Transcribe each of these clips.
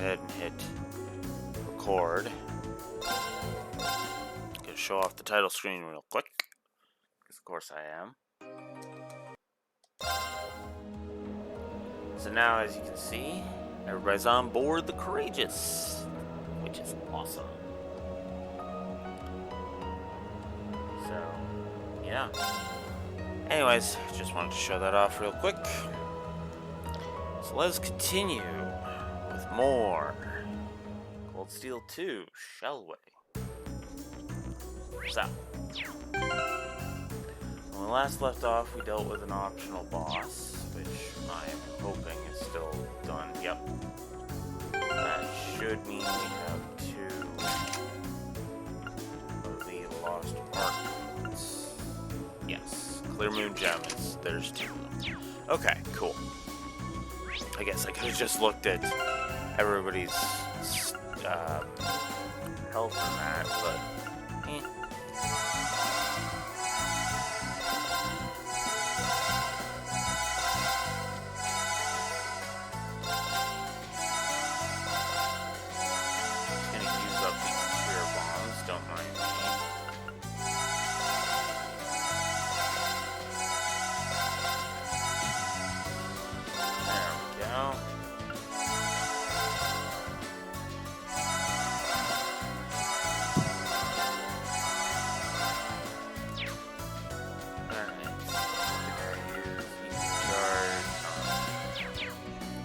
ahead and hit record. Gonna show off the title screen real quick, because of course I am. So now, as you can see, everybody's on board the Courageous, which is awesome. So, yeah. Anyways, just wanted to show that off real quick. So let's continue with more Cold Steel 2, shall we? So, when we last left off, we dealt with an optional boss, which I'm hoping is still done. Yep. That should mean we have 2 of the lost markets. Yes, Clear Moon Gems. There's 2 of them. Okay, cool. I guess I could have just looked at everybody's health in that, but gonna use up these tier bombs, don't mind me. There we go.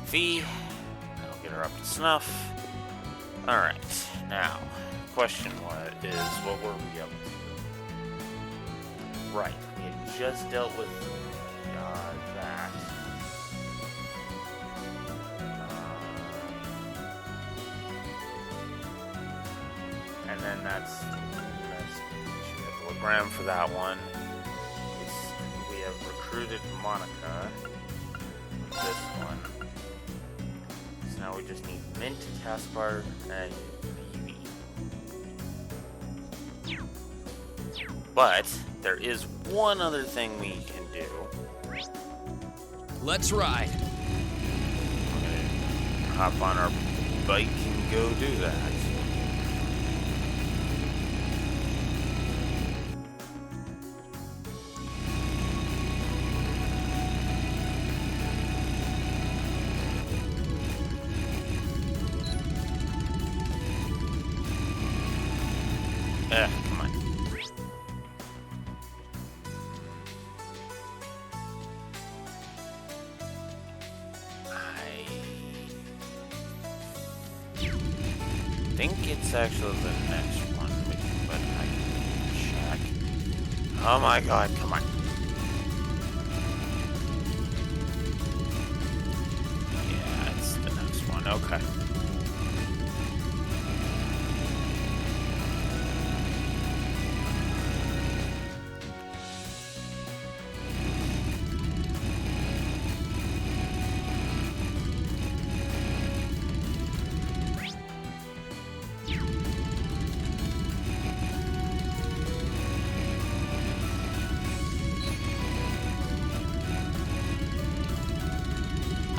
Fee. That'll get her up to snuff. Alright, now, question is, what were we up to? Right, we had just dealt with that. And then that's the hologram for that one. We have recruited Monica. This one. Now we just need Mint, Caspar, and Vivi. But there is one other thing we can do. Let's ride. We're gonna hop on our bike and go do that. Come on. I think it's actually the next one, but I can check. Oh my god, come on. Yeah, it's the next one, okay.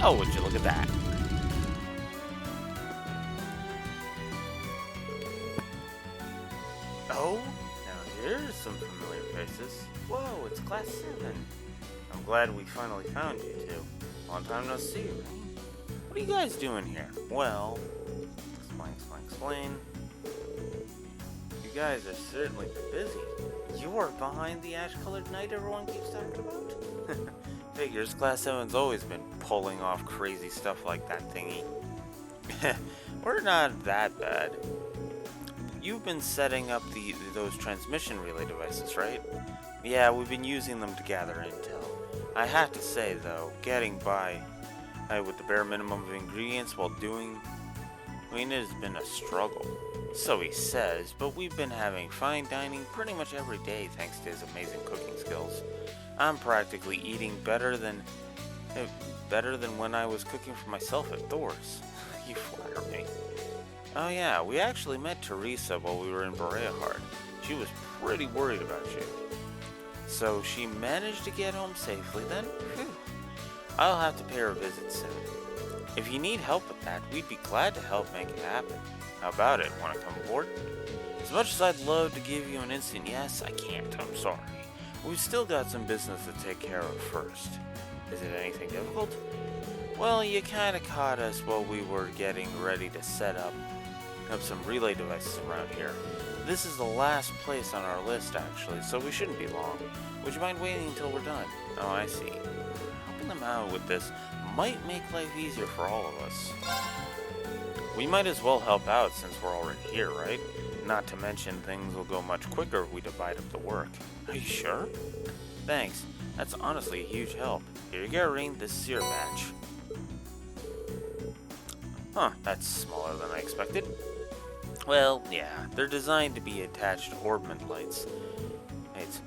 Oh, would you look at that? Oh, now here's some familiar faces. Whoa, it's Class 7. I'm glad we finally found you two. Long time no see, right? What are you guys doing here? Well, explain. You guys are certainly busy. You're behind the ash-colored knight everyone keeps talking about? Figures, Class 7's always been pulling off crazy stuff like that thingy. We're not that bad. You've been setting up those transmission relay devices, right? Yeah, we've been using them to gather intel. I have to say, though, getting by with the bare minimum of ingredients while doing... it has been a struggle. So he says, but we've been having fine dining pretty much every day thanks to his amazing cooking skills. I'm practically eating better than when I was cooking for myself at Thor's. You flatter me. Oh yeah, we actually met Teresa while we were in Bereahard. She was pretty worried about you. So she managed to get home safely then? Whew. I'll have to pay her a visit soon. If you need help with that, we'd be glad to help make it happen. How about it? Want to come aboard? As much as I'd love to give you an instant yes, I can't. I'm sorry. We've still got some business to take care of first. Is it anything difficult? Well, you kind of caught us while we were getting ready to set up some relay devices around here. This is the last place on our list, actually, so we shouldn't be long. Would you mind waiting until we're done? Oh, I see. Helping them out with this might make life easier for all of us. We might as well help out since we're already here, right? Not to mention things will go much quicker if we divide up the work. Are you sure? Thanks. That's honestly a huge help. Here you go, Reen. This is your batch. Huh, that's smaller than I expected. Well, yeah, they're designed to be attached orbment lights.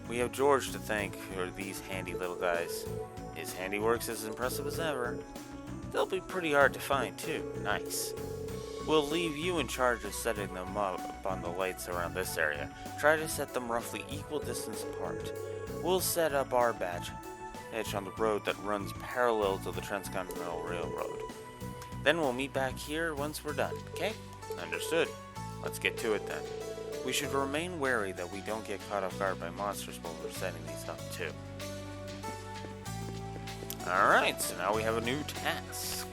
We have George to thank for these handy little guys. His handiwork's as impressive as ever. They'll be pretty hard to find, too. Nice. We'll leave you in charge of setting them up on the lights around this area. Try to set them roughly equal distance apart. We'll set up our batch on the road that runs parallel to the Transcontinental Railroad. Then we'll meet back here once we're done, okay? Understood. Let's get to it then. We should remain wary that we don't get caught off guard by monsters while we're setting these up too. Alright, so now we have a new task.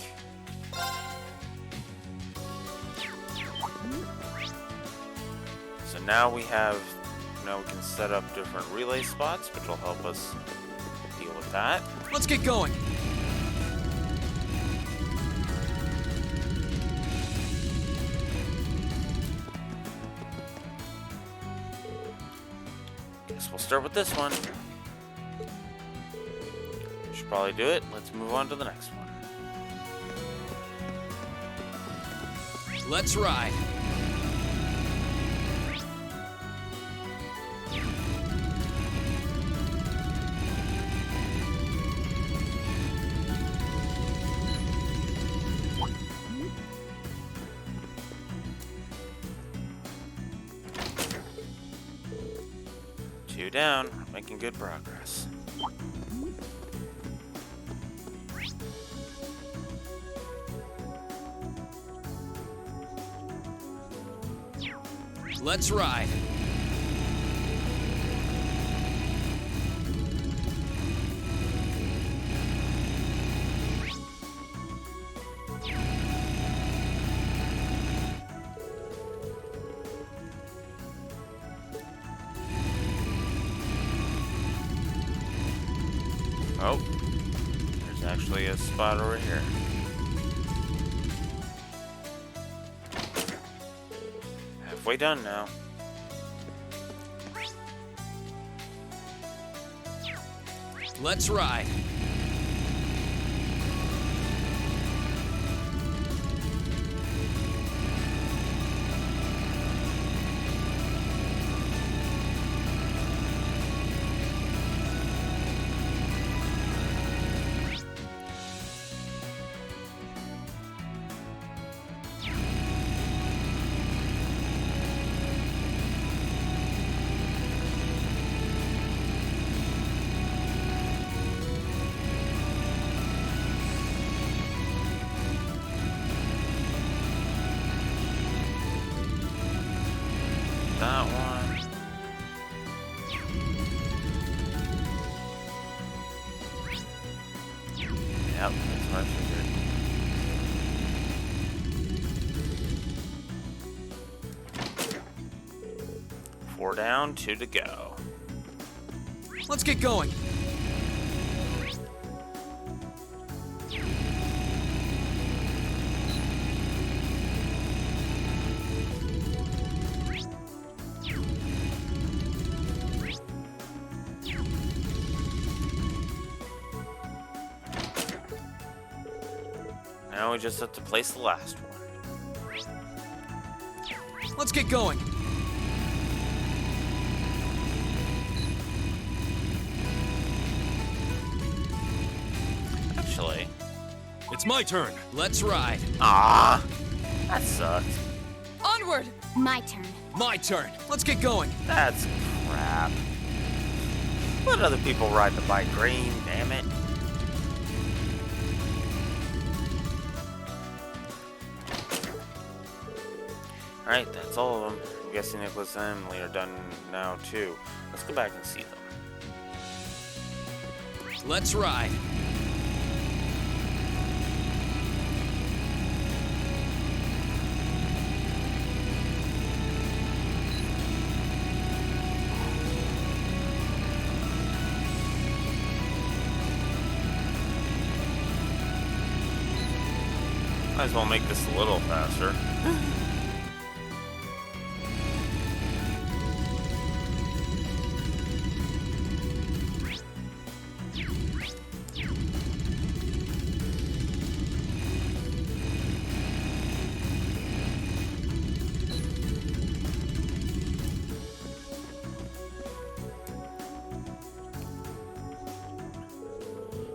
So now we can set up different relay spots, which will help us deal with that. Let's get going. Guess we'll start with this one. Should probably do it. Let's move on to the next one. Let's ride. Two down, making good progress. Let's ride. Oh, there's actually a spot over here. Halfway done now. Let's ride. That one. Yep, that's what I figured. Four down, two to go. Let's get going. Now we just have to place the last one. Let's get going. Actually, It's my turn. Let's ride. ah, that sucked. Onward! My turn. My turn. Let's get going. That's crap. Let other people ride the bike, Green, damn it. Alright, that's all of them. I'm guessing Nicholas and Emily are done now too. Let's go back and see them. Let's ride. Might as well make this a little faster.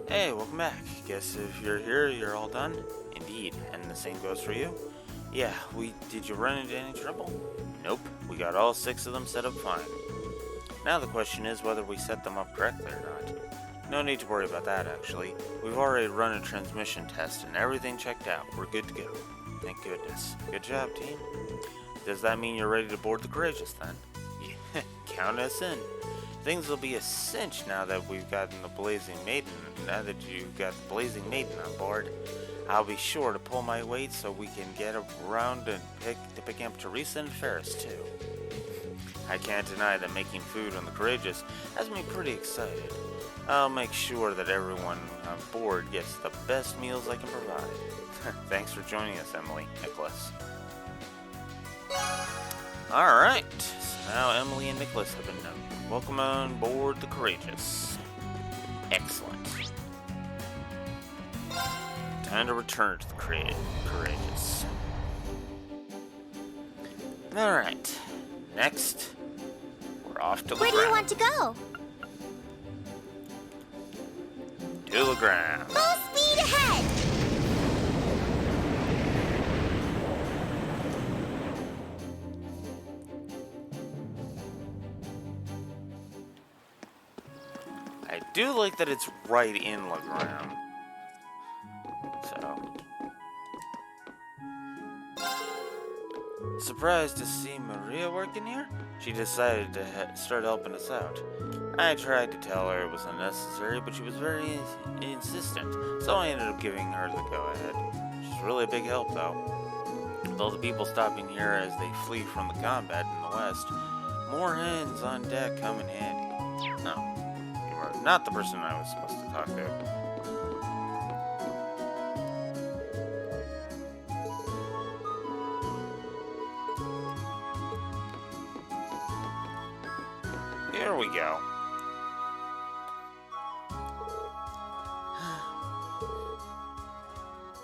Hey, welcome back. Guess if you're here, you're all done? Indeed, and the same goes for you? Yeah, did you run into any trouble? Nope, we got all 6 of them set up fine. Now the question is whether we set them up correctly or not. No need to worry about that, actually. We've already run a transmission test and everything checked out. We're good to go. Thank goodness. Good job, team. Does that mean you're ready to board the Courageous, then? Yeah, count us in. Things will be a cinch now that we've gotten the Blazing Maiden. Now that you've got the Blazing Maiden on board, I'll be sure to pull my weight so we can get around and pick up Teresa and Ferris too. I can't deny that making food on the Courageous has me pretty excited. I'll make sure that everyone on board gets the best meals I can provide. Thanks for joining us, Emily, Nicholas. Alright, so now Emily and Nicholas have been known. Welcome on board the Courageous. Excellent. Time to return to the Courageous. Alright, next, we're off to the Where do you want to go? To the ground. Full speed ahead! I do like that it's right in Legrand. So. Surprised to see Maria working here? She decided to start helping us out. I tried to tell her it was unnecessary, but she was very insistent, so I ended up giving her the go-ahead. She's really a big help, though. With all the people stopping here as they flee from the combat in the west, more hands on deck come in handy. No, you were not the person I was supposed to talk to. Here we go.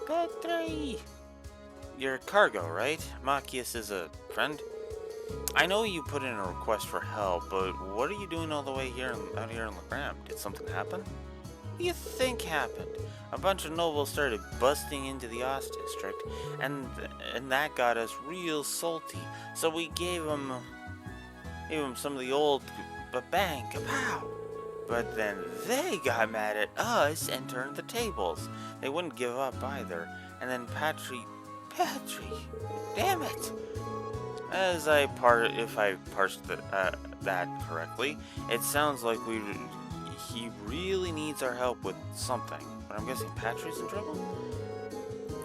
Petri! You're cargo, right? Machias is a friend? I know you put in a request for help, but what are you doing all the way out here in Legrand? Did something happen? What do you think happened? A bunch of nobles started busting into the Ost district, and that got us real salty. So we gave them some of the old bang, kapow. But then they got mad at us and turned the tables. They wouldn't give up either. And then Petri, damn it! If I parsed that correctly, it sounds like he really needs our help with something. But I'm guessing Patri's in trouble?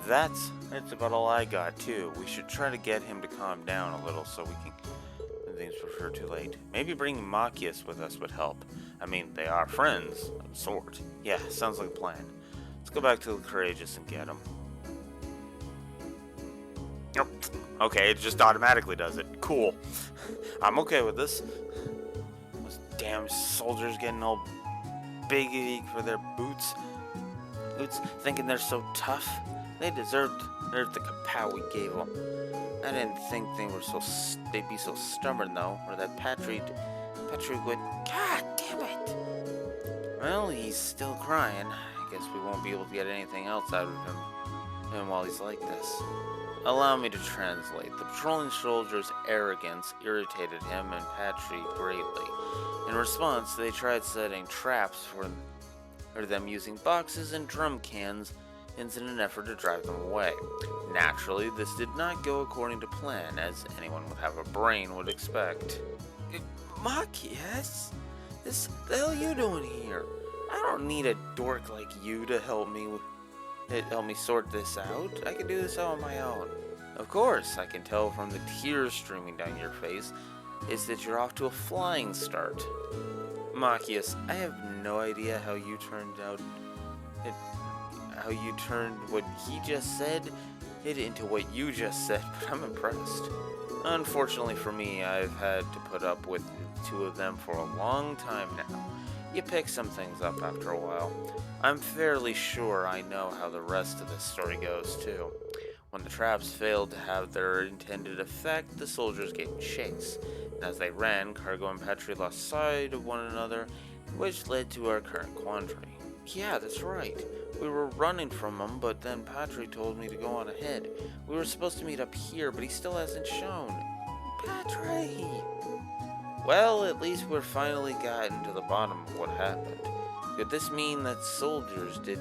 That's about all I got too. We should try to get him to calm down a little so we can. Things before too late. Maybe bringing Machias with us would help. I mean, they are friends of a sort. Yeah, sounds like a plan. Let's go back to the Courageous and get him. Nope. Okay, it just automatically does it. Cool. I'm okay with this. Those damn soldiers getting all big for their boots, thinking they're so tough. They deserved the kapow we gave them. I didn't think they'd be so stubborn though, or that Petri would. God damn it! Well, he's still crying. I guess we won't be able to get anything else out of him while he's like this. Allow me to translate. The patrolling soldiers' arrogance irritated him and Petri greatly. In response, they tried setting traps for them using boxes and drum cans in an effort to drive them away. Naturally, this did not go according to plan, as anyone with half a brain would expect. Machias? The hell are you doing here? I don't need a dork like you to help me sort this out. I can do this all on my own. Of course, I can tell from the tears streaming down your face is that you're off to a flying start. Machias, I have no idea how you turned what he just said into what you just said, but I'm impressed. Unfortunately for me, I've had to put up with the two of them for a long time now. You pick some things up after a while. I'm fairly sure I know how the rest of this story goes, too. When the traps failed to have their intended effect, the soldiers gave chase. And as they ran, Cargo and Patry lost sight of one another, which led to our current quandary. Yeah, that's right. We were running from him, but then Patry told me to go on ahead. We were supposed to meet up here, but he still hasn't shown. Patry! Well, at least we're finally gotten to the bottom of what happened. Could this mean that soldiers did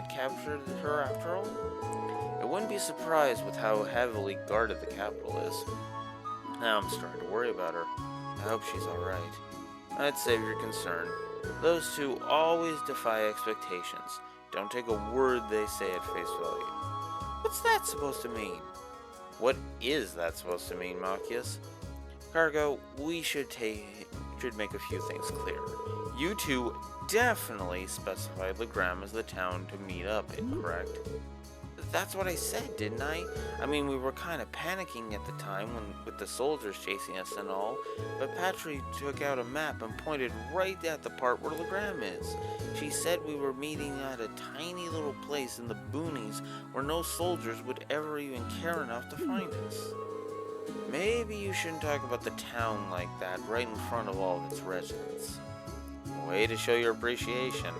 capture her after all? I wouldn't be surprised with how heavily guarded the capital is. Now I'm starting to worry about her. I hope she's alright. I'd save your concern. Those two always defy expectations. Don't take a word they say at face value. What's that supposed to mean? What is that supposed to mean, Machias? Cargo, we should make a few things clear. You two definitely specified Legram as the town to meet up in, correct? That's what I said, didn't I? I mean, we were kind of panicking at the time with the soldiers chasing us and all, but Patry took out a map and pointed right at the part where Legram is. She said we were meeting at a tiny little place in the boonies where no soldiers would ever even care enough to find us. Maybe you shouldn't talk about the town like that right in front of all of its residents. Way to show your appreciation.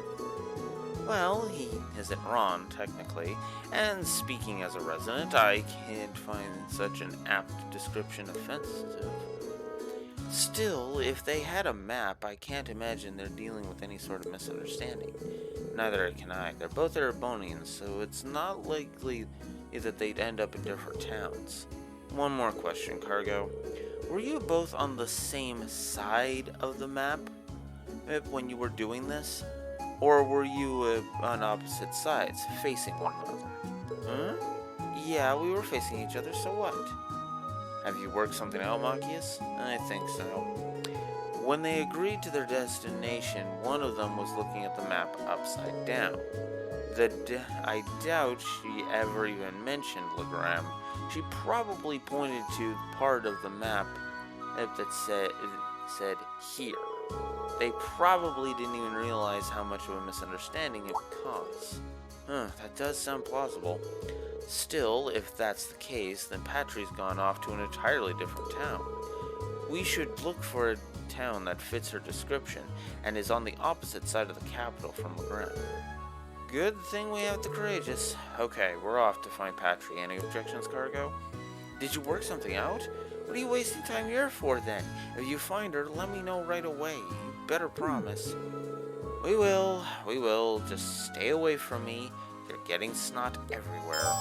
Well, he isn't wrong, technically, and speaking as a resident, I can't find such an apt description offensive. Still, if they had a map, I can't imagine they're dealing with any sort of misunderstanding. Neither can I. They're both Erebonians, so it's not likely that they'd end up in different towns. One more question, Cargo. Were you both on the same side of the map when you were doing this? Or were you on opposite sides, facing one another? Huh? Yeah, we were facing each other, so what? Have you worked something out, Machias? I think so. When they agreed to their destination, one of them was looking at the map upside down. I doubt she ever even mentioned Legram. She probably pointed to part of the map that said here. They probably didn't even realize how much of a misunderstanding it would cause. That does sound plausible. Still, if that's the case, then Patry's gone off to an entirely different town. We should look for a town that fits her description and is on the opposite side of the capital from Legram. Good thing we have the courageous. Okay, we're off to find Patry. Any objections, Cargo? Did you work something out? What are you wasting time here for, then? If you find her, let me know right away. You better promise. We will. Just stay away from me. You're getting snot everywhere.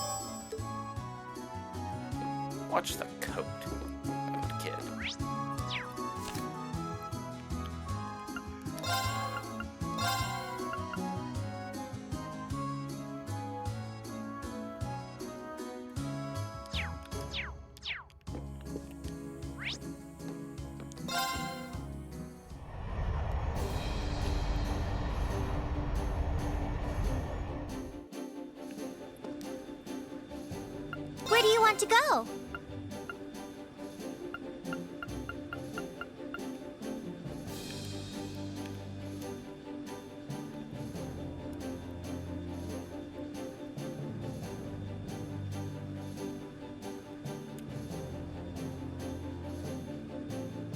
Watch the coat. Good kid. Where do you want to go?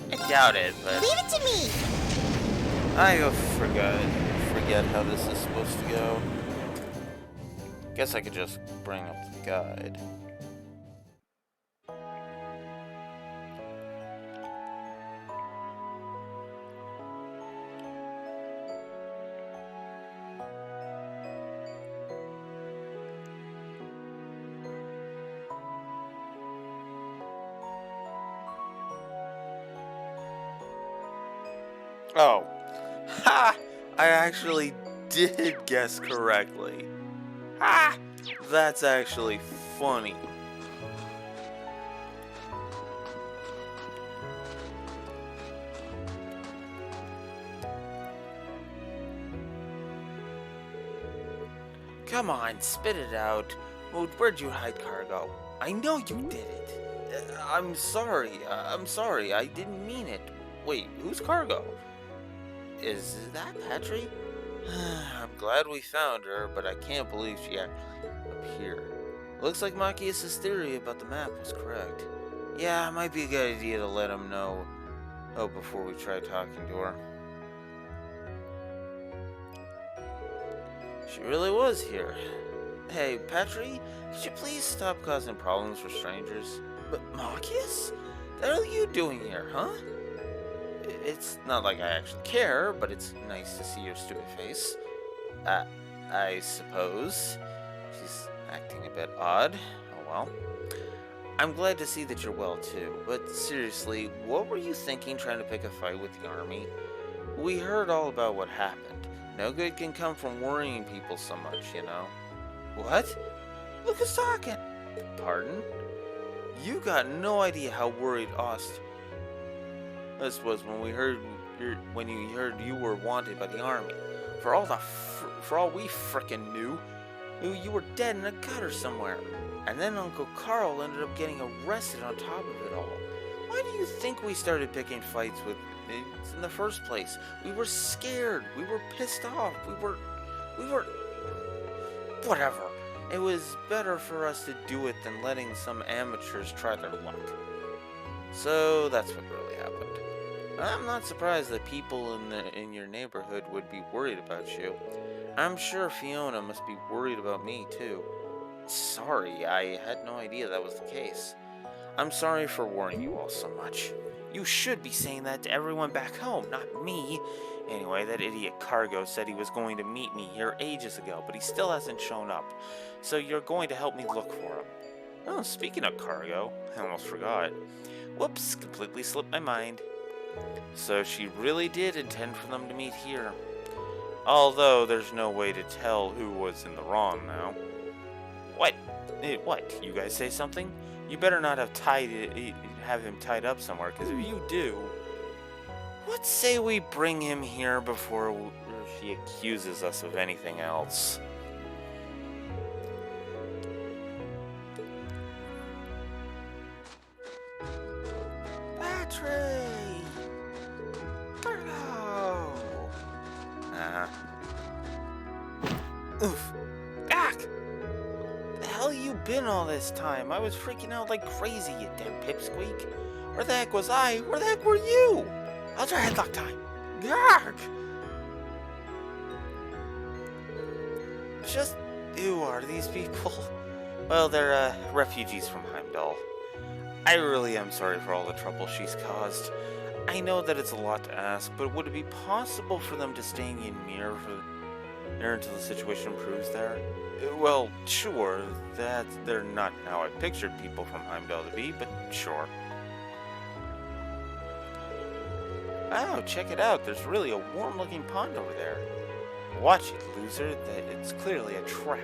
I doubt it, but Leave it to me! I forget how this is supposed to go. Guess I could just bring up the guide. Oh. Ha! I actually did guess correctly. Ha! That's actually funny. Come on, spit it out. Where'd you hide cargo? I know you did it. I'm sorry. I'm sorry. I didn't mean it. Wait, who's cargo? Is that Petrie? I'm glad we found her, but I can't believe she actually appeared. Looks like Machias' theory about the map was correct. Yeah, it might be a good idea to let him know before we try talking to her. She really was here. Hey, Petrie, could you please stop causing problems for strangers? But Machias? What the hell are you doing here, huh? It's not like I actually care, but it's nice to see your stupid face. I suppose. She's acting a bit odd. Oh well. I'm glad to see that you're well too, but seriously, what were you thinking trying to pick a fight with the army? We heard all about what happened. No good can come from worrying people so much, you know. What? Look who's talking. Pardon? You got no idea how worried This was when we heard you were wanted by the army. For all we frickin' knew, you were dead in a gutter somewhere. And then Uncle Carl ended up getting arrested on top of it all. Why do you think we started picking fights with in the first place? We were scared. We were pissed off. We were whatever. It was better for us to do it than letting some amateurs try their luck. So that's what really happened. I'm not surprised that people in your neighborhood would be worried about you. I'm sure Fiona must be worried about me too. Sorry, I had no idea that was the case. I'm sorry for worrying you all so much. You should be saying that to everyone back home, not me. Anyway, that idiot Cargo said he was going to meet me here ages ago, but he still hasn't shown up. So you're going to help me look for him. Oh, speaking of Cargo, I almost forgot. Whoops, completely slipped my mind. So she really did intend for them to meet here. Although there's no way to tell who was in the wrong now. What? What? You guys say something? You better not have him tied up somewhere, because if you do, let's say we bring him here before she accuses us of anything else. Patrick! Cargo! Oof! Ack! The hell you been all this time? I was freaking out like crazy, you damn pipsqueak. Where the heck was I? Where the heck were you? How's your headlock time? Gark! Just who are these people? Well, they're refugees from Heimdall. I really am sorry for all the trouble she's caused. I know that it's a lot to ask, but would it be possible for them to stay in Ymir until the situation improves there? Well, sure, they're not how I pictured people from Heimdall to be, but sure. Wow, check it out. There's really a warm-looking pond over there. Watch it, loser. It's clearly a trap.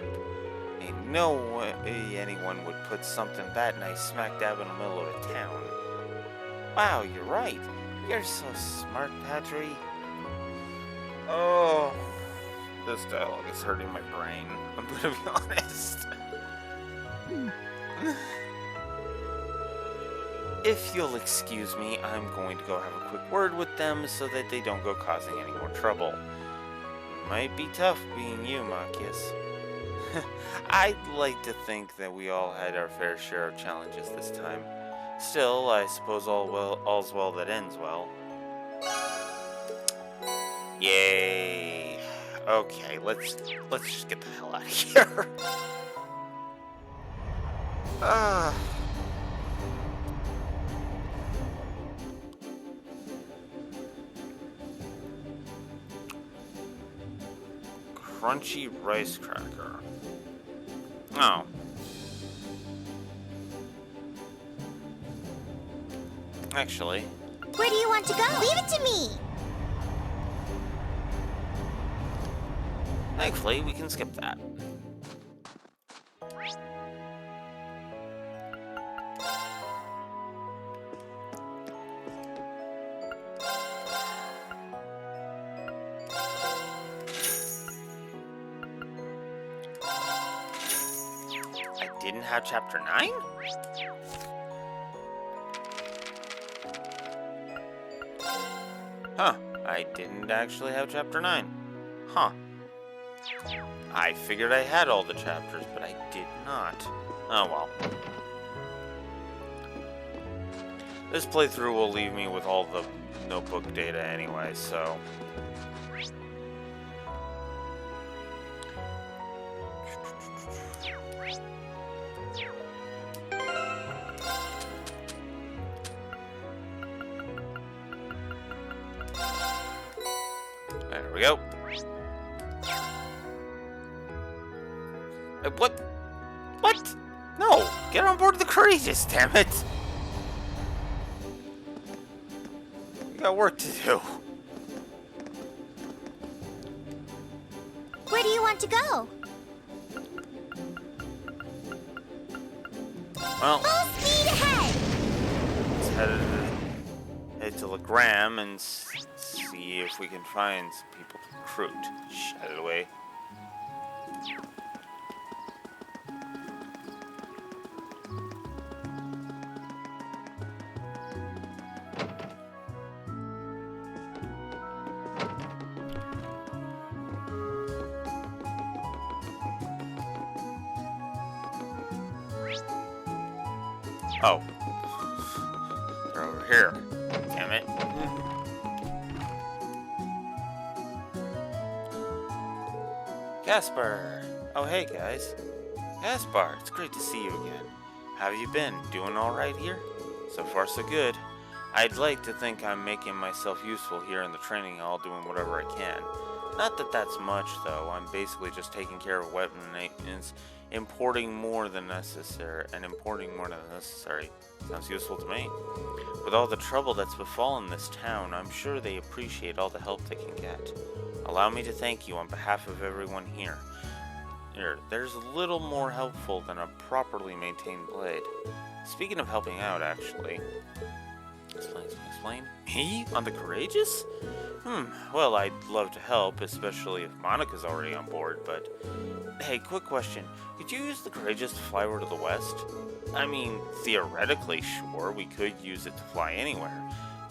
Ain't no way anyone would put something that nice smack dab in the middle of a town. Wow, you're right. You're so smart, Patry. Oh, this dialogue is hurting my brain. I'm gonna be honest. If you'll excuse me, I'm going to go have a quick word with them so that they don't go causing any more trouble. Might be tough being you, Machias. I'd like to think that we all had our fair share of challenges this time. Still, I suppose all's well that ends well. Yay. Okay, let's just get the hell out of here. Crunchy rice cracker. Oh. Actually. Where do you want to go? Leave it to me! Thankfully, we can skip that. I didn't have chapter 9? Huh, I didn't actually have chapter 9. Huh. I figured I had all the chapters, but I did not. Oh well. This playthrough will leave me with all the notebook data anyway, so... There we go. What? What? No! Get on board the Courageous, damn it! We got work to do. Where do you want to go? Well, Full speed ahead! let's head to Legram and see if we can find some people to recruit. Shall we? Oh. They're over here. Damn it. Gaspar! Oh, hey, guys. Gaspar, it's great to see you again. How have you been? Doing alright here? So far, so good. I'd like to think I'm making myself useful here in the training hall, doing whatever I can. Not that that's much, though. I'm basically just taking care of weapon maintenance, importing more than necessary. Sounds useful to me. With all the trouble that's befallen this town, I'm sure they appreciate all the help they can get. Allow me to thank you on behalf of everyone here. There's little more helpful than a properly maintained blade. Speaking of helping out, actually... Explain? Me? On the Courageous? Well, I'd love to help, especially if Monica's already on board, but... Hey, quick question. Could you use the Courageous to fly over to the west? I mean, theoretically, sure, we could use it to fly anywhere.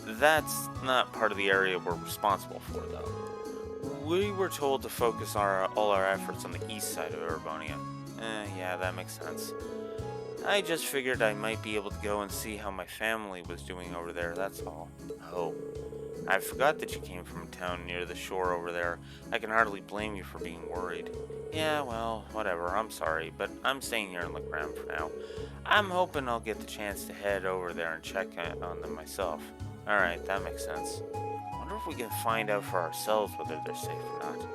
That's not part of the area we're responsible for, though. We were told to focus all our efforts on the east side of Urbonia. Yeah, that makes sense. I just figured I might be able to go and see how my family was doing over there, that's all. Oh. I forgot that you came from a town near the shore over there. I can hardly blame you for being worried. Yeah, well, whatever, I'm sorry, but I'm staying here in Legram for now. I'm hoping I'll get the chance to head over there and check on them myself. Alright, that makes sense. Wonder if we can find out for ourselves whether they're safe or not.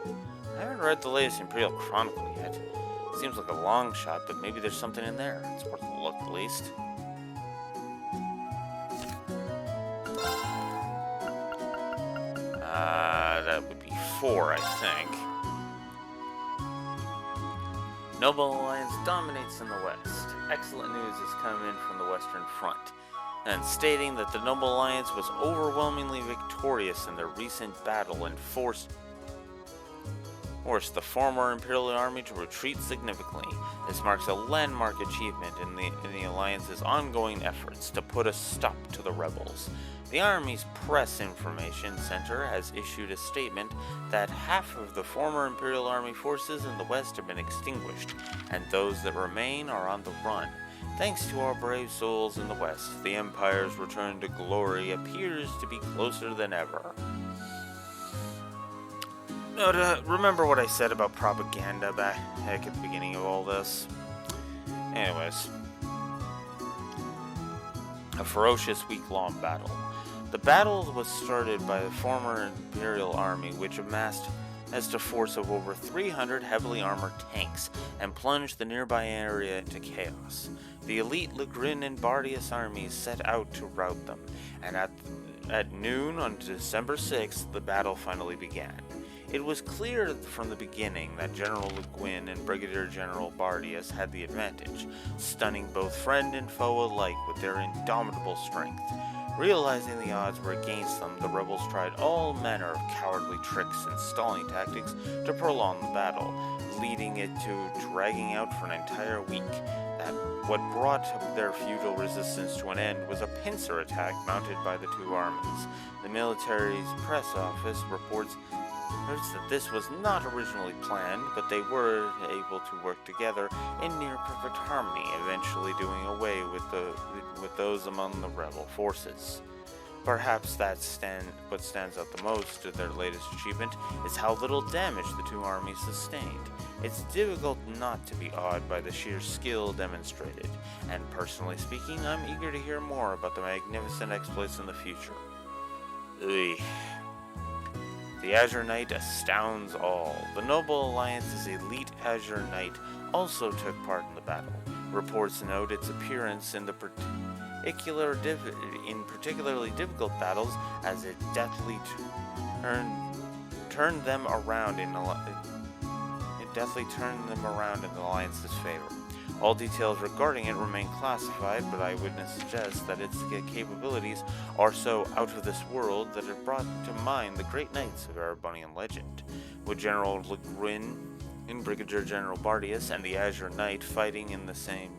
I haven't read the latest Imperial Chronicle yet. Seems like a long shot, but maybe there's something in there. It's worth a look at least. That would be 4, I think. Noble Alliance dominates in the west. Excellent news has come in from the Western Front, and stating that the Noble Alliance was overwhelmingly victorious in their recent battle and forced the former Imperial Army to retreat significantly. This marks a landmark achievement in the Alliance's ongoing efforts to put a stop to the rebels. The Army's Press Information Center has issued a statement that half of the former Imperial Army forces in the West have been extinguished, and those that remain are on the run. Thanks to our brave souls in the West, the Empire's return to glory appears to be closer than ever. Remember what I said about propaganda back at the beginning of all this? Anyways. A ferocious week-long battle. The battle was started by the former Imperial Army, which amassed as a force of over 300 heavily armored tanks and plunged the nearby area into chaos. The elite Legrin and Bardius armies set out to rout them, and at noon on December 6th, the battle finally began. It was clear from the beginning that General Le Guin and Brigadier General Bardius had the advantage, stunning both friend and foe alike with their indomitable strength. Realizing the odds were against them, the rebels tried all manner of cowardly tricks and stalling tactics to prolong the battle, leading it to dragging out for an entire week. What brought their futile resistance to an end was a pincer attack mounted by the two armies. The military's press office reports that this was not originally planned, but they were able to work together in near-perfect harmony, eventually doing away with those among the rebel forces. Perhaps what stands out the most of their latest achievement is how little damage the two armies sustained. It's difficult not to be awed by the sheer skill demonstrated, and personally speaking, I'm eager to hear more about the magnificent exploits in the future. Ugh. The Azure Knight astounds all. The Noble Alliance's elite Azure Knight also took part in the battle. Reports note its appearance in particularly difficult battles, as it deftly turned them around in the Alliance's favor. All details regarding it remain classified, but eyewitness suggests that its capabilities are so out of this world that it brought to mind the great knights of Erebonian legend. With General Le Guin and Brigadier General Bardius and the Azure Knight fighting on the same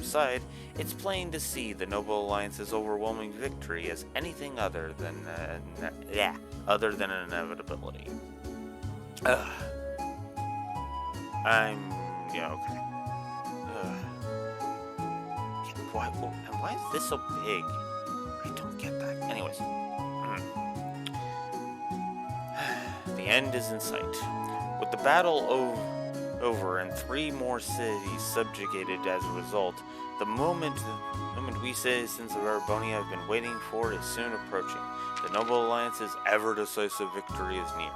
side, it's plain to see the Noble Alliance's overwhelming victory as anything other than an inevitability. Okay. Why is this so big? I don't get that. Anyways. The end is in sight. With the battle over and 3 more cities subjugated as a result, the moment we citizens of Erebonia have been waiting for is soon approaching. The Noble Alliance's ever-decisive victory is near.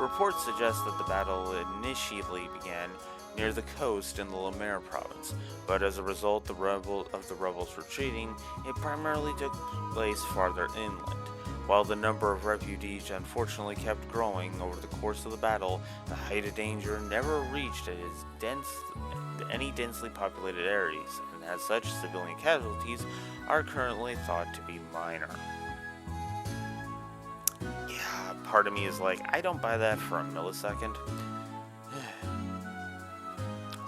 Reports suggest that the battle initially began near the coast in the Lemaire province, but as a result of the rebels retreating, it primarily took place farther inland. While the number of refugees unfortunately kept growing over the course of the battle, the height of danger never reached any densely populated areas, and as such, civilian casualties are currently thought to be minor. Yeah, part of me is like, I don't buy that for a millisecond.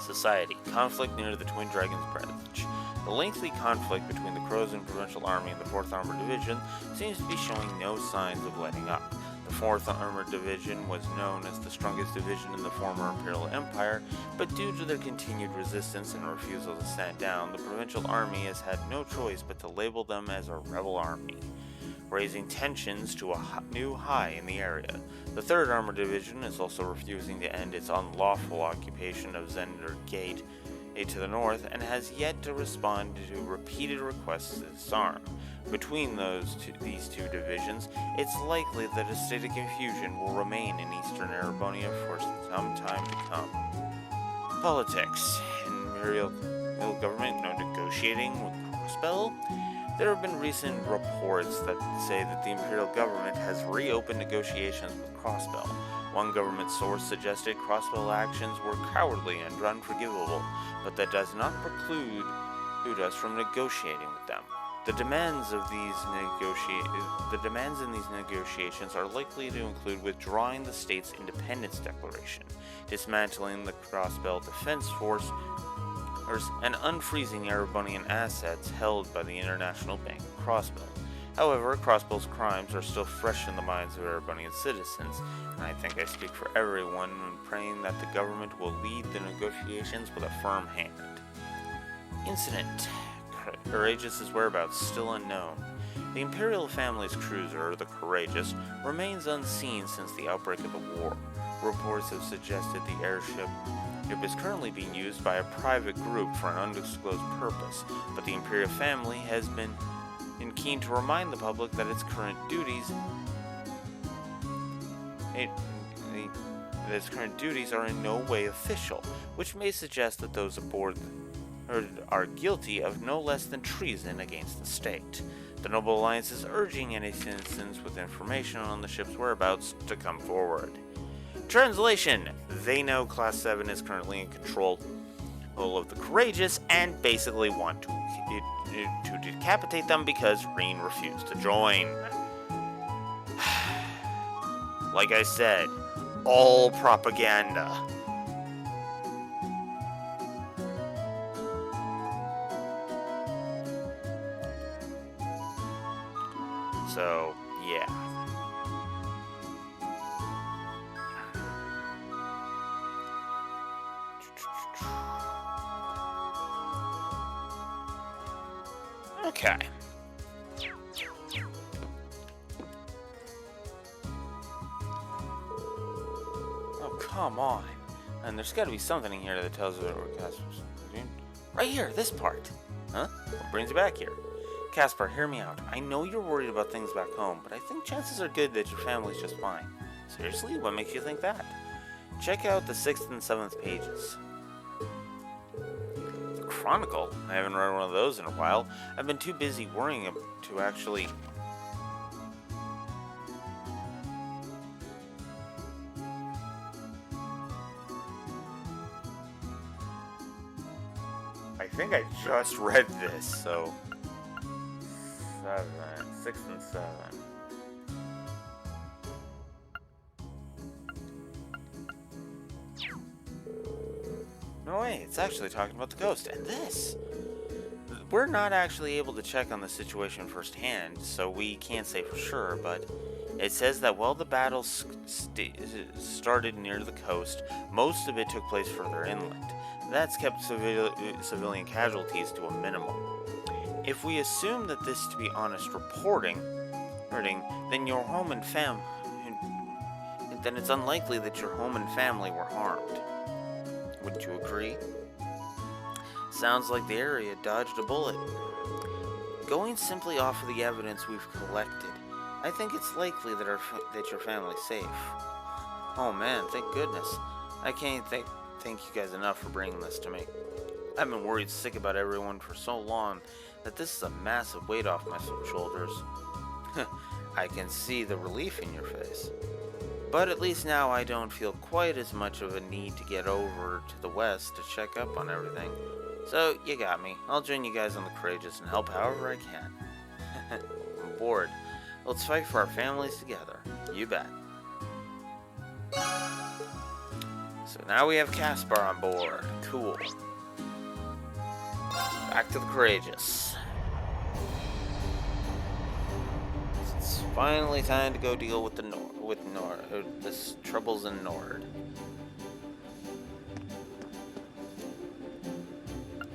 Society. Conflict near the Twin Dragons' Bridge. The lengthy conflict between the Crozian Provincial Army and the 4th Armored Division seems to be showing no signs of letting up. The 4th Armored Division was known as the strongest division in the former Imperial Empire, but due to their continued resistance and refusal to stand down, the Provincial Army has had no choice but to label them as a rebel army, raising tensions to a new high in the area. The 3rd Armored Division is also refusing to end its unlawful occupation of Zender Gate to the north, and has yet to respond to repeated requests to disarm. Between these two divisions, it's likely that a state of confusion will remain in eastern Erebonia for some time to come. Politics. Imperial government negotiating with Crossbell? There have been recent reports that say that the Imperial government has reopened negotiations with Crossbell. One government source suggested Crossbell actions were cowardly and unforgivable, but that does not preclude us from negotiating with them. The demands in these negotiations are likely to include withdrawing the state's independence declaration, dismantling the Crossbell Defense Force, and unfreezing Erebonian assets held by the International Bank of Crossbell. However, Crossbell's crimes are still fresh in the minds of Erebonian citizens, and I think I speak for everyone when praying that the government will lead the negotiations with a firm hand. Incident. Courageous' whereabouts still unknown. The Imperial family's cruiser, the Courageous, remains unseen since the outbreak of the war. Reports have suggested the airship is currently being used by a private group for an undisclosed purpose, but the Imperial family has been keen to remind the public that its current duties are in no way official, which may suggest that those aboard are guilty of no less than treason against the state. The Noble Alliance is urging any citizens with information on the ship's whereabouts to come forward. Translation: they know Class 7 is currently in control of the Courageous and basically want to decapitate them because Reen refused to join. Like I said, all propaganda. So, yeah. Okay. Oh, come on. And there's got to be something in here that tells us what Casper's doing. Right here, this part. Huh? What brings you back here? Casper, hear me out. I know you're worried about things back home, but I think chances are good that your family's just fine. Seriously? What makes you think that? Check out the 6th and 7th pages. The Chronicle? I haven't read one of those in a while. I've been too busy worrying to actually... I think I just read this, so... 6 and 7. No way, it's actually talking about the ghost. And this! We're not actually able to check on the situation firsthand, so we can't say for sure, but it says that while the battle started near the coast, most of it took place further inland. That's kept civilian casualties to a minimum. If we assume that this to be honest reporting, then your home and then it's unlikely that your home and family were harmed. Wouldn't you agree? Sounds like the area dodged a bullet. Going simply off of the evidence we've collected, I think it's likely that your family's safe. Oh man, thank goodness. I can't thank you guys enough for bringing this to me. I've been worried sick about everyone for so long that this is a massive weight off my shoulders. I can see the relief in your face. But at least now I don't feel quite as much of a need to get over to the west to check up on everything. So, you got me. I'll join you guys on the Courageous and help however I can. I'm bored. Let's fight for our families together. You bet. So now we have Casper on board. Cool. Back to the Courageous. It's finally time to go deal with this troubles in Nord.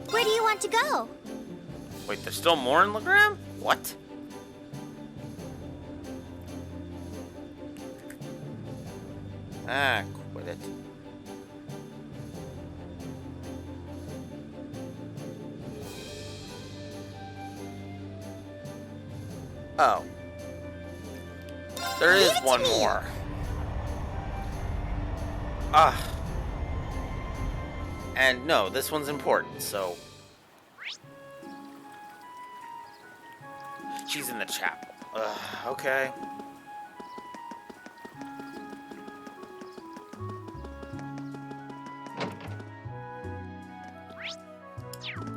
Where do you want to go? Wait, there's still more in Legram? What? Ah, quit it. Oh. There is one more. Ah. And no, this one's important, so... She's in the chapel. Okay.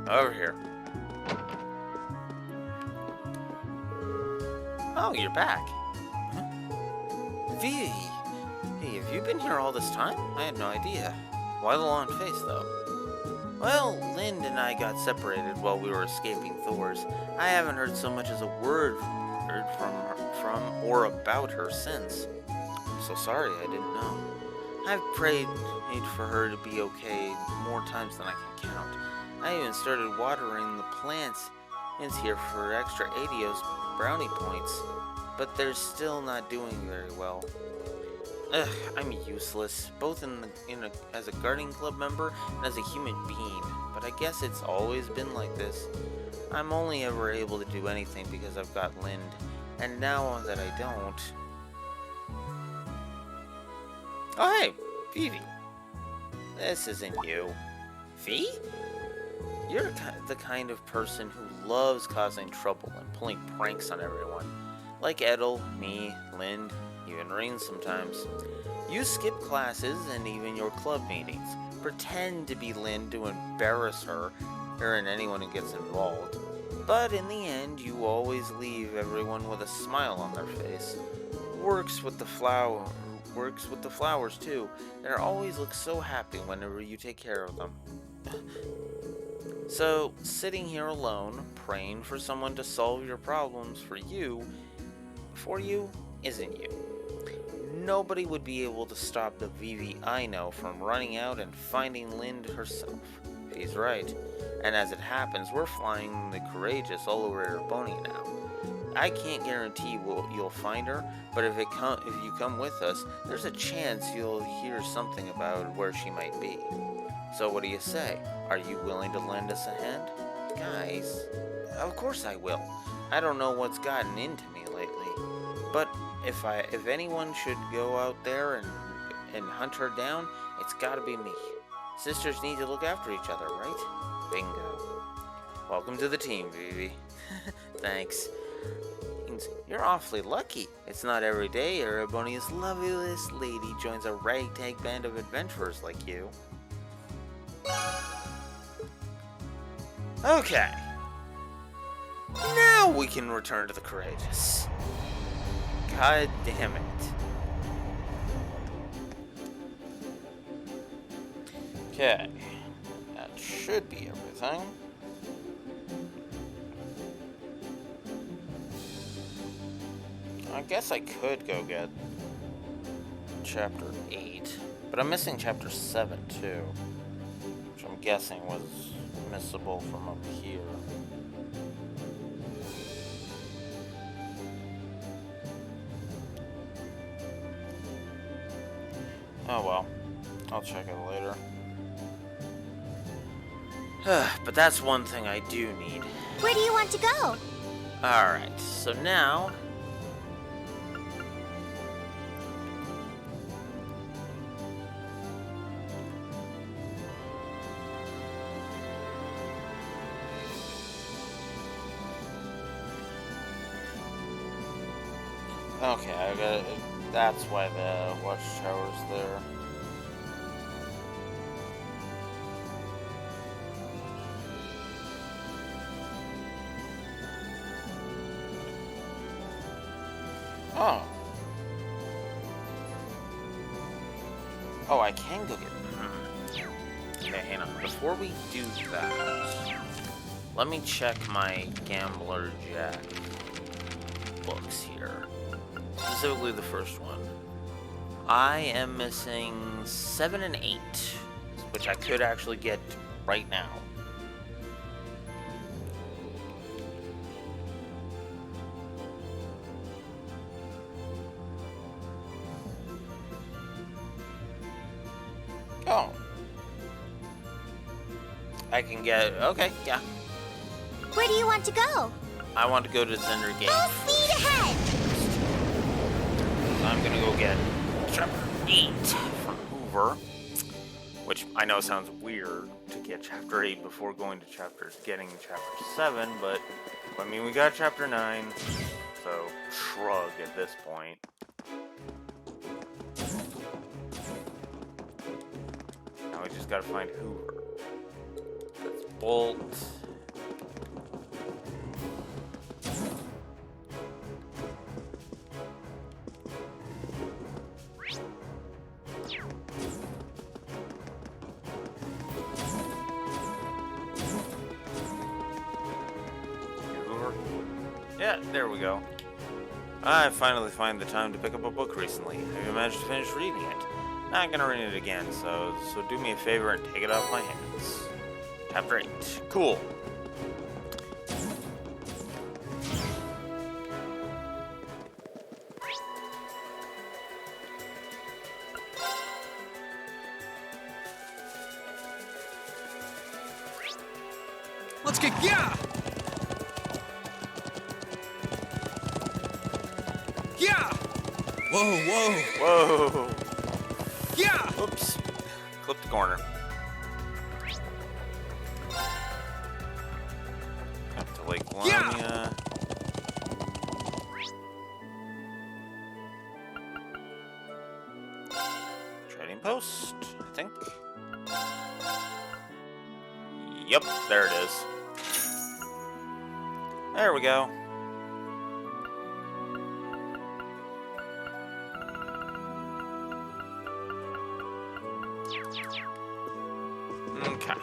Over here. Oh, you're back. Huh? V. Hey, have you been here all this time? I had no idea. Why the long face, though? Well, Lind and I got separated while we were escaping Thor's. I haven't heard so much as a word from or about her since. I'm so sorry, I didn't know. I've prayed for her to be okay more times than I can count. I even started watering the plants in here for extra Adios brownie points, but they're still not doing very well. Ugh, I'm useless, both as a gardening club member and as a human being, but I guess it's always been like this. I'm only ever able to do anything because I've got Lind, and now that I don't... Oh hey, Phoebe. This isn't you. Fee? You're the kind of person who loves causing trouble and pulling pranks on everyone. Like Edel, me, Lind, even Rain sometimes. You skip classes and even your club meetings. Pretend to be Lind to embarrass her and anyone who gets involved. But in the end, you always leave everyone with a smile on their face. Works with the flowers too. They always look so happy whenever you take care of them. So, sitting here alone, praying for someone to solve your problems for you, isn't you. Nobody would be able to stop the Vivi I know from running out and finding Lind herself. He's right. And as it happens, we're flying the Courageous all over Erebony now. I can't guarantee you'll find her, but if you come with us, there's a chance you'll hear something about where she might be. So what do you say? Are you willing to lend us a hand? Guys, of course I will. I don't know what's gotten into me lately. But if anyone should go out there and hunt her down, it's gotta be me. Sisters need to look after each other, right? Bingo. Welcome to the team, Vivi. Thanks. You're awfully lucky. It's not every day Erebony's loveliest lady joins a ragtag band of adventurers like you. Okay. Now we can return to the Courageous. God damn it. Okay. That should be everything. I guess I could go get Chapter 8, but I'm missing Chapter 7 too, which I'm guessing was missable from up here. Oh well, I'll check it later. But that's one thing I do need. Where do you want to go? Alright, so now... Okay, I got it. That's why the watchtower's there. Oh. Oh, I can go get... Okay, hang on. Before we do that, let me check my Gambler Jack books here. Specifically the first one. I am missing 7 and 8, which I could actually get right now. Oh. I can get... Okay, yeah. Where do you want to go? I want to go to Zender Gate. Full speed ahead! I'm gonna go get Chapter 8 from Hoover, which I know sounds weird to get Chapter 8 before going to getting Chapter 7, but I mean, we got Chapter 9, so shrug at this point. Now we just gotta find Hoover. That's Bolt. Yeah, there we go. I finally find the time to pick up a book recently. Have you managed to finish reading it? Not gonna read it again, so do me a favor and take it off my hands. Chapter 8. Cool. Let's get... Yeah! Yeah! Whoa, whoa! Whoa! Yeah! Oops. Clip the corner. to Lake Yeah. Lania. Trading post, I think. Yep, there it is. There we go. Okay.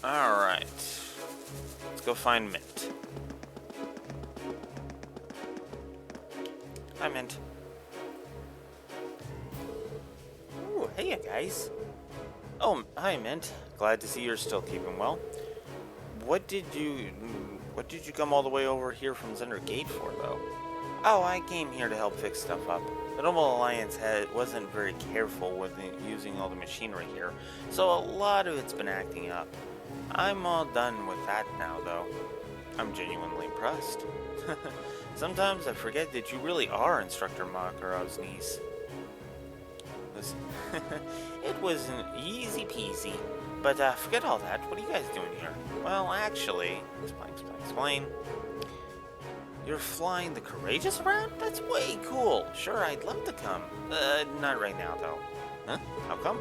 Alright. Let's go find Mint. Hi, Mint. Ooh, hey, you guys. Oh, hi, Mint. Glad to see you're still keeping well. What did you come all the way over here from Zender Gate for, though? Oh, I came here to help fix stuff up. The Noble Alliance wasn't very careful with using all the machinery here, so a lot of it's been acting up. I'm all done with that now, though. I'm genuinely impressed. Sometimes I forget that you really are Instructor Makarov's niece. Listen, it was an easy peasy, but forget all that. What are you guys doing here? Well, actually, explain. You're flying the Courageous around? That's way cool. Sure, I'd love to come. Not right now, though. Huh? How come?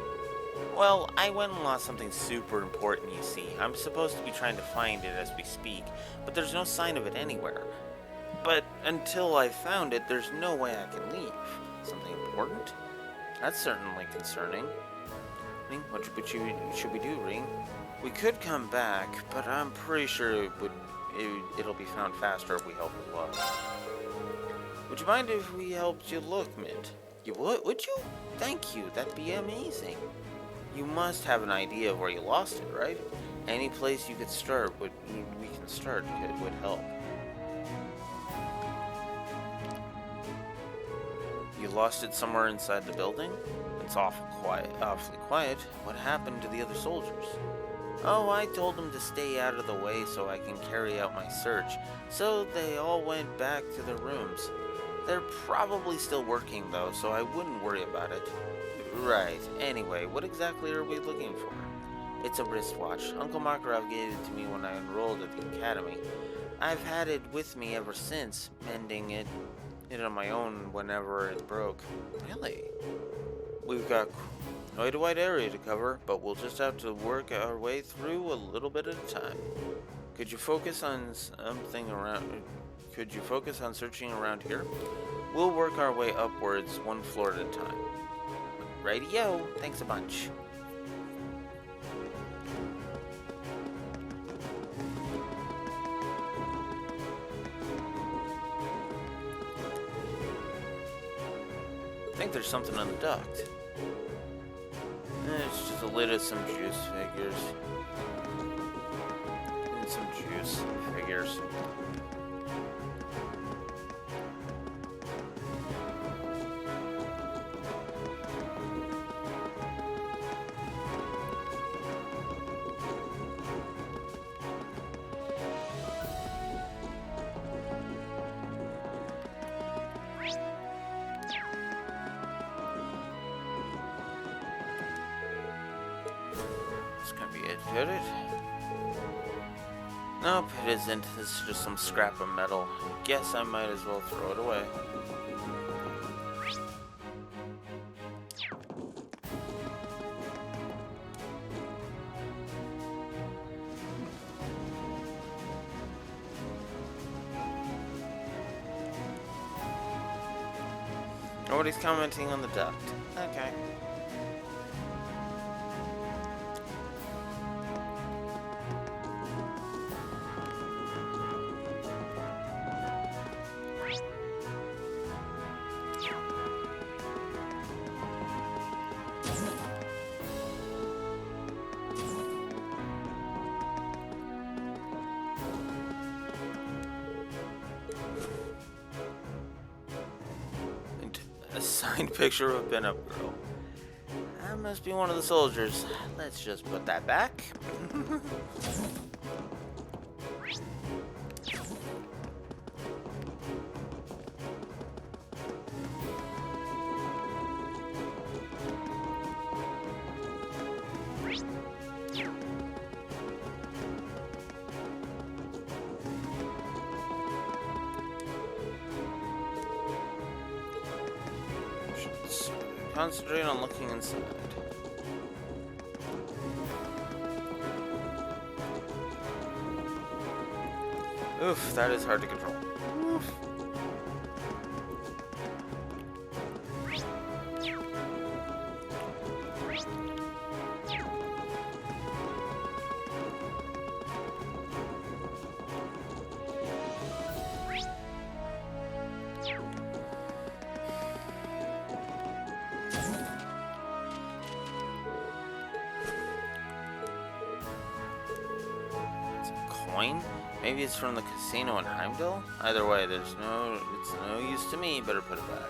Well, I went and lost something super important, you see. I'm supposed to be trying to find it as we speak, but there's no sign of it anywhere. But until I found it, there's no way I can leave. Something important? That's certainly concerning. Ring, what should we do, Ring? We could come back, but I'm pretty sure it'll be found faster if we help you look. Would you mind if we helped you look, Mint? You would? Would you? Thank you. That'd be amazing. You must have an idea of where you lost it, right? Any place you could start would help. You lost it somewhere inside the building? It's awfully quiet. What happened to the other soldiers? Oh, I told them to stay out of the way so I can carry out my search. So they all went back to their rooms. They're probably still working though, so I wouldn't worry about it. Right. Anyway, what exactly are we looking for? It's a wristwatch. Uncle Makarov gave it to me when I enrolled at the academy. I've had it with me ever since, mending it on my own whenever it broke. Really? We've got quite a wide area to cover, but we'll just have to work our way through a little bit at a time. Could you focus on searching around here? We'll work our way upwards one floor at a time. Radio, thanks a bunch. I think there's something on the duct. It's just a lid of some juice figures. And some juice figures. Could it? Nope, it isn't. It's just some scrap of metal. Guess I might as well throw it away. Nobody's commenting on the duct. Okay. signed picture of a pinup girl. That must be one of the soldiers. Let's just put that back. Concentrate on looking inside. Oof, that is hard to control. Oof. Coin? Maybe it's from the casino in Heimdall? Either way, it's no use to me. Better put it back.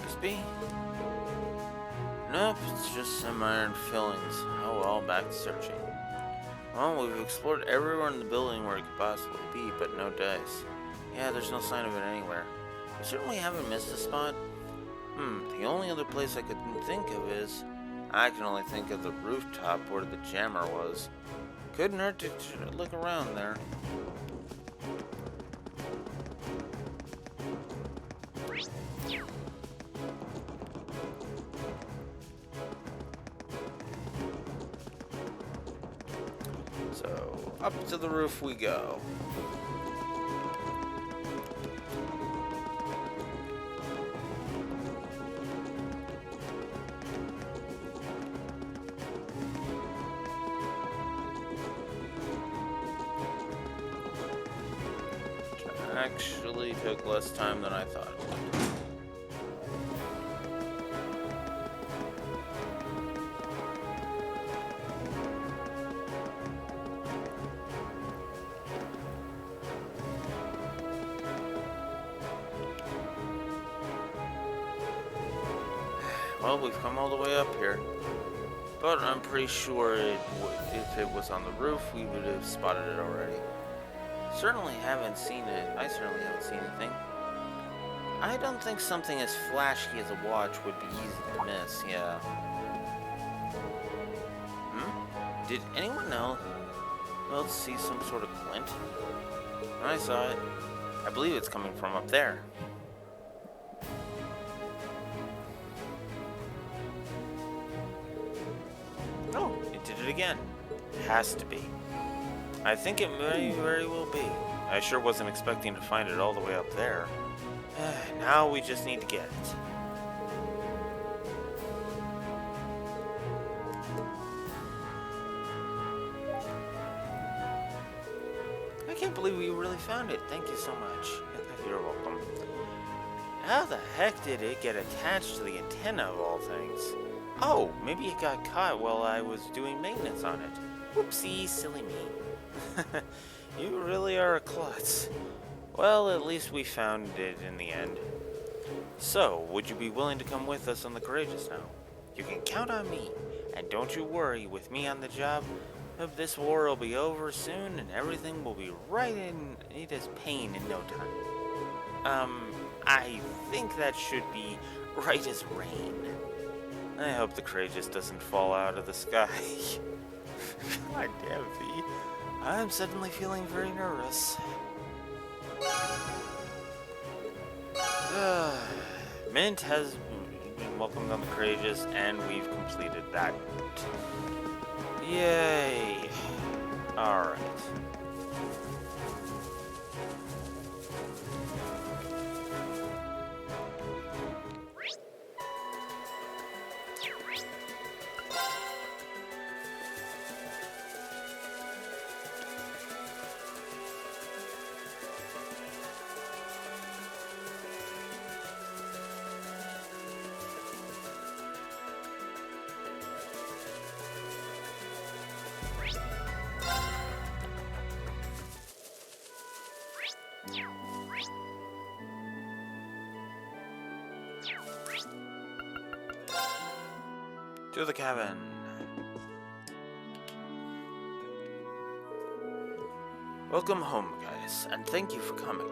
Crispy? Nope, it's just some iron fillings. Oh well, back to searching. Well, we've explored everywhere in the building where it could possibly be, but no dice. Yeah, there's no sign of it anywhere. We certainly haven't missed a spot. The only other place I could think of is... I can only think of the rooftop where the jammer was. Couldn't hurt to look around there. So, up to the roof we go. Actually took less time than I thought it would. Well, we've come all the way up here, but I'm pretty sure if it was on the roof, we would have spotted it already. Certainly haven't seen it. I certainly haven't seen anything. I don't think something as flashy as a watch would be easy to miss, yeah. Did anyone else see some sort of glint? I saw it. I believe it's coming from up there. Oh, it did it again. Has to be. I think it may very well be. I sure wasn't expecting to find it all the way up there. Now we just need to get it. I can't believe we really found it. Thank you so much. You're welcome. How the heck did it get attached to the antenna of all things? Oh, maybe it got caught while I was doing maintenance on it. Whoopsie, silly me. You really are a klutz. Well, at least we found it in the end. So, would you be willing to come with us on the Courageous now? You can count on me. And don't you worry, with me on the job, this war will be over soon and everything will be right in its pain in no time. I think that should be right as rain. I hope the Courageous doesn't fall out of the sky. God damn, V. I'm suddenly feeling very nervous. Mint has been welcomed on the Courageous, and we've completed that. Yay! Alright. To the cabin. Welcome home, guys, and thank you for coming.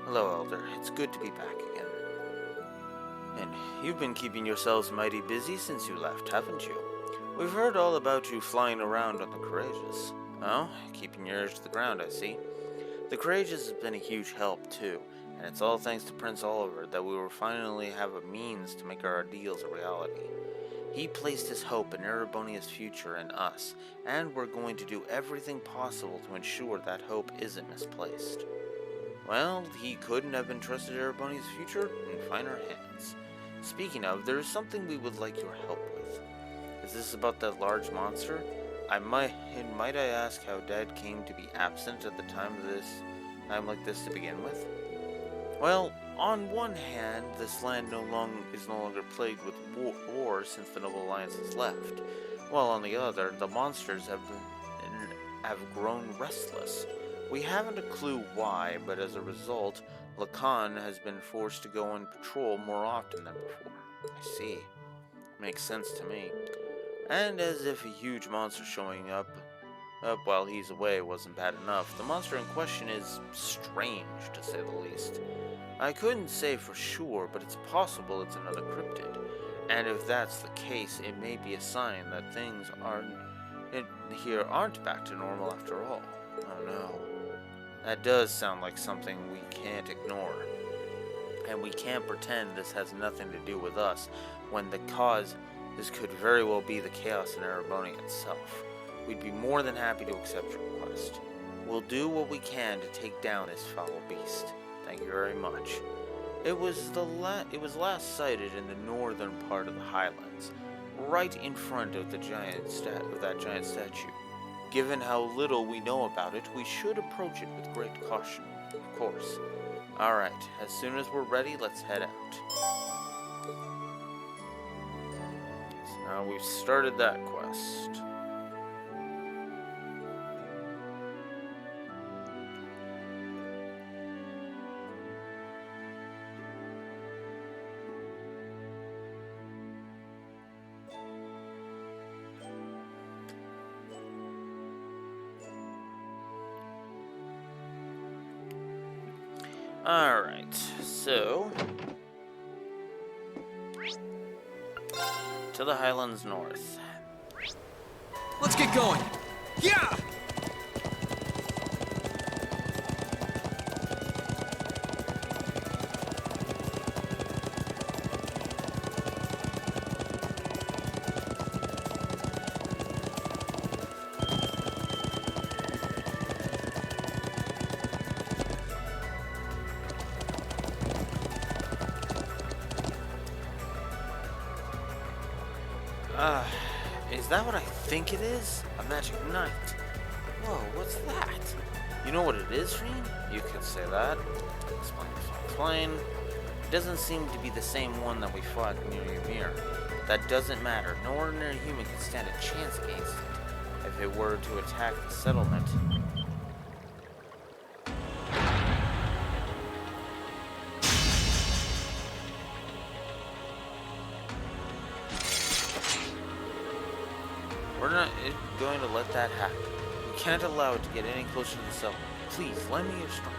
Hello, Elder. It's good to be back again. And you've been keeping yourselves mighty busy since you left, haven't you? We've heard all about you flying around on the Courageous. Oh, keeping your ears to the ground, I see. The Courageous has been a huge help, too, and it's all thanks to Prince Oliver that we will finally have a means to make our ideals a reality. He placed his hope in Erebonia's future in us, and we're going to do everything possible to ensure that hope isn't misplaced. Well, he couldn't have entrusted Erebonia's future in finer hands. Speaking of, there is something we would like your help with. Is this about that large monster? Might I ask how Dad came to be absent at the time like this to begin with? Well, on one hand, this land is no longer plagued with war since the Noble Alliance has left, while on the other, the monsters have grown restless. We haven't a clue why, but as a result, Lacan has been forced to go on patrol more often than before. I see. Makes sense to me. And as if a huge monster showing up while he's away wasn't bad enough, the monster in question is strange, to say the least. I couldn't say for sure, but it's possible it's another cryptid. And if that's the case, it may be a sign that things aren't back to normal after all. Oh no. That does sound like something we can't ignore. And we can't pretend this has nothing to do with us, when this could very well be the chaos in Erebonia itself. We'd be more than happy to accept your request. We'll do what we can to take down this foul beast. Thank you very much. It was last sighted in the northern part of the Highlands, right in front of that giant statue. Given how little we know about it, we should approach it with great caution, of course. Alright, as soon as we're ready, let's head out. So now we've started that quest. Alright, so to the Highlands North. Let's get going. Yeah! Is that what I think it is? A magic knight. Whoa, what's that? You know what it is, Reen? You could say that. Explain. It doesn't seem to be the same one that we fought near Ymir. That doesn't matter. No ordinary human can stand a chance against it. If it were to attack the settlement. We're not going to let that happen. We can't allow it to get any closer to the settlement. Please, lend me your strength.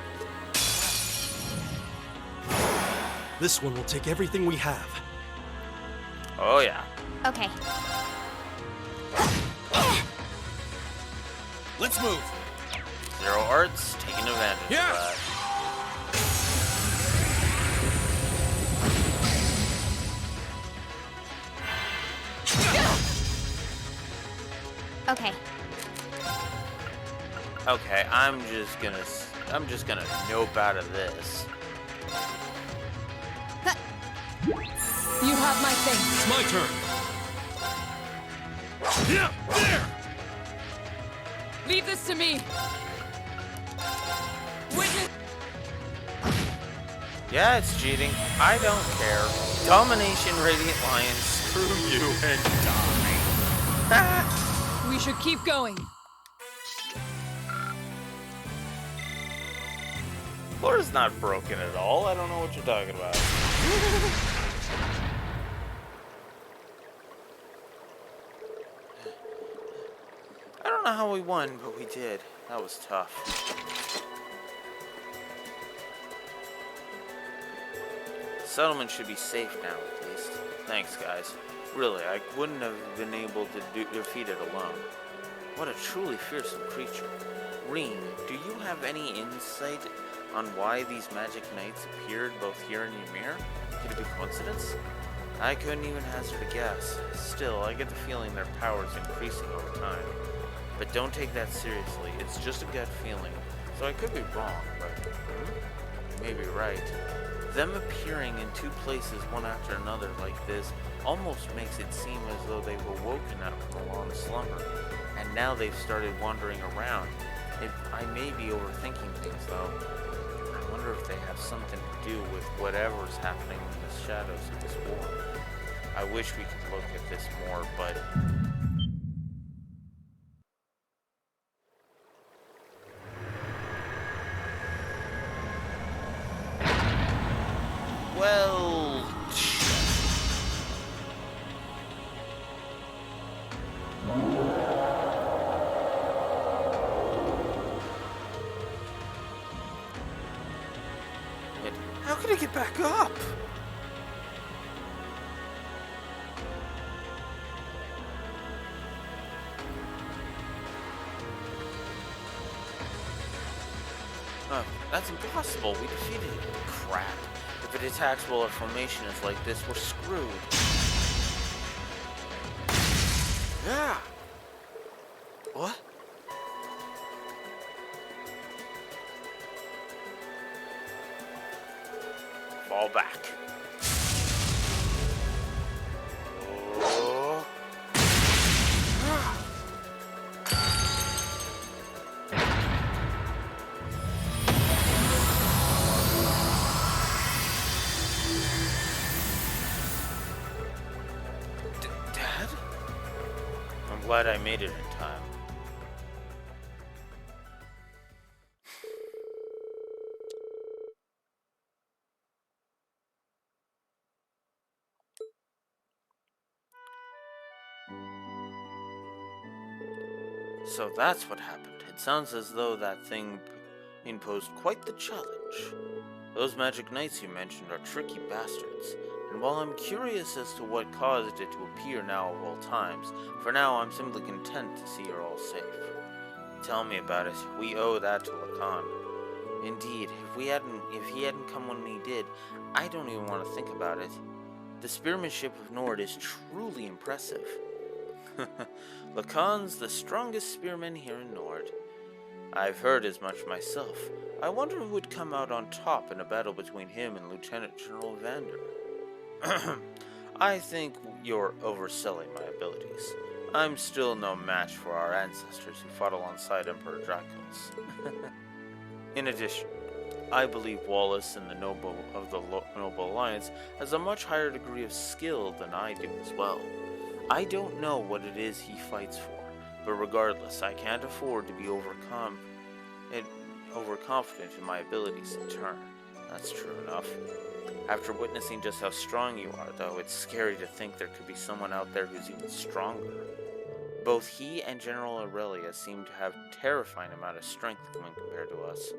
This one will take everything we have. Oh, yeah. Okay. Let's move. Zero Arts taking advantage of that. Okay. Okay, I'm just gonna nope out of this. You have my thing. It's my turn. Yeah, there. Leave this to me. Witness. Yeah, it's cheating. I don't care. Domination, Radiant Lion. Screw you and die. We should keep going. Floor's not broken at all. I don't know what you're talking about. know how we won, but we did. That was tough. The settlement should be safe now, at least. Thanks, guys. Really, I wouldn't have been able to defeat it alone. What a truly fearsome creature. Reen, do you have any insight on why these magic knights appeared both here and Ymir? Could it be coincidence? I couldn't even hazard a guess. Still, I get the feeling their power is increasing over time. But don't take that seriously. It's just a gut feeling. So I could be wrong, but you may be right. Them appearing in two places one after another like this almost makes it seem as though they were woken up from a long slumber, and now they've started wandering around. I may be overthinking things, though. I wonder if they have something to do with whatever's happening in the shadows of this war. I wish we could look at this more, but... Well... How can I get back up? That's impossible. We defeated it. Crap. If it attacks while our formation is like this, we're screwed. Yeah. What? Fall back. Oh. Dad? I'm glad I made it in time. So that's what happened. It sounds as though that thing imposed quite the challenge. Those magic knights you mentioned are tricky bastards, and while I'm curious as to what caused it to appear now of all times, for now I'm simply content to see you're all safe. Tell me about it. We owe that to Lacan. Indeed, if he hadn't come when he did, I don't even want to think about it. The spearmanship of Nord is truly impressive. Lacan's the strongest spearman here in Nord. I've heard as much myself. I wonder who would come out on top in a battle between him and Lieutenant General Vander. I think you're overselling my abilities. I'm still no match for our ancestors who fought alongside Emperor Dracula's. In addition, I believe Wallace and the Noble Alliance has a much higher degree of skill than I do as well. I don't know what it is he fights for, but regardless, I can't afford to be overconfident in my abilities in turn. That's true enough. After witnessing just how strong you are, though, it's scary to think there could be someone out there who's even stronger. Both he and General Aurelia seem to have a terrifying amount of strength when compared to us.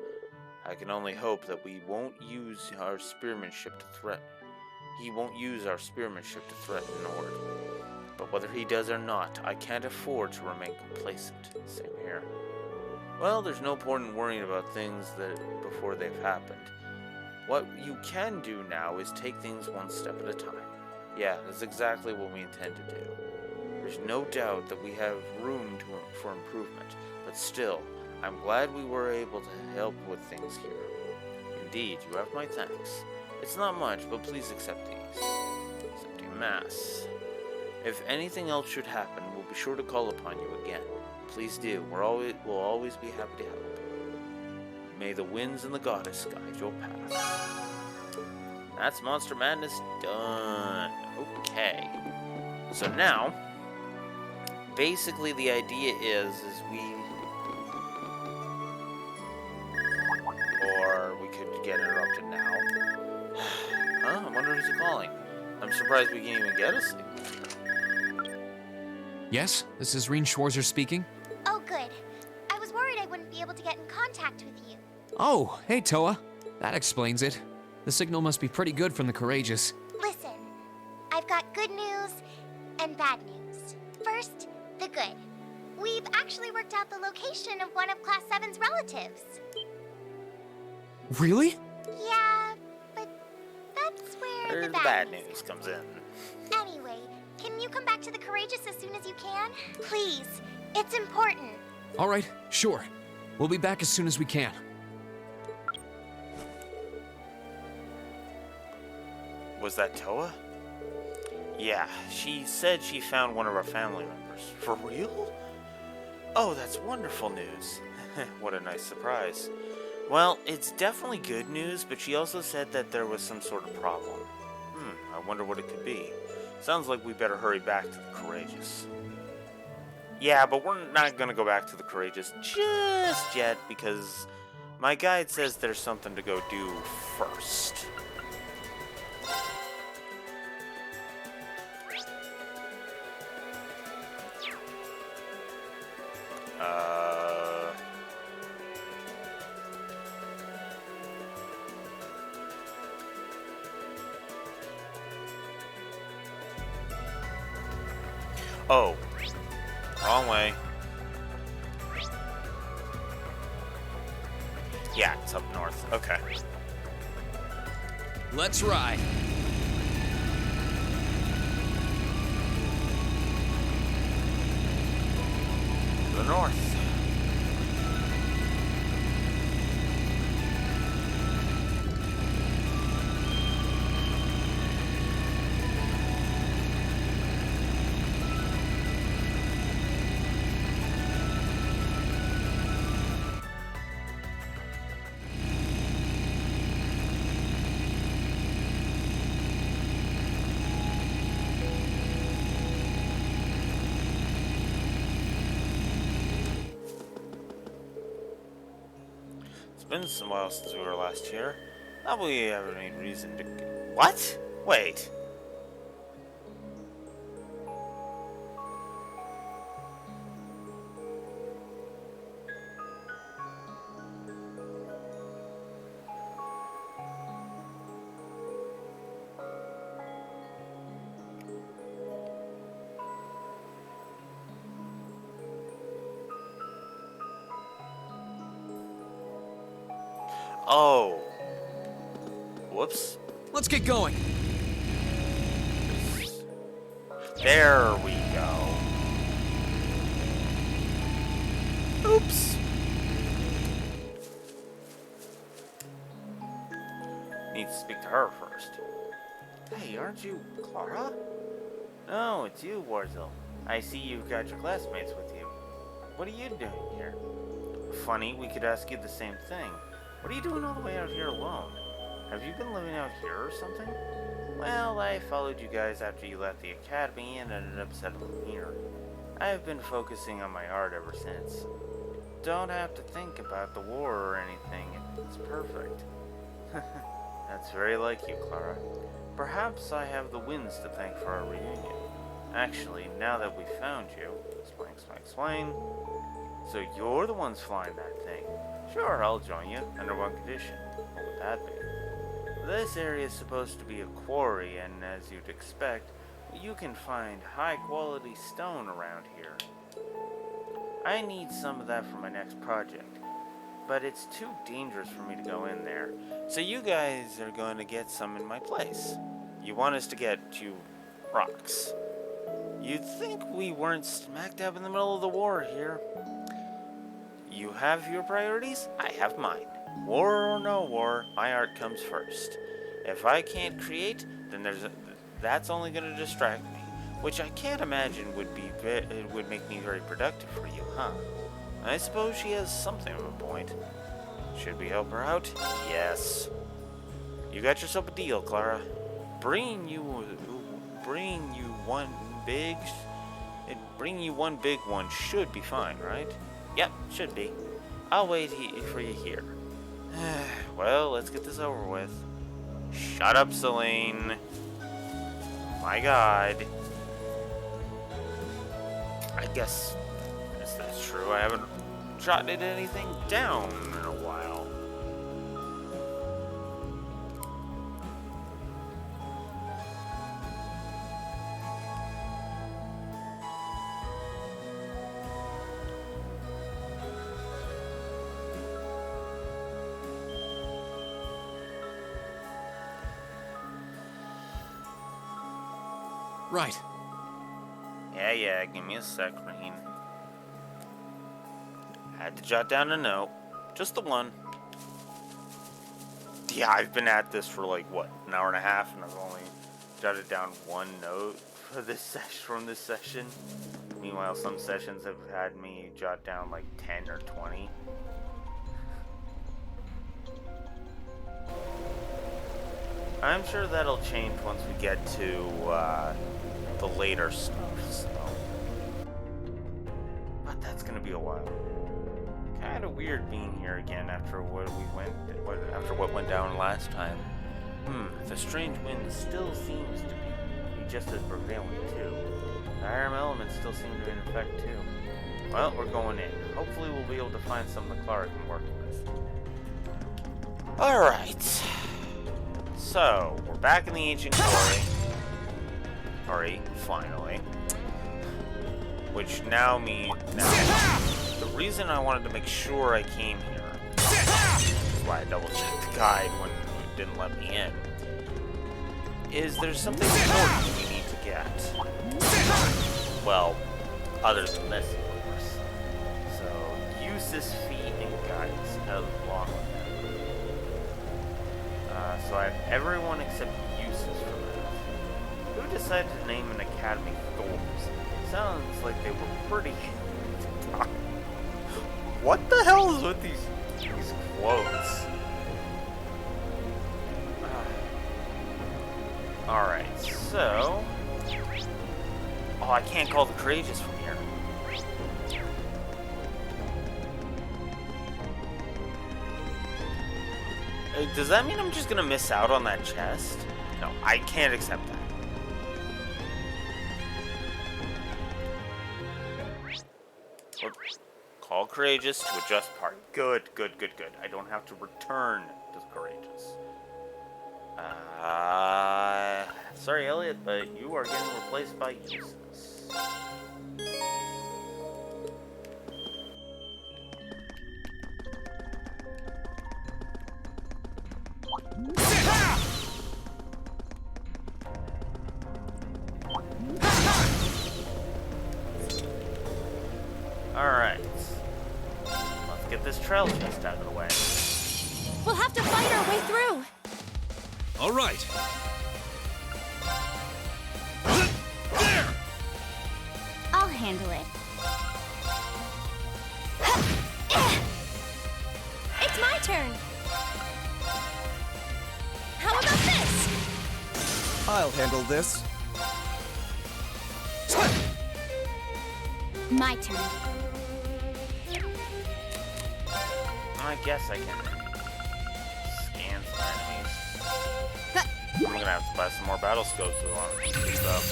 I can only hope that we won't use our spearmanship to threaten. He won't use our spearmanship to threaten Nord. But whether he does or not, I can't afford to remain complacent. Same here. Well, there's no point in worrying about things before they've happened. What you can do now is take things one step at a time. Yeah, that's exactly what we intend to do. There's no doubt that we have room for improvement, but still, I'm glad we were able to help with things here. Indeed, you have my thanks. It's not much, but please accept these. Accepting mass. If anything else should happen, we'll be sure to call upon you again. Please do. We'll always be happy to help. May the winds and the goddess guide your path. That's Monster Madness done. Okay. So now, basically the idea is we... Or we could get interrupted now. Huh? I wonder who's calling. I'm surprised we can even get a signal. Yes, this is Reen Schwarzer speaking. Oh, good. able to get in contact with you. Oh, hey Toa. That explains it. The signal must be pretty good from the Courageous. Listen, I've got good news and bad news. First, the good. We've actually worked out the location of one of Class 7's relatives. Really? Yeah, but that's where the bad news comes in. Anyway, can you come back to the Courageous as soon as you can? Please, it's important. All right, sure. We'll be back as soon as we can. Was that Toa? Yeah, she said she found one of our family members. For real? Oh, that's wonderful news. What a nice surprise. Well, it's definitely good news, but she also said that there was some sort of problem. I wonder what it could be. Sounds like we better hurry back to the Courageous. Yeah, but we're not gonna go back to the Courageous just yet, because my guide says there's something to go do first. Oh, wrong way. Yeah, it's up north. Okay. Let's ride. To the north. It's been some while since we were last here. Not we have any reason to. What? Wait. Oh. Whoops. Let's get going. There we go. Oops. Need to speak to her first. Hey, aren't you Clara? No, it's you, Warzel. I see you've got your classmates with you. What are you doing here? Funny, we could ask you the same thing. What are you doing all the way out here alone? Have you been living out here or something? Well, I followed you guys after you left the academy and ended up settling here. I've been focusing on my art ever since. Don't have to think about the war or anything. It's perfect. That's very like you, Clara. Perhaps I have the winds to thank for our reunion. Actually, now that we found you, explain. So you're the ones flying that thing. Sure, I'll join you, under one condition. What would that be? This area is supposed to be a quarry, and as you'd expect, you can find high-quality stone around here. I need some of that for my next project, but it's too dangerous for me to go in there. So you guys are going to get some in my place. You want us to get you rocks. You'd think we weren't smack dab in the middle of the war here. You have your priorities, I have mine. War or no war, my art comes first. If I can't create, then that's only going to distract me, which I can't imagine would make me very productive for you, huh? I suppose she has something of a point. Should we help her out? Yes. You got yourself a deal, Clara. Bringing you one big one should be fine, right? Yep, should be. I'll wait for you here. Well, let's get this over with. Shut up, Celine. My God. I guess that's true. I haven't jotted anything down in a while. Right. Yeah, give me a sec, Rain. Had to jot down a note. Just the one. Yeah, I've been at this for like, what, an hour and a half, and I've only jotted down one note for this from this session. Meanwhile, some sessions have had me jot down like 10 or 20. I'm sure that'll change once we get to the later stuff, so. But that's gonna be a while. Kind of weird being here again after what went down last time. The strange wind still seems to be just as prevalent too. The higher elements still seem to be in effect too. Well, we're going in. Hopefully we'll be able to find something Clara can work with. Alright. So, we're back in the ancient quarry, finally. Which now means... the reason I wanted to make sure I came here, which is why I double-checked the guide when it didn't let me in, is there's something important we need to get. Well, other than this, of course. So, use this feat and guides along with it. So I have everyone except Uses for that. Who decided to name an academy Thor's? Sounds like they were pretty... What the hell is with these quotes? Alright, so... Oh, I can't call the courageous from here. Does that mean I'm just gonna miss out on that chest? No, I can't accept that. Or call courageous to adjust part. Good. I don't have to return to the courageous. Sorry, Elliot, but you are getting replaced by useless. Alright. Let's get this trail chest out of the way. We'll have to fight our way through. All right. There! I'll handle it. It's my turn. How about this? I'll handle this. My turn. I guess I can scan some enemies. I'm gonna have to buy some more battle scopes with stuff.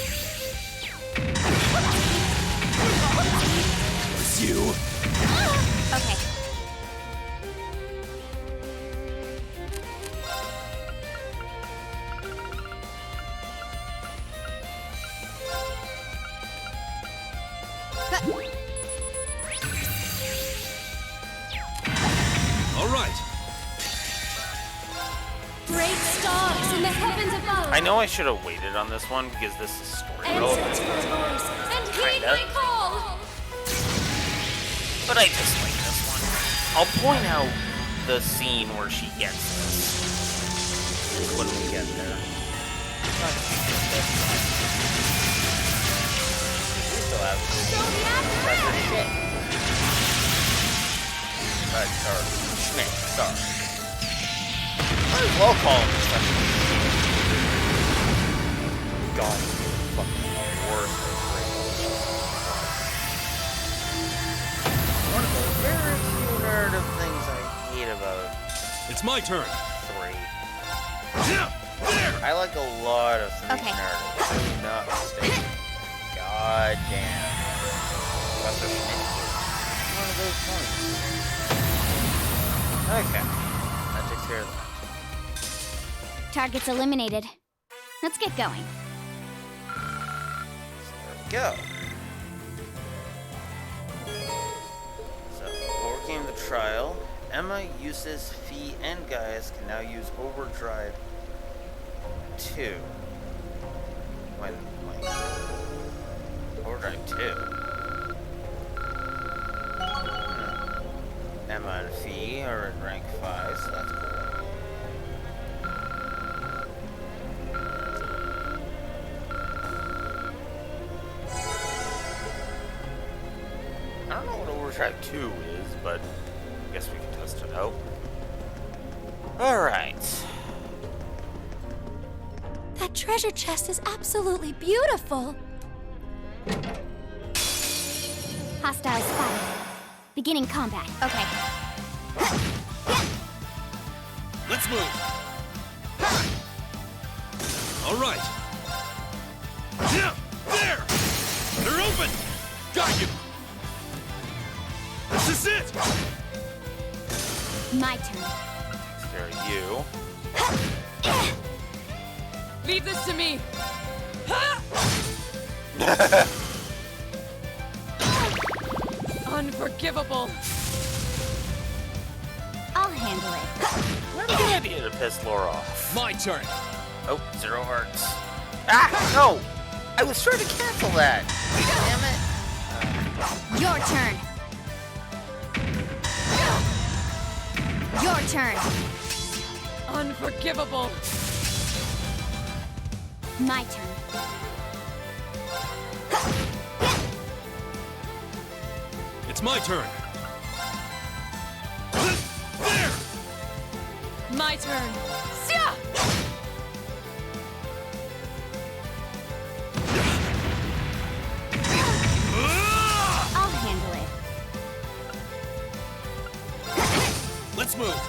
It's you. Okay. All right. Great stars in the heavens above. I know I should have waited on this one because this is story relevant. And heed Kinda. my call. But I just like this one. I'll point out the scene where she gets this when we get there. We still have Professor Schmidt. Schmidt, sorry. Might as well call him Professor Schmidt. God, he's fucking worse than one of the very few narrative things I hate about It's my turn. 3. There. I like a lot of 3's Okay. narratives. I'm not mistaken. God damn. Professor Schmidt. one of those points. Okay. That takes care of that. Targets eliminated. Let's get going. So there we go. So, overcame the trial. Emma, Eustace, Fee, and Gaius can now use Overdrive 2. When, like, Overdrive 2. Emma and Fee are in rank 5, so that's cool. I don't know what Overdrive 2 is, but I guess we can test it out. Alright. That treasure chest is absolutely beautiful. Hostiles spotted. Beginning combat. Okay. Let's move. All right. Yeah, there. They're open. Got you. This is it. My turn. Scare you. Leave this to me. Unforgivable. I'll handle it. What a good idea to piss Laura off. My turn. Oh, 0 hearts. Ah, no! I was trying to cancel that. Damn it. Your turn. Your turn. Unforgivable. My turn. It's my turn. There. My turn. Sia! I'll handle it. Let's move.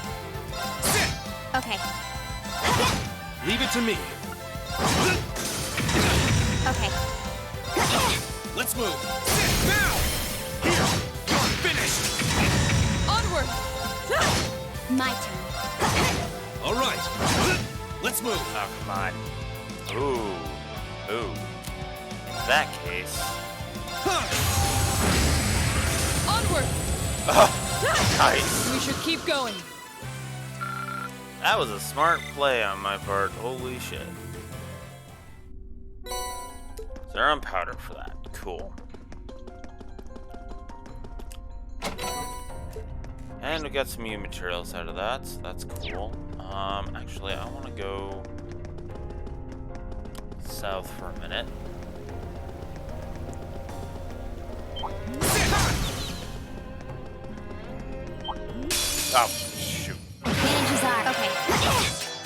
Sit. Okay. Leave it to me. Okay. Let's move. Sit now. Here. You're finished. Onward! My turn. All right. Let's move. Oh, come on. Ooh. Ooh. In that case. Onward! Nice. We should keep going. That was a smart play on my part. Holy shit. So they're on powder for that. Cool. And we got some new materials out of that, so that's cool. Actually, I want to go south for a minute. Oh, shoot. Advantages are okay.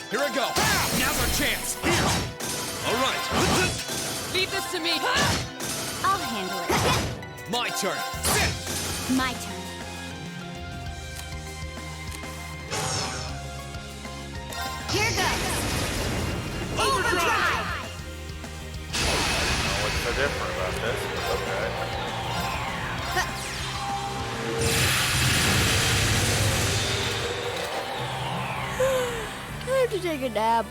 Here I go. Now's our chance. Here. All right. Leave this to me. I'll handle it. My turn. Sit. My turn. Here goes. Overdrive! I don't know what's so different about this, but okay. Time to take a nap.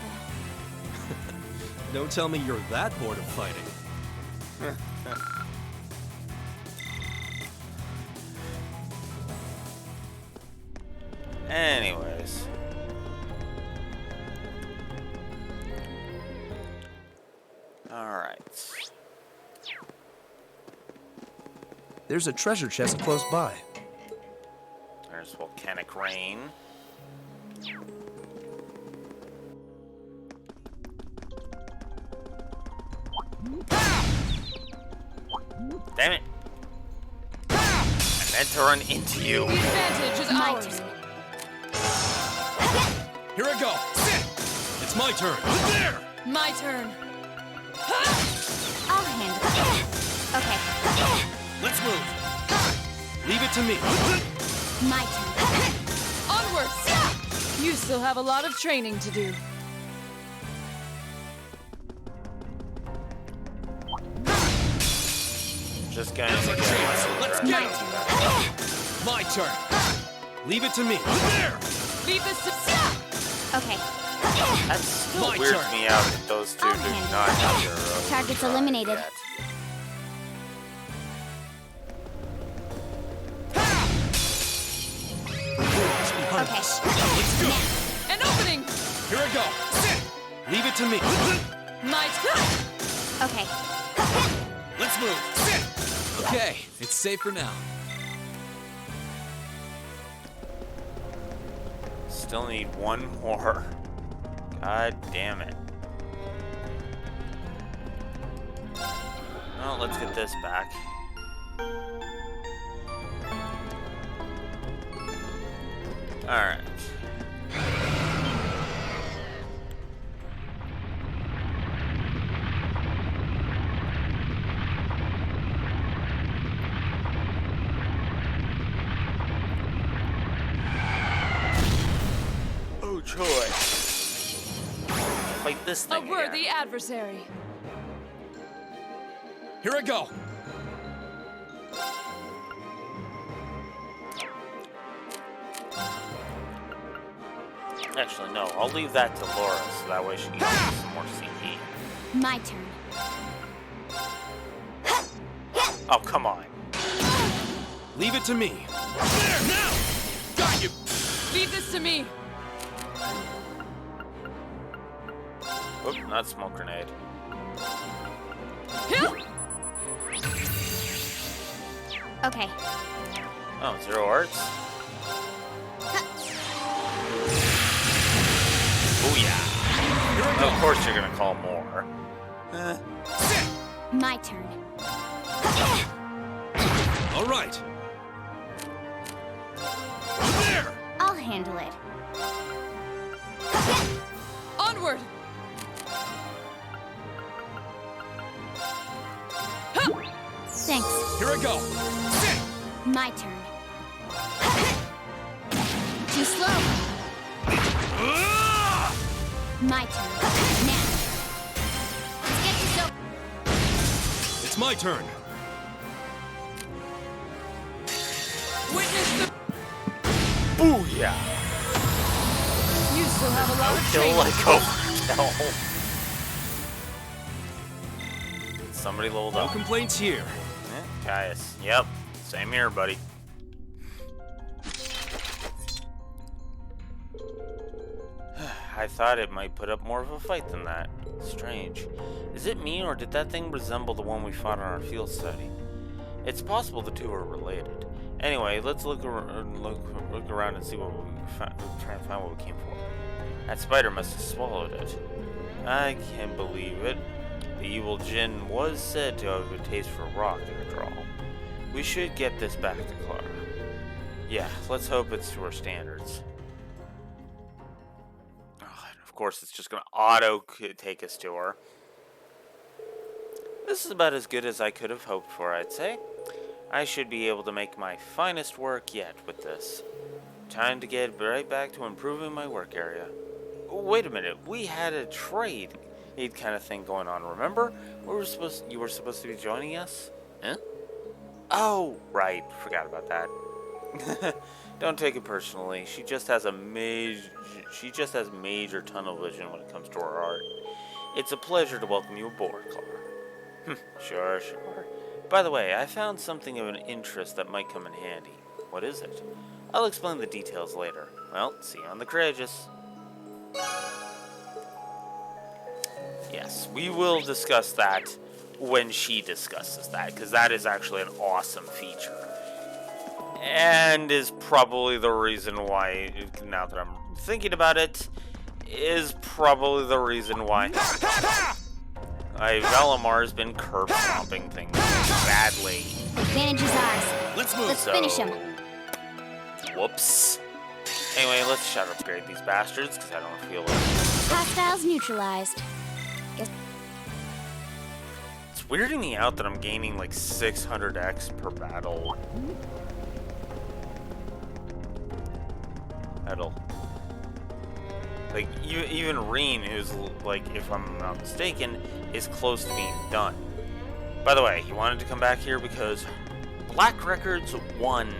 Don't tell me you're that bored of fighting. Anyways. Alright. There's a treasure chest close by. There's volcanic rain. Damn it! I meant to run into you. The advantage is My ours. turn. Here I go. Sit. It's my turn. There. My turn. I'll handle it. Okay. Let's move. Leave it to me. My turn. Onward! You still have a lot of training to do. Just gonna get Let's My go. turn. My turn. Leave it to me. There! Leave this to... Okay. That still My weirds turn. me out that those two I'll do handle not it. have their Target's overdrive eliminated. yet. Okay. Let's go. An opening! Here I go. Sit. Leave it to me. My turn! Okay. Let's move. Sit. Okay, it's safe for now. Still need one more. God damn it. Well, let's get this back. Alright. Oh, joy. Fight this A thing worthy again. adversary. Here I go. Actually, no. I'll leave that to Laura, so that way she can get some more CP. My turn. Oh, come on. Leave it to me. There, now! Got you! Leave this to me. Oop, not smoke grenade. Hill! Okay. Oh, 0 arts? Booyah! Of course you're gonna call more. My turn. All right. There! I'll handle it. Onward! Thanks. Here I go. Sit! My turn. Too slow. My turn. Now. Let's get this over. It's my turn. Witness the... Booyah! You still have a lot of Kill training. like overkill. Somebody leveled No up. complaints here. Caius. Yep. Same here, buddy. I thought it might put up more of a fight than that. Strange. Is it me, or did that thing resemble the one we fought on our field study? It's possible the two are related. Anyway, let's look around and see what we try and find what we came for. That spider must have swallowed it. I can't believe it. The evil Jinn was said to have a taste for rock, after all. We should get this back to Clara. Yeah, let's hope it's to her standards. Oh, and of course, it's just going to auto-take us to her. This is about as good as I could have hoped for, I'd say. I should be able to make my finest work yet with this. Time to get right back to improving my work area. Wait a minute, we had a trade kind of thing going on, remember? You were supposed to be joining us? Huh? Oh, right, forgot about that. Don't take it personally. She just has major tunnel vision when it comes to her art. It's a pleasure to welcome you aboard, Clara. Sure. By the way, I found something of an interest that might come in handy. What is it? I'll explain the details later. Well, see you on the Courageous. Yes, we will discuss that when she discusses that, because that is actually an awesome feature. And is probably the reason why, now that I'm thinking about it, is probably the reason why Valimar's been curb stomping things badly. Advantage is ours. Let's move. Let's finish him. Whoops. Anyway, let's shut upgrade these bastards, because I don't feel like... Hostiles neutralized. It's weirding me out that I'm gaining like 600x per battle. Like, even Reen, who's, like, if I'm not mistaken, is close to being done. By the way, he wanted to come back here because Black Records won.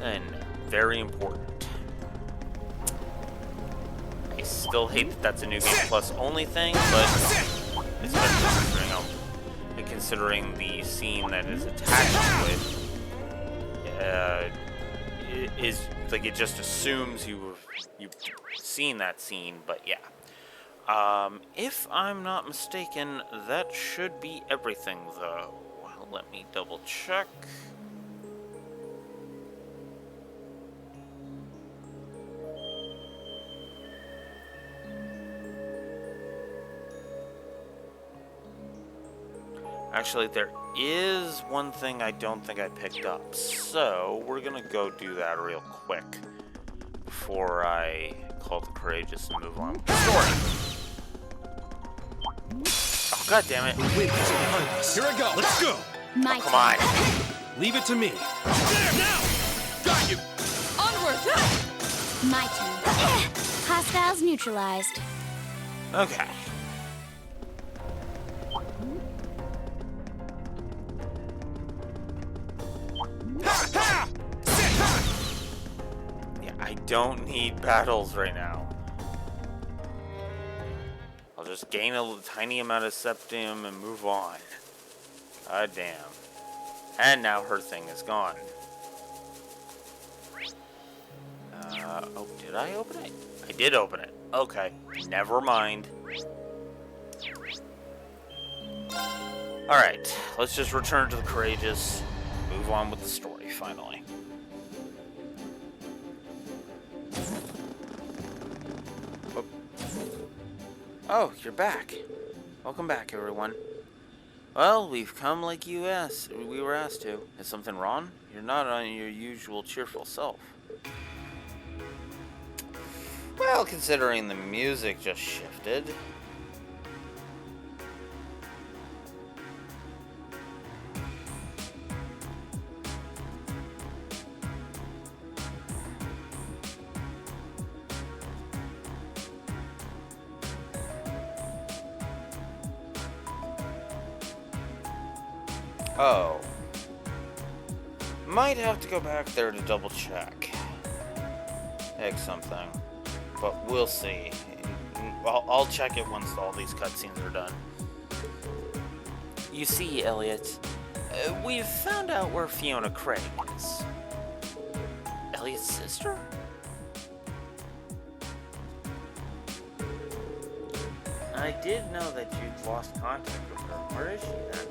And very important. I still hate that that's a New Game Plus only thing, but especially considering the scene that is attached to it, is like it just assumes you've seen that scene. But yeah, if I'm not mistaken, that should be everything, though. Let me double check. Actually, there is one thing I don't think I picked up, so we're gonna go do that real quick before I call the courageous and move on with the story. Oh, god damn it. Wait, what's behind us? Here I go. Let's go. My Come on. Leave it to me. There, now! Got you! Onward! My turn. Hostiles neutralized. Okay. Yeah, I don't need battles right now. I'll just gain a tiny amount of septium and move on. God damn. And now her thing is gone. Oh, did I open it? I did open it. Okay, never mind. Alright, let's just return to the courageous. Move on with the story, finally. Oh, you're back. Welcome back, everyone. Well, we've come like we were asked to. Is something wrong? You're not on your usual cheerful self. Well, considering the music just shifted. Oh. Might have to go back there to double check. Heck something. But we'll see. I'll check it once all these cutscenes are done. You see, Elliot, we've found out where Fiona Craig is. Elliot's sister? I did know that you'd lost contact with her. Where is she then?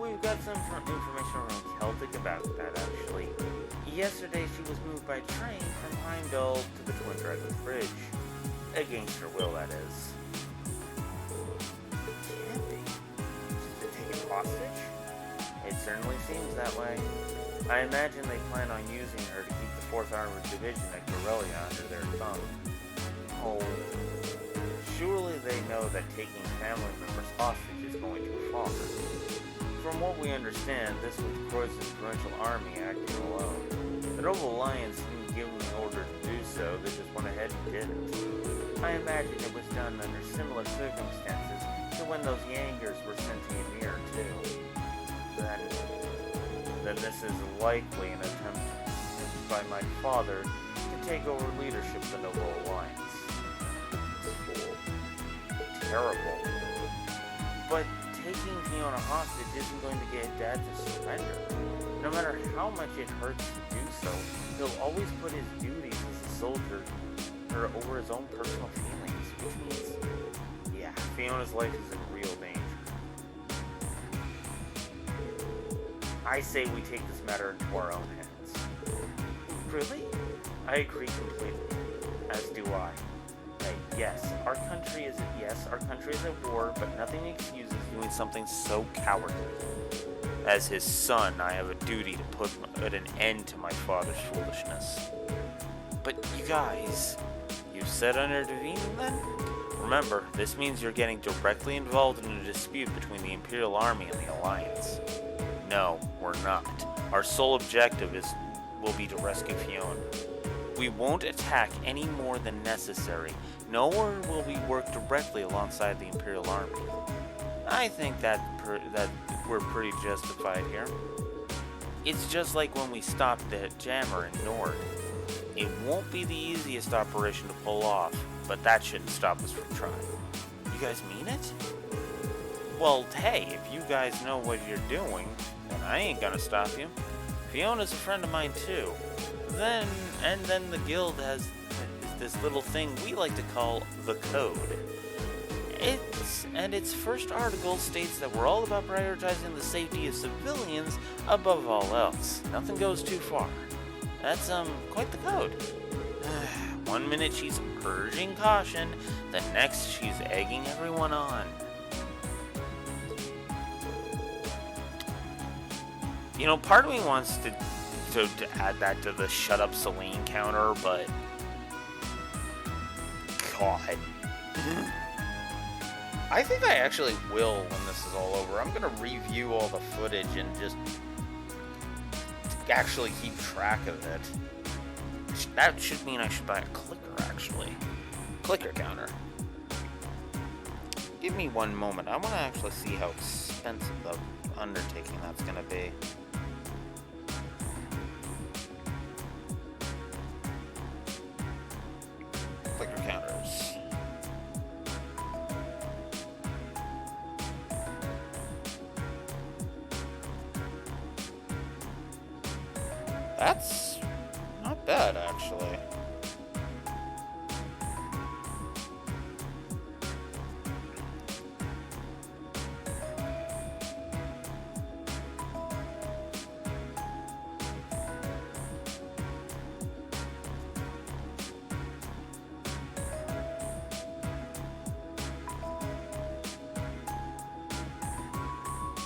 We've got some information from Celtic about that, actually. Yesterday, she was moved by train from Heimdall to the Twin Dragons Bridge. Against her will, that is. Can't be. To take it hostage? It certainly seems that way. I imagine they plan on using her to keep the 4th Armored Division at Corellia under their thumb. Oh, surely they know that taking family members hostage is going too far. From what we understand, this was Croydon's provincial army acting alone. The Noble Alliance didn't give them the order to do so, they just went ahead and did it. I imagine it was done under similar circumstances to when those Yangers were sent to Ymir too. Then this is likely an attempt by my father to take over leadership of the Noble Alliance. Terrible. But taking Fiona hostage isn't going to get Dad to surrender. No matter how much it hurts to do so, he'll always put his duties as a soldier over his own personal feelings, which means, yeah, Fiona's life is in real danger. I say we take this matter into our own hands. Really? I agree completely. As do I. Yes, our country is at war, but nothing excuses doing something so cowardly. As his son, I have a duty to put an end to my father's foolishness. But you guys, you said intervening then? Remember, this means you're getting directly involved in a dispute between the Imperial Army and the Alliance. No, we're not. Our sole objective will be to rescue Fiona. We won't attack any more than necessary, nor will we work directly alongside the Imperial Army. I think that we're pretty justified here. It's just like when we stopped the jammer in Nord. It won't be the easiest operation to pull off, but that shouldn't stop us from trying. You guys mean it? Well, hey, if you guys know what you're doing, then I ain't gonna stop you. Fiona's a friend of mine too. Then the guild has this little thing we like to call the Code. Its first article states that we're all about prioritizing the safety of civilians above all else. Nothing goes too far. That's quite the code. One minute she's urging caution, the next she's egging everyone on. You know, part of me wants to add that to the shut up Celine counter, but God. I think I actually will when this is all over. I'm gonna review all the footage and just actually keep track of it. That should mean I should buy a clicker, actually. Clicker counter. Give me one moment. I want to actually see how expensive the undertaking that's gonna be. Clicker counters. That's not bad, actually.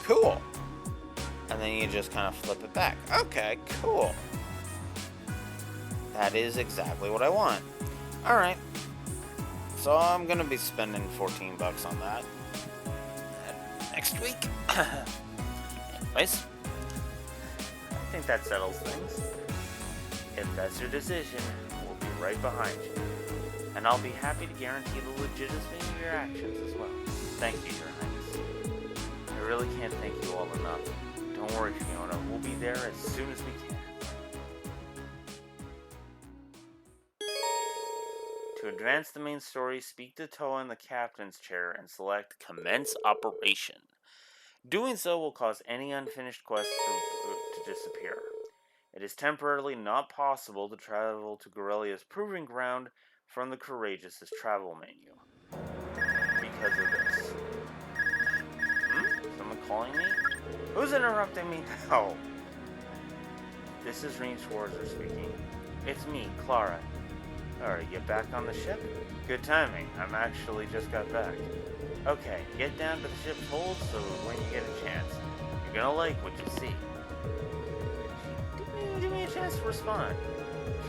Cool. And then you just kind of flip it back. Okay, cool. That is exactly what I want. Alright. So I'm gonna be spending $14 on that next week. Anyways, I think that settles things. If that's your decision, we'll be right behind you. And I'll be happy to guarantee the legitimacy of your actions as well. Thank you, Your Highness. I really can't thank you all enough. Don't worry, Fiona. We'll be there as soon as we can. To advance the main story, speak to Toa in the captain's chair and select Commence Operation. Doing so will cause any unfinished quests to disappear. It is temporarily not possible to travel to Gorelia's Proving Ground from the Courageous' travel menu. Because of this. Someone calling me? Who's interrupting me now? This is Reem Schwarzer speaking. It's me, Clara. Alright, you back on the ship? Good timing. I'm actually just got back. Okay, get down to the ship's hold so when you get a chance, you're gonna like what you see. She didn't even give me a chance to respond.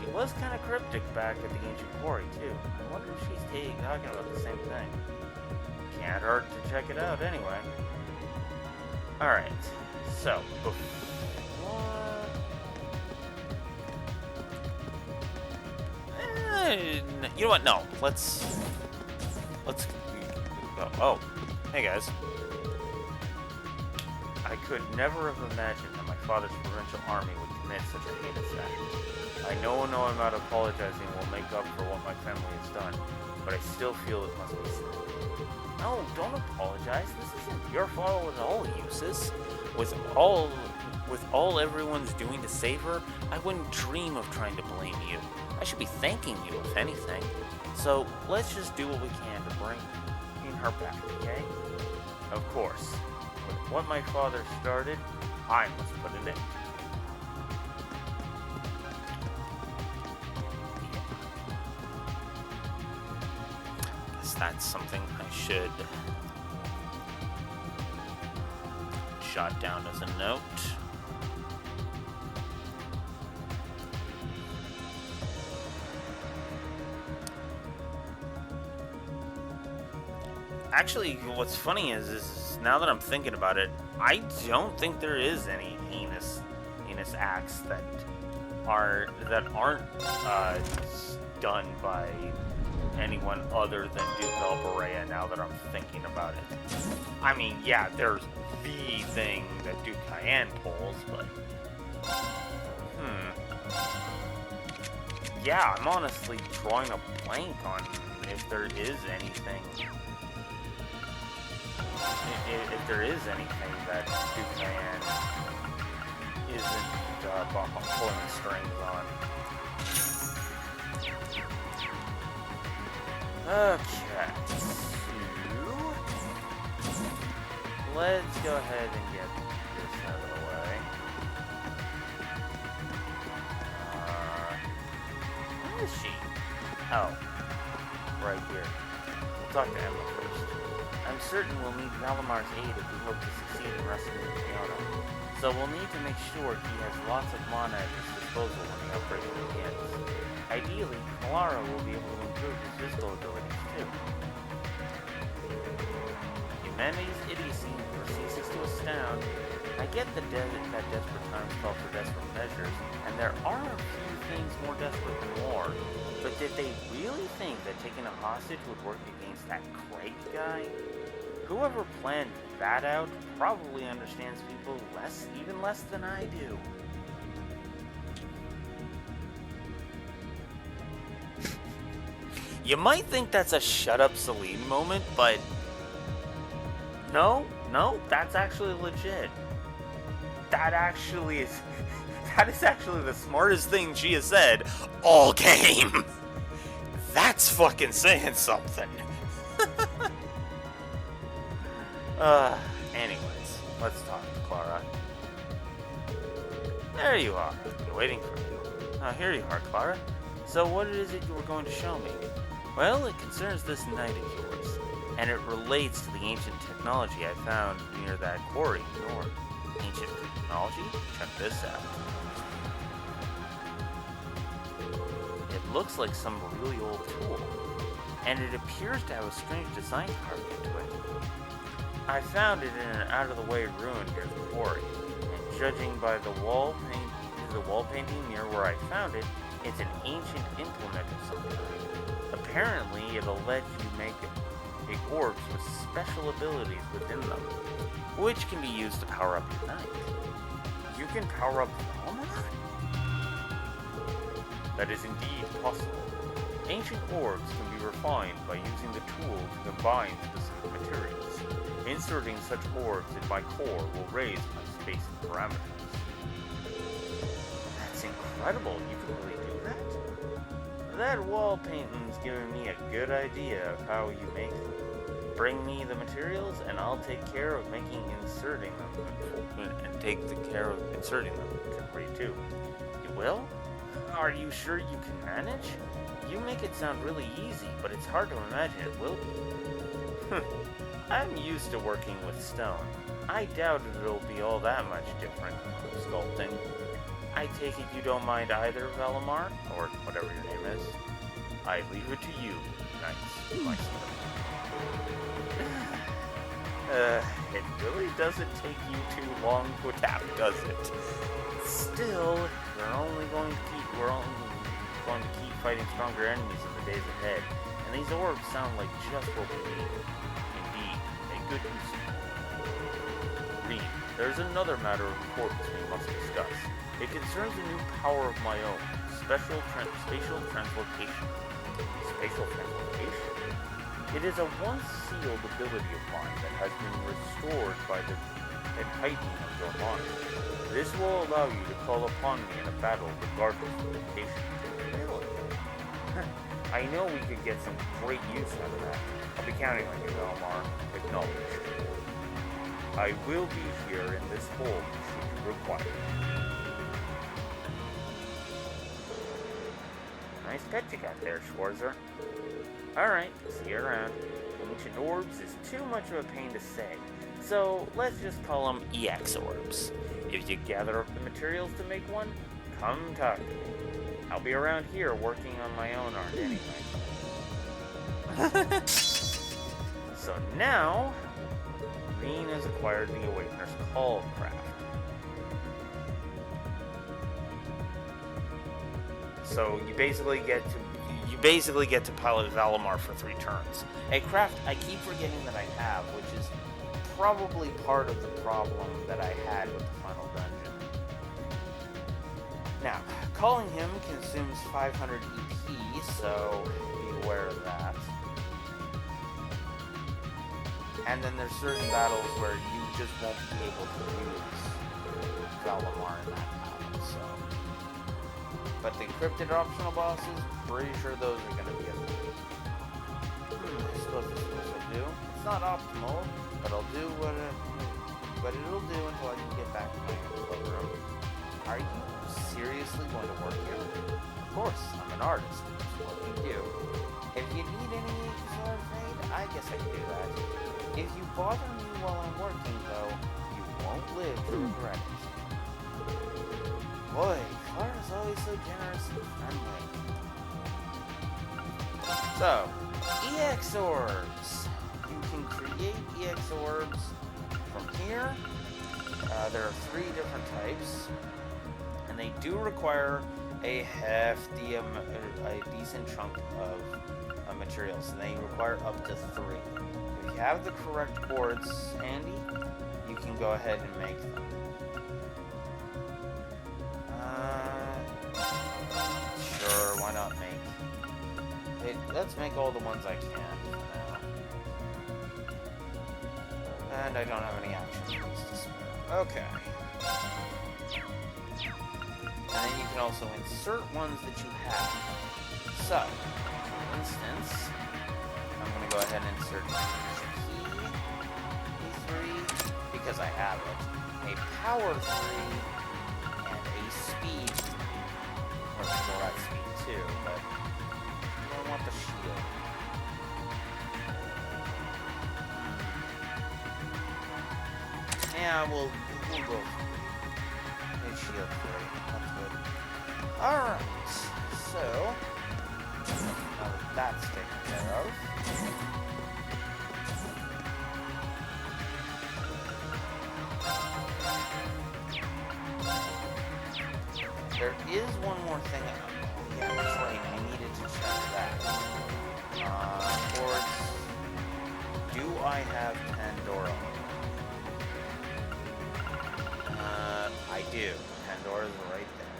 She was kind of cryptic back at the ancient quarry, too. I wonder if she's talking about the same thing. Can't hurt to check it out anyway. Alright, so, you know what? No, let's go. Oh, hey guys. I could never have imagined that my father's provincial army would commit such a heinous act. I know I'm not apologizing will make up for what my family has done, but I still feel it must be said. No, don't apologize. This isn't your fault at all, Eustace. With all everyone's doing to save her, I wouldn't dream of trying to blame you. I should be thanking you, if anything. So, let's just do what we can to bring her back, okay? Of course, with what my father started, I must put it in. Guess that's something I should jot down as a note. Actually, what's funny is now that I'm thinking about it, I don't think there is any heinous acts that aren't done by anyone other than Duke Valperea. Now that I'm thinking about it, I mean, yeah, there's the thing that Duke Cayenne pulls, but Yeah, I'm honestly drawing a blank on if there is anything. If there is anything that Dukan isn't pulling the strings on. Okay. So, let's go ahead and get this out of the way. Where is she? Oh, right here. We'll talk to Emma first. I'm certain we'll need Valamar's aid if we hope to succeed in rescuing Fiona. So we'll need to make sure he has lots of mana at his disposal when the outbreak begins. Ideally, Clara will be able to improve his physical abilities too. Humanity's idiocy ceases to astound. I get that desperate times call for desperate measures, and there are a few things more desperate than war. But did they really think that taking a hostage would work against that Craig guy? Whoever planned that out probably understands people even less than I do. You might think that's a shut up Celine moment, but no, that's actually legit. That is actually the smartest thing she has said all game. That's fucking saying something. Anyways, let's talk to Clara. There you are. Been waiting for you. Oh, here you are, Clara. So what is it you were going to show me? Well, it concerns this knight of yours, and it relates to the ancient technology I found near that quarry north. Ancient technology? Check this out. It looks like some really old tool, and it appears to have a strange design carved into it. I found it in an out-of-the-way ruin near the quarry, and judging by the wall painting near where I found it, it's an ancient implement of some kind. Apparently, it'll let you make orbs with special abilities within them, which can be used to power up your knight. You can power up Valmar? That is indeed possible. Ancient orbs can be refined by using the tool to combine specific materials. Inserting such orbs in my core will raise my spacing parameters. That's incredible. You can really do that? That wall painting's giving me a good idea of how you make them. Bring me the materials, and I'll take care of inserting them for you too. You will? Are you sure you can manage? You make it sound really easy, but it's hard to imagine it will be. I'm used to working with stone. I doubt it'll be all that much different from sculpting. I take it you don't mind either, Valamar, or whatever your name is. I leave it to you, knights, my son. It really doesn't take you too long to adapt, does it? Still, we're only going to keep fighting stronger enemies in the days ahead, and these orbs sound like just what we need. Indeed, make good use of them. Reed, there's another matter of importance we must discuss. It concerns a new power of my own, spatial translocation. Spatial translocation? It is a once-sealed ability of mine that has been restored by the tightening of your mind. This will allow you to call upon me in a battle regardless of location. Really? I know we could get some great use out of that. I'll be counting on you, Elmar. Acknowledged. I will be here in this hole should you require. Nice pet you got there, Schwarzer. Alright, see you around. Ancient orbs is too much of a pain to say, so let's just call them EX orbs. If you gather up the materials to make one, come talk to me. I'll be around here working on my own art anyway. So now, Green has acquired the Awakener's Call craft. So you basically get to pilot Valamar for 3 turns. A craft I keep forgetting that I have, which is probably part of the problem that I had with the final dungeon. Now, calling him consumes 500 EP, so be aware of that. And then there's certain battles where you just won't be able to use Valimar in that battle, so. But the encrypted optional bosses, pretty sure those are going to be a thing. I suppose this will do. It's not optimal, but I'll do what it'll do until I can get back to my club room. Are you seriously going to work here? Of course, I'm an artist. That's what we do. If you need any sort of aid, I guess I can do that. If you bother me while I'm working, though, you won't live to regret it. Boy, Clara's always so generous and friendly. So, EX orbs. You can create EX orbs from here. There are 3 different types, and they do require a hefty, a decent chunk of materials. So they require up to 3. If you have the correct boards handy, you can go ahead and make them. Sure, why not make? Let's make all the ones I can for now. And I don't have any action points to spare. Okay. And then you can also insert ones that you have. So, for instance, I'm going to go ahead and insert E3, because I have it, a power 3, and a speed. Well, that's speed too, but I don't want the shield. Yeah, we'll go for shield 3. That's good. Alright, so now that that's taken care of. There is one more thing. Yeah, that's right. I needed to check that. Chords. Do I have Pandora? I do. Pandora's right there.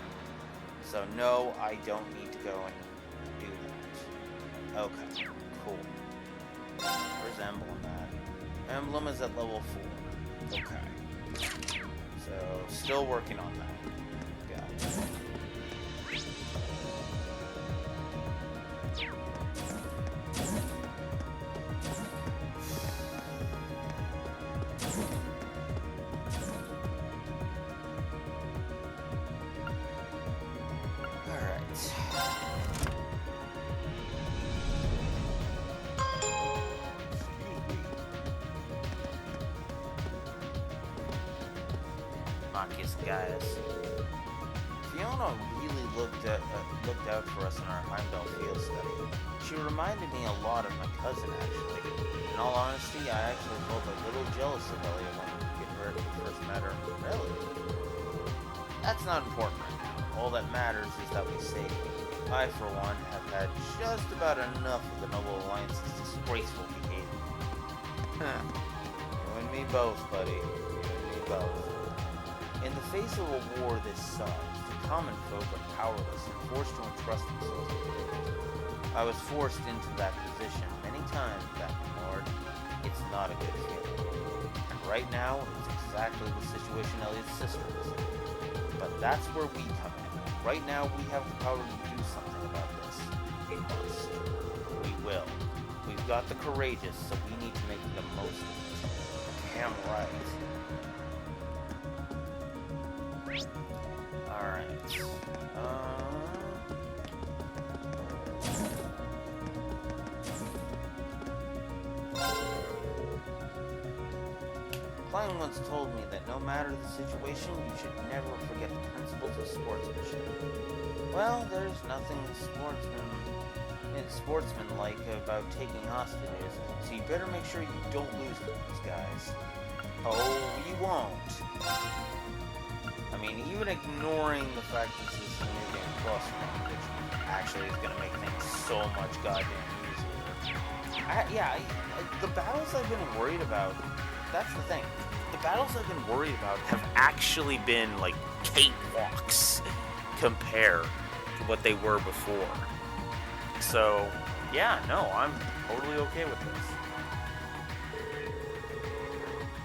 So no, I don't need to go and do that. Okay, cool. Where's Emblem at? Emblem is at level 4. Okay. So, still working on that. Got it. Guys, Fiona really looked out for us in our Heimdall field study. She reminded me a lot of my cousin, actually. In all honesty, I actually felt a little jealous of Elliot when we first met her. Really? That's not important right now. All that matters is that we saved her. I, for one, have had just about enough of the Noble Alliance's disgraceful behavior. You and me both, buddy. You and me both. In the face of a war this size, the common folk are powerless and forced to entrust themselves with it. I was forced into that position many times, Captain Lord. It's not a good feeling. And right now, it's exactly the situation Elliot's sister is in. But that's where we come in. Right now, we have the power to do something about this. We must. We will. We've got the courageous, so we need to make the most of it. Damn right. Alright. Klein once told me that no matter the situation, you should never forget the principles of sportsmanship. Well, there's nothing sportsman-like about taking hostages, so you better make sure you don't lose to these guys. Oh, you won't. I mean, even ignoring the fact that this is a new game plus which actually is going to make things so much goddamn easier. The battles I've been worried about, that's the thing. The battles I've been worried about have actually been, like, cakewalks. compare to what they were before. So, yeah, no, I'm totally okay with this.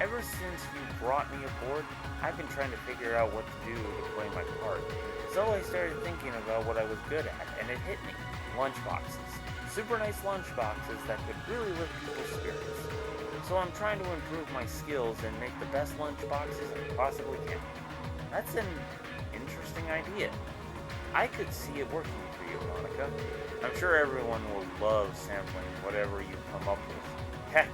Ever since you brought me aboard, I've been trying to figure out what to do to play my part. So I started thinking about what I was good at, and it hit me. Lunchboxes. Super nice lunchboxes that could really lift people's spirits. So I'm trying to improve my skills and make the best lunchboxes I possibly can. That's an interesting idea. I could see it working for you, Monica. I'm sure everyone will love sampling whatever you come up with. Heck,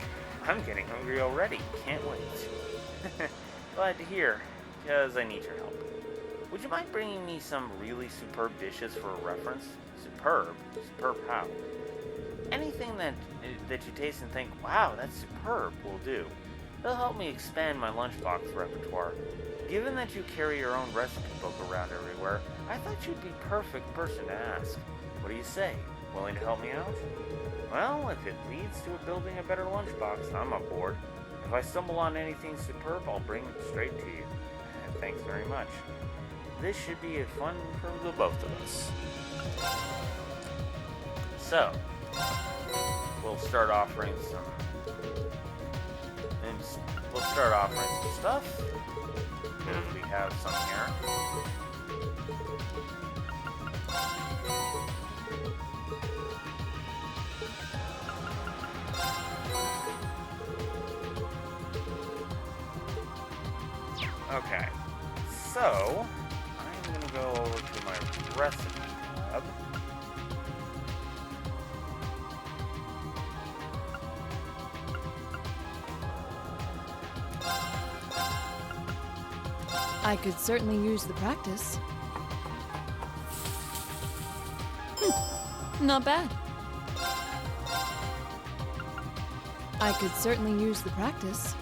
I'm getting hungry already. Can't wait. Glad to hear, because I need your help. Would you mind bringing me some really superb dishes for a reference? Superb? Superb how? Anything that you taste and think, wow, that's superb, will do. It'll help me expand my lunchbox repertoire. Given that you carry your own recipe book around everywhere, I thought you'd be perfect person to ask. What do you say? Willing to help me out? Well, if it leads to building a better lunchbox, I'm on board. If I stumble on anything superb, I'll bring it straight to you. And thanks very much. This should be fun for the both of us. So, we'll start offering some stuff. Because we have some here. Okay, so I'm gonna go over to my recipe tab. I could certainly use the practice. Not bad. I could certainly use the practice.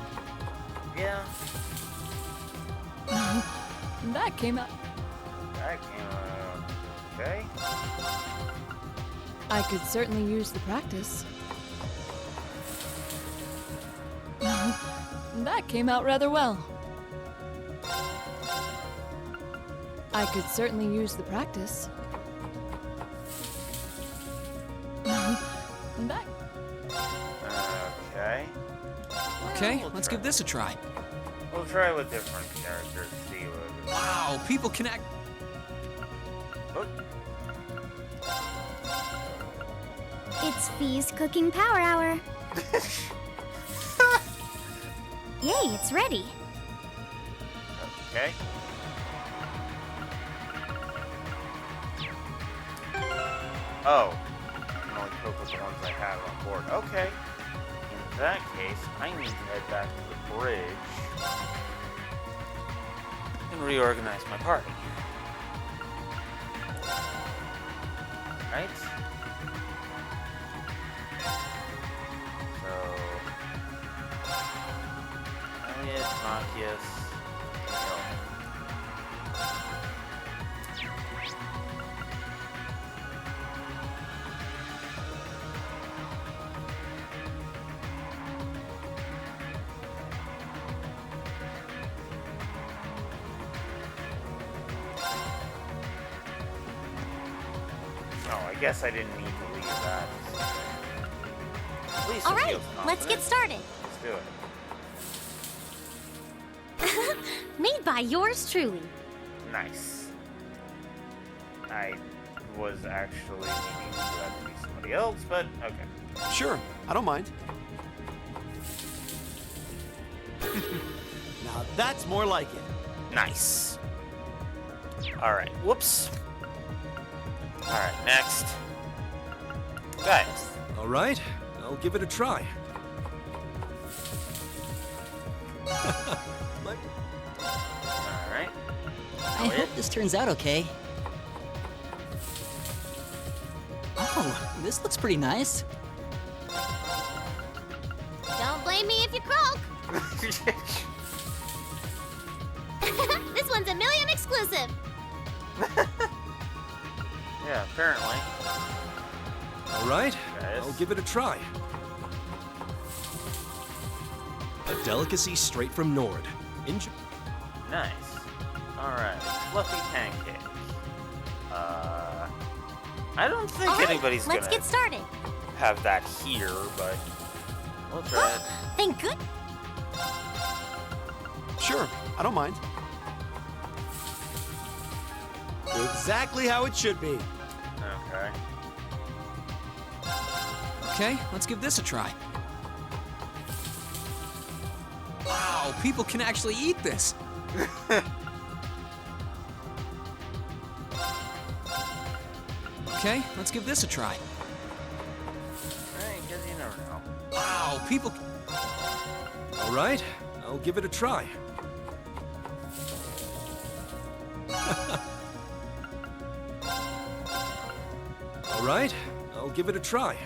Yeah, That came out. Okay. I could certainly use the practice. That came out rather well. I could certainly use the practice. That. Okay. Okay, We'll let's try. give this a try. We'll try with different characters, see what. Wow, people connect. Oh, It's Fee's Cooking Power Hour. Yay, it's ready. okay. Oh, I can only cook with the ones I have on board. Okay. In that case, I need to head back to the bridge and reorganize my party. Right? So, Elliot, Machias, oh, I guess I didn't need to leave that. At least All it right, feels let's get confident. started. Let's do it. Made by yours truly. Nice. I was actually meaning for that to be somebody else, but okay. Sure, I don't mind. Now that's more like it. Nice. Alright, whoops. Alright, next. Guys. All right, I'll give it a try. Alright. I hope this turns out okay. Oh, this looks pretty nice. Don't blame me if you croak. This one's a million exclusive. Yeah, apparently. All right, Guys. I'll give it a try. A delicacy straight from Nord. Enjoy. Nice. Alright, fluffy pancakes. I don't think All right, anybody's let's gonna get started. have that here, but we'll try it. Thank good. Sure, I don't mind. Exactly how it should be. Okay. Okay, let's give this a try. Wow, people can actually eat this. Okay, let's give this a try. Hey, because you never know. Wow, people. All right, I'll give it a try. All right, I'll give it a try.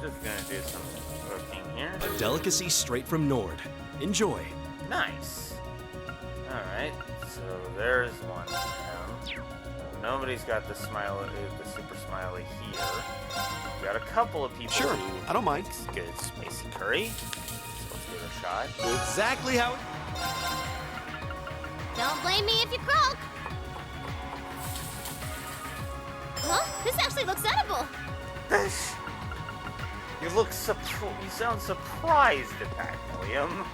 Just gonna do some cooking here. A delicacy straight from Nord. Enjoy. Nice. Alright, so there's one for him. Nobody's got the super smiley here. We got a couple of people Sure, who I don't mind. makes good spicy curry. So let's give it a shot. Exactly how it... Don't blame me if you croak. Huh? This actually looks edible. You sound surprised at that, William.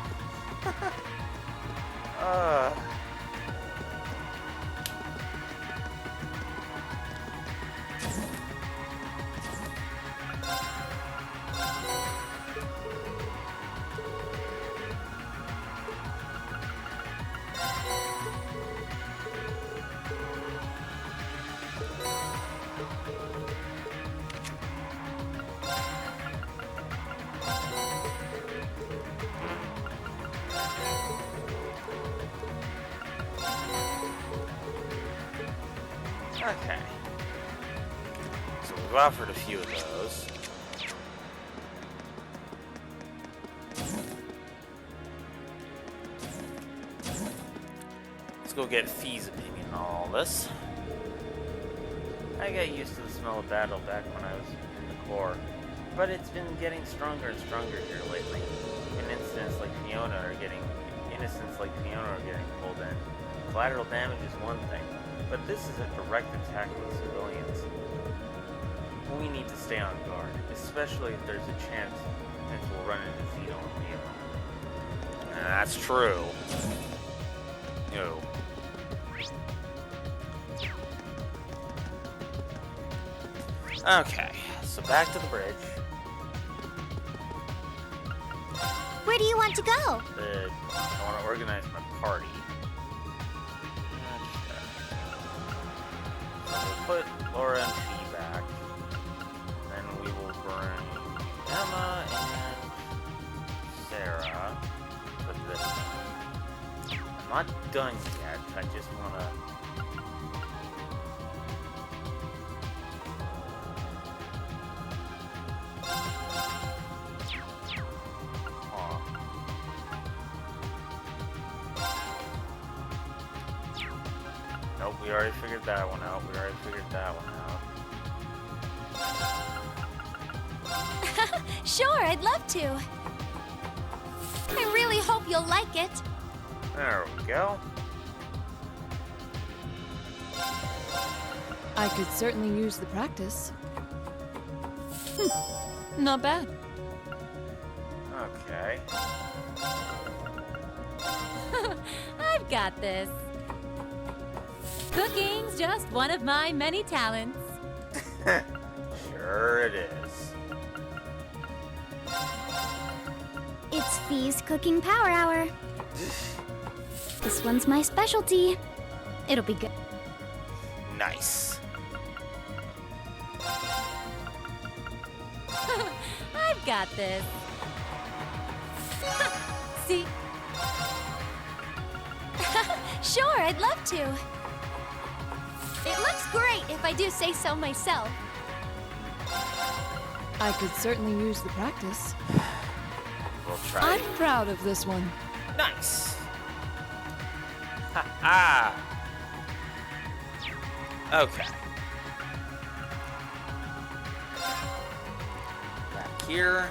Okay. So we've offered a few of those. Let's go get Fee's opinion on all this. I got used to the smell of battle back when I was in the Corps, but it's been getting stronger and stronger here lately. Innocents like Fiona are getting pulled in. Collateral damage is one thing, but this is a direct attack on civilians. We need to stay on guard, especially if there's a chance that we'll run into Zeno and Leo. And that's true. No. Okay, so back to the bridge. Where do you want to go? I want to organize my party. So we'll put Laura and Fee back. Then we will bring Emma and Sarah for this one. I'm not done yet. I just want to... Nope, we already figured that one out. Sure, I'd love to. I really hope you'll like it. There we go. I could certainly use the practice. Not bad. Okay. I've got this. Cooking's just one of my many talents. Sure it is. It's Fee's Cooking Power Hour. This one's my specialty. It'll be good. Nice. I've got this. See? Sure, I'd love to. It looks great if I do say so myself. I could certainly use the practice. We'll try. I'm proud of this one. Nice. Ha ha. Okay. Back here.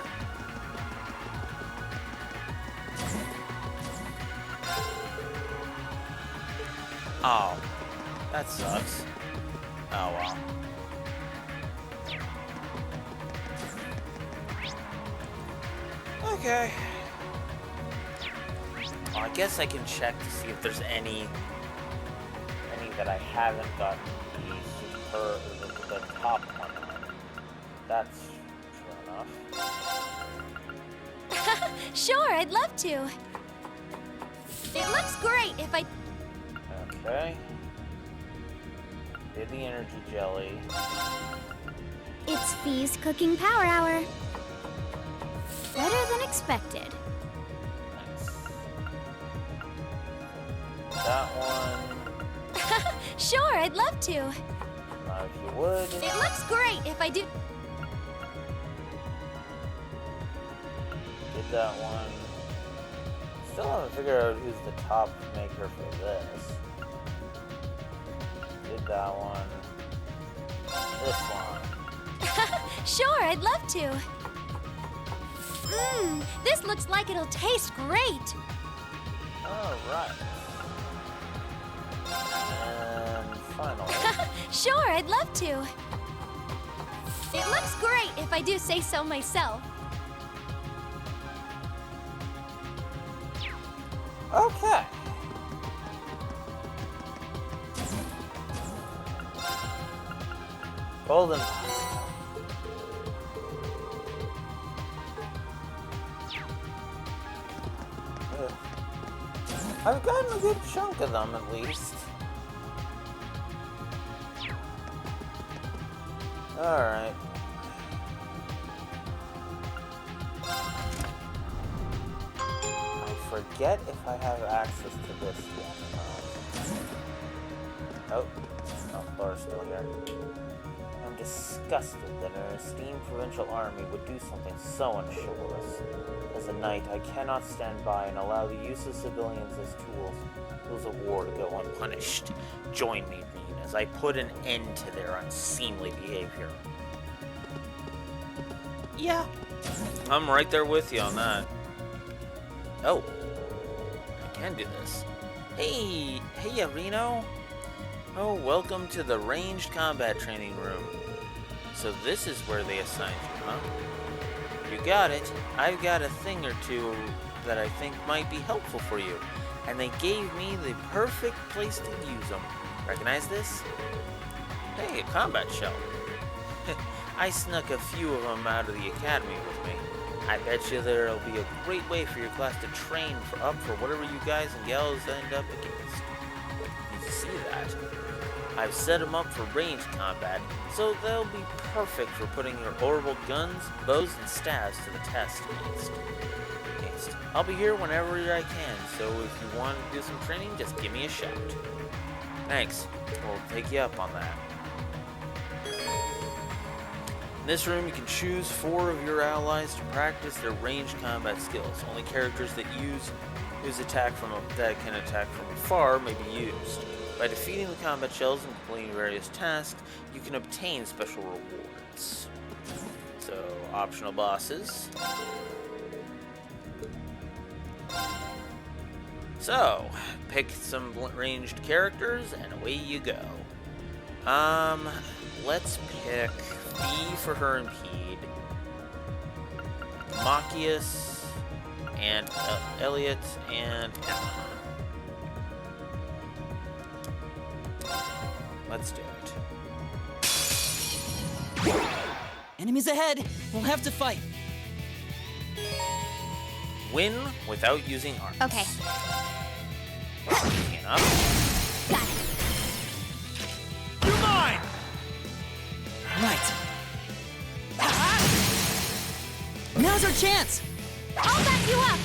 Oh, that sucks. Oh well. Okay. Well, I guess I can check to see if there's any that I haven't gotten the top one on. That's true enough. Sure, I'd love to. It looks great if I... Okay. Did the energy jelly. It's Fee's cooking power hour. Better than expected. Nice. That one. Sure, I'd love to. If you would. It looks great if I do... Did that one. Still haven't figured out who's the top maker for this. Did that one. This one. Sure, I'd love to. This looks like it'll taste great. Alright. And finally. Sure, I'd love to. It looks great if I do say so myself. Okay. Golden pasta. I've gotten a good chunk of them at least. Alright. I forget if I have access to this yet. Oh, Laura's still here. I'm disgusted that an esteemed provincial army would do something so unchivalrous. As a knight, I cannot stand by and allow the use of civilians as tools of war to go unpunished. Join me, Dean, as I put an end to their unseemly behavior. Yeah, I'm right there with you on that. Oh, I can do this. Hey, Reno. Oh, welcome to the ranged combat training room. So this is where they assigned you, huh? You got it. I've got a thing or two that I think might be helpful for you. And they gave me the perfect place to use them. Recognize this? Hey, a combat shell. I snuck a few of them out of the academy with me. I bet you there'll be a great way for your class to train for whatever you guys and gals end up against. You see that? I've set them up for ranged combat, so they'll be perfect for putting your orbital guns, bows, and staves to the test against. I'll be here whenever I can, so if you want to do some training, just give me a shout. Thanks. We'll take you up on that. In this room, you can choose 4 of your allies to practice their ranged combat skills. Only characters that can attack from afar may be used. By defeating the combat shells and completing various tasks, you can obtain special rewards. So, optional bosses. So, pick some ranged characters, and away you go. Let's pick Fee for her impede, Machias, and Elliot, and Emma. Let's do it. Enemies ahead. We'll have to fight. Win without using arms. Okay. Easy enough. Got it. You're mine! Right. Now's our chance. I'll back you up.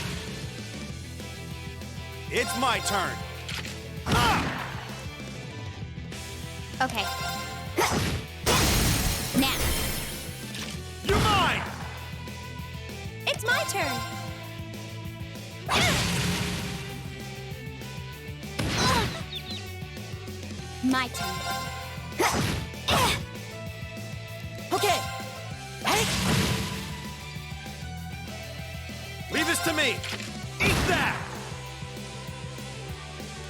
It's my turn. Okay. Now. You're mine! It's my turn. My turn. Okay. Leave this to me. Eat that!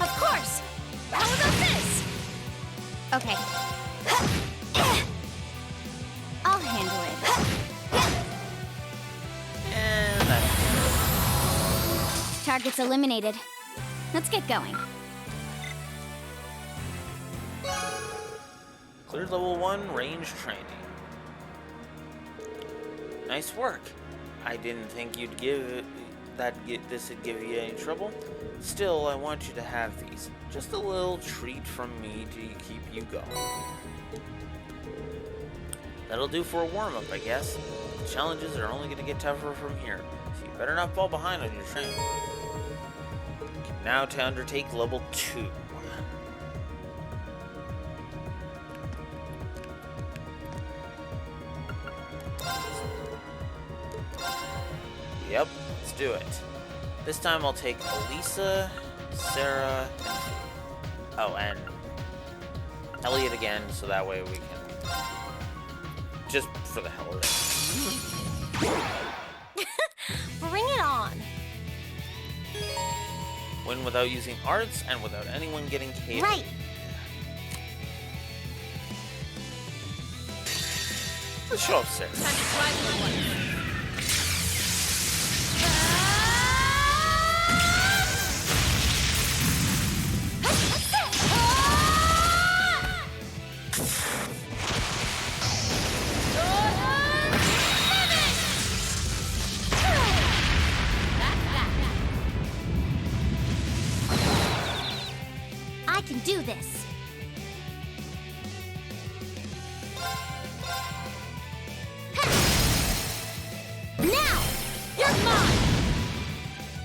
Of course. How about this? Okay. targets eliminated. Let's get going. Cleared level 1 range training. Nice work. I didn't think you'd this would give you any trouble. Still, I want you to have these. Just a little treat from me to keep you going. That'll do for a warm-up, I guess. The challenges are only going to get tougher from here, so you better not fall behind on your training. Now to undertake level 2. Yep, let's do it. This time I'll take Elisa, Sarah, and Elliot again, so that way we can, just for the hell of it. Bring it on. Win without using arts and without anyone getting KO'd. Right. Let's show off Sarah. Time to try the one. I can do this. Now, you're mine.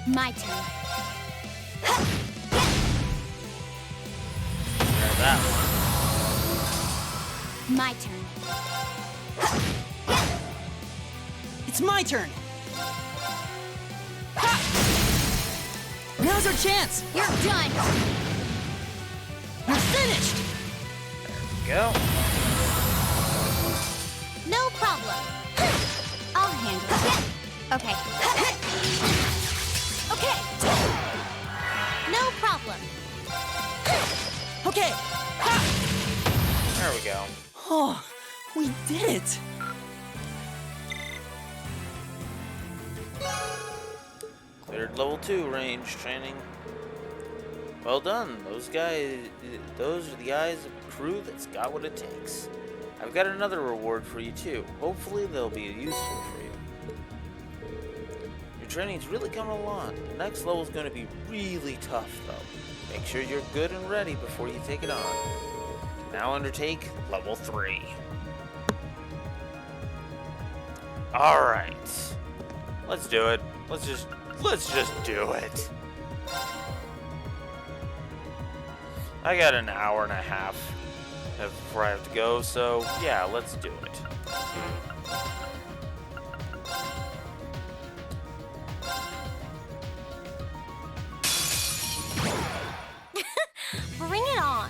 My turn. There's that one. My turn. It's my turn. Now's our chance. You're done. You're finished. Go. No problem. I'll handle it. Okay. Okay. No problem. Okay. There we go. Oh, we did it. Cleared level 2 range training. Well done. Those are the guys of a crew that's got what it takes. I've got another reward for you too. Hopefully they'll be useful for you. Your training's really coming along. The next level's going to be really tough though. Make sure you're good and ready before you take it on. Now undertake level 3. Alright. Let's do it. Let's just do it. I got an hour and a half before I have to go, so yeah, let's do it. Bring it on.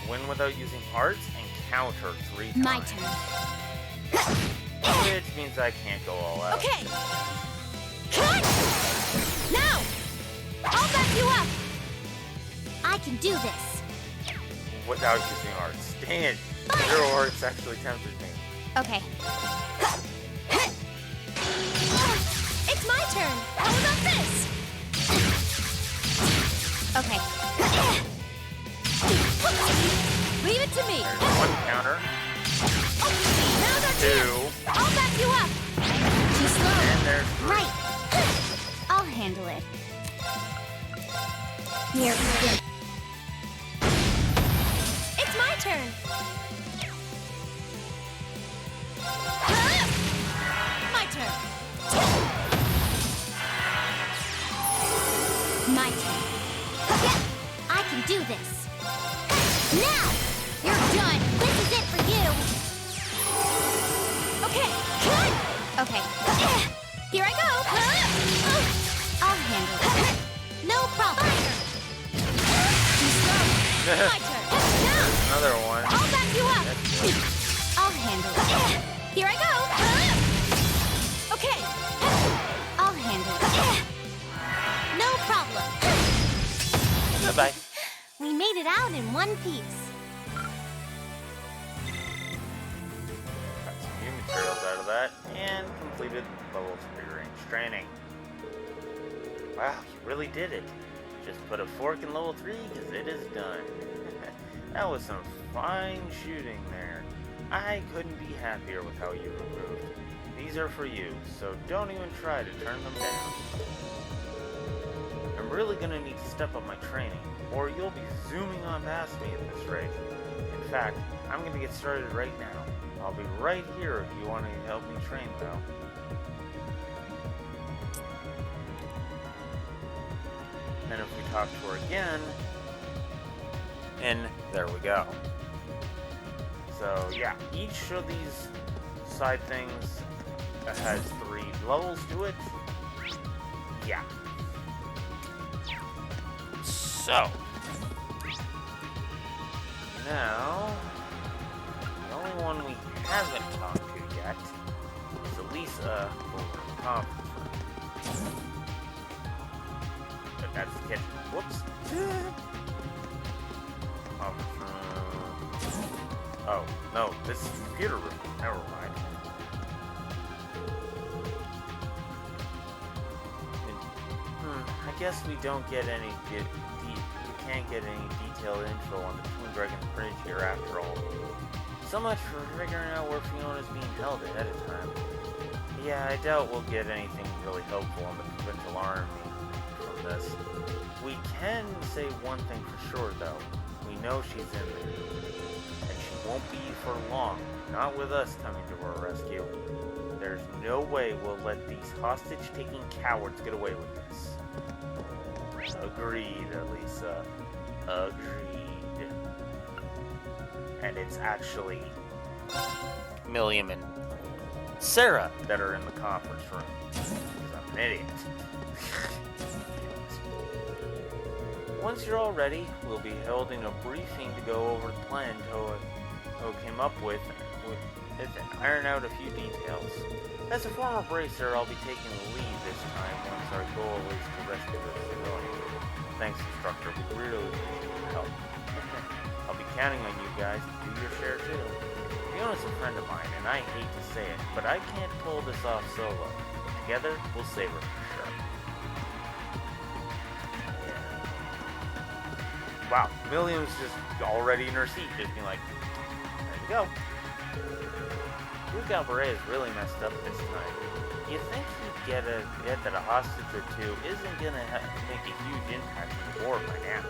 Win without using arts and counter 3 times. My turn. Which means I can't go all out. Okay. Cut! Now! I'll back you up. I can do this. Without using arts. Dang it. Zero arts actually tempted me. Okay. It's my turn. How about this? Okay. Leave it to me. There's 1 counter. Now's our 2. chance. I'll back you up. Too slow. And there's 3. Right. I'll handle it. Here we go. It's my turn. My turn. My turn. I can do this. Now! You're done. This is it for you. Okay. Okay. Here I go. I'll handle it. No problem. Too slow. My turn. Now! Another one. I'll back you up. I'll handle it. Here I go. Okay. I'll handle it. No problem. Goodbye. We made it out in one piece. Got some new materials out of that and completed level 3 range training. Wow, you really did it. Just put a fork in level 3 because it is done. That was some fine shooting there. I couldn't be happier with how you improved. These are for you, so don't even try to turn them down. I'm really gonna need to step up my training, or you'll be zooming on past me at this rate. In fact, I'm gonna get started right now. I'll be right here if you want to help me train, though. And if we talk to her again, and there we go. So yeah, each of these side things has 3 levels to it. Yeah. So now the only one we haven't talked to yet is Elisa over in the conference room. But that's the kitchen. Whoops. Oh, no, this is the computer room. Never mind. I guess we don't get any we can't get any detailed info on the Twin Dragon Bridge here after all. So much for figuring out where Fiona's being held ahead of time. Yeah, I doubt we'll get anything really helpful on the provincial army from this. We can say one thing for sure, though. We know she's in there. And she won't be for long. Not with us coming to her rescue. There's no way we'll let these hostage-taking cowards get away with this. Agreed, Elisa. Agreed. And it's actually Milliam and Sarah that are in the conference room. Because I'm an idiot. Once you're all ready, we'll be holding a briefing to go over the plan Toa came up with and iron out a few details. As a former bracer, I'll be taking the lead this time once our goal is to rescue the civilian. Thanks, instructor. We really appreciate your help. I'll be counting on you guys to do your share too. Fiona's a friend of mine, and I hate to say it, but I can't pull this off solo. Together, we'll save her for sure. Yeah. Wow, Milliam's just already in her seat, just being like, there you go. Blue Galbraith is really messed up this time. You think he'd get that a hostage or two isn't gonna make a huge impact on the war by now.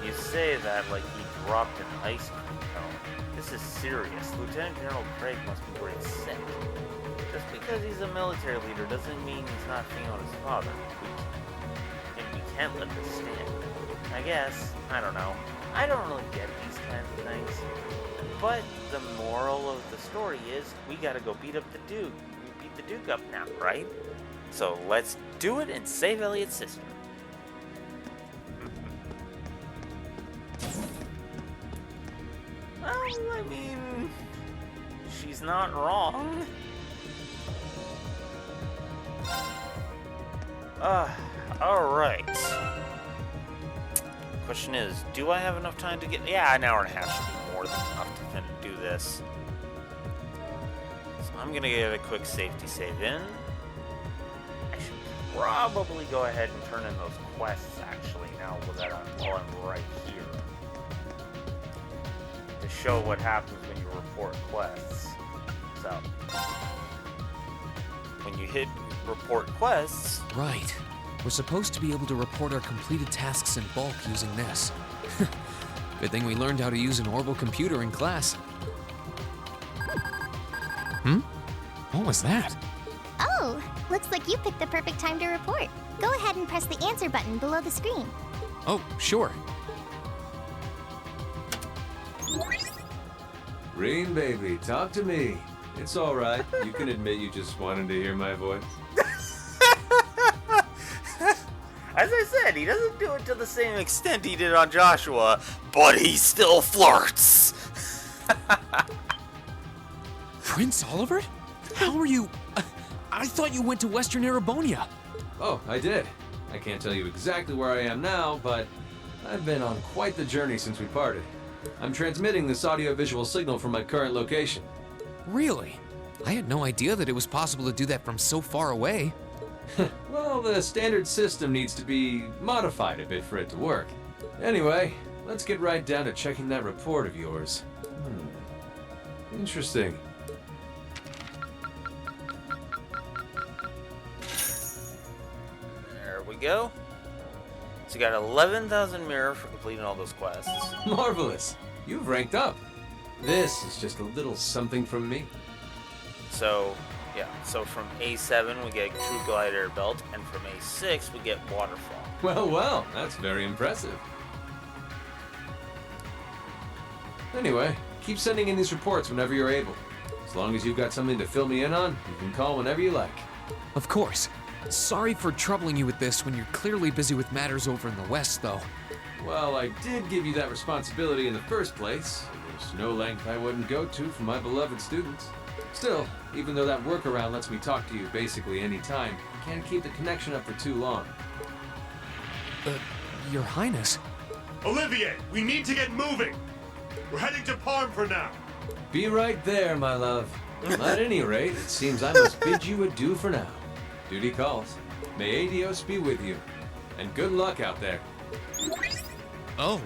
You say that like he dropped an ice cream cone. This is serious. Lieutenant General Craig must be worried sick. Just because he's a military leader doesn't mean he's not Fiona's father. We can't let this stand. I guess. I don't know. I don't really get these kinds of things. But the moral of the story is we gotta go beat up the Duke. We beat the Duke up now, right? So let's do it and save Elliot's sister. Well, I mean, she's not wrong. Alright. Question is, do I have enough time to get... Yeah, an hour and a half should be more than enough to do this. So I'm gonna get a quick safety save in. I should probably go ahead and turn in those quests, actually, now that I'm right here. To show what happens when you report quests. So, when you hit report quests... Right. We're supposed to be able to report our completed tasks in bulk using this. Good thing we learned how to use an orbital computer in class. What was that? Oh, looks like you picked the perfect time to report. Go ahead and press the answer button below the screen. Oh, sure. Green baby, talk to me. It's all right. You can admit you just wanted to hear my voice. As I said, he doesn't do it to the same extent he did on Joshua, but he still flirts. Prince Oliver? How are you... I thought you went to Western Erebonia. Oh, I did. I can't tell you exactly where I am now, but I've been on quite the journey since we parted. I'm transmitting this audio-visual signal from my current location. Really? I had no idea that it was possible to do that from so far away. Well, Well, the standard system needs to be modified a bit for it to work. Anyway, let's get right down to checking that report of yours. Interesting. There we go. So you got 11,000 mirror for completing all those quests. Marvelous. You've ranked up. This is just a little something from me. So, yeah. So from A7 we get True Glider Belt, and from A6 we get Waterfall. Well, that's very impressive. Anyway, keep sending in these reports whenever you're able. As long as you've got something to fill me in on, you can call whenever you like. Of course. Sorry for troubling you with this when you're clearly busy with matters over in the West, though. Well, I did give you that responsibility in the first place. There's no length I wouldn't go to for my beloved students. Still, even though that workaround lets me talk to you basically any time, I can't keep the connection up for too long. Your Highness. Olivier, we need to get moving. We're heading to Parm for now. Be right there, my love. At any rate, it seems I must bid you adieu for now. Duty calls. May Adios be with you. And good luck out there. Oh.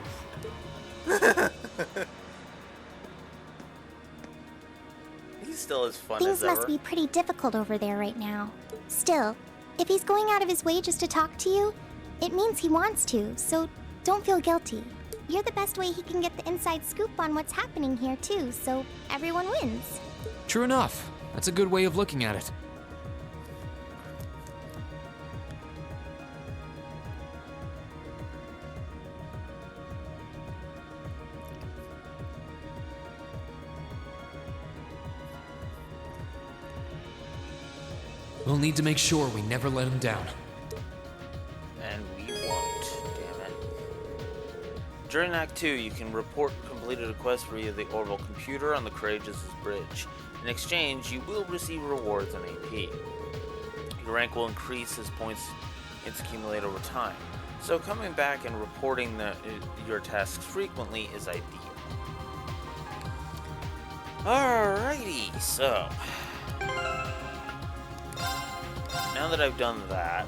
He's still as fun Things as ever. must be pretty difficult over there right now. Still, if he's going out of his way just to talk to you, it means he wants to, so don't feel guilty. You're the best way he can get the inside scoop on what's happening here, too, so everyone wins. True enough. That's a good way of looking at it. We'll need to make sure we never let him down. And we won't, damn it. During Act 2, you can report completed a quest via the orbital computer on the Courageous' bridge. In exchange, you will receive rewards and AP. Your rank will increase as points accumulate over time. So coming back and reporting your tasks frequently is ideal. Alrighty, so... now that I've done that,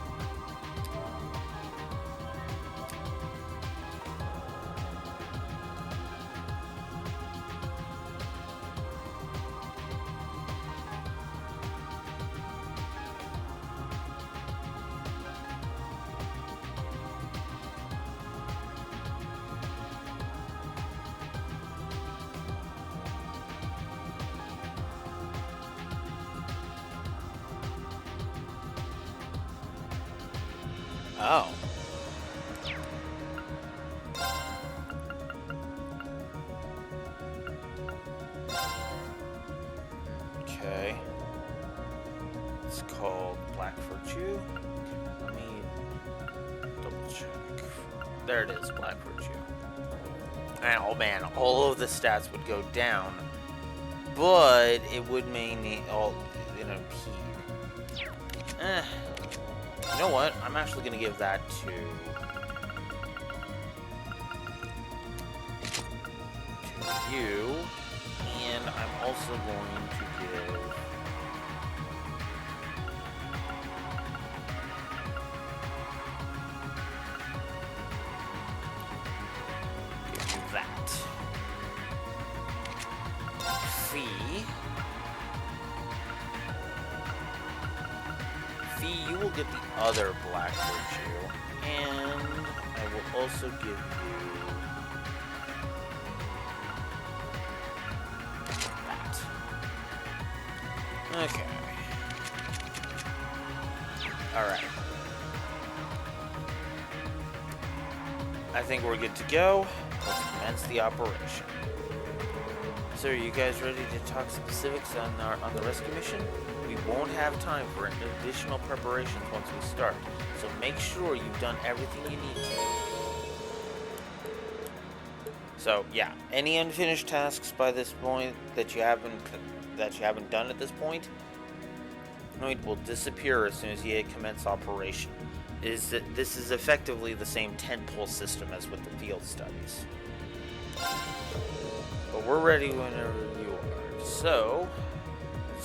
oh. Okay. It's called Black Virtue. Let me double check. There it is, Black Virtue. And oh man, all of the stats would go down, but it would mainly all impede. You know what? I'm actually going to give that to you, and I'm also going to give you that. Fee, you will get the other Black Virtue, and I will also give you that. Okay. Alright. I think we're good to go. Let's commence the operation. So are you guys ready to talk specifics on the rescue mission? We won't have time for additional preparations once we start, so make sure you've done everything you need to. So yeah, any unfinished tasks by this point that you haven't done at this point, will disappear as soon as you commence operation. This is effectively the same tentpole system as with the field studies. But we're ready whenever you are. So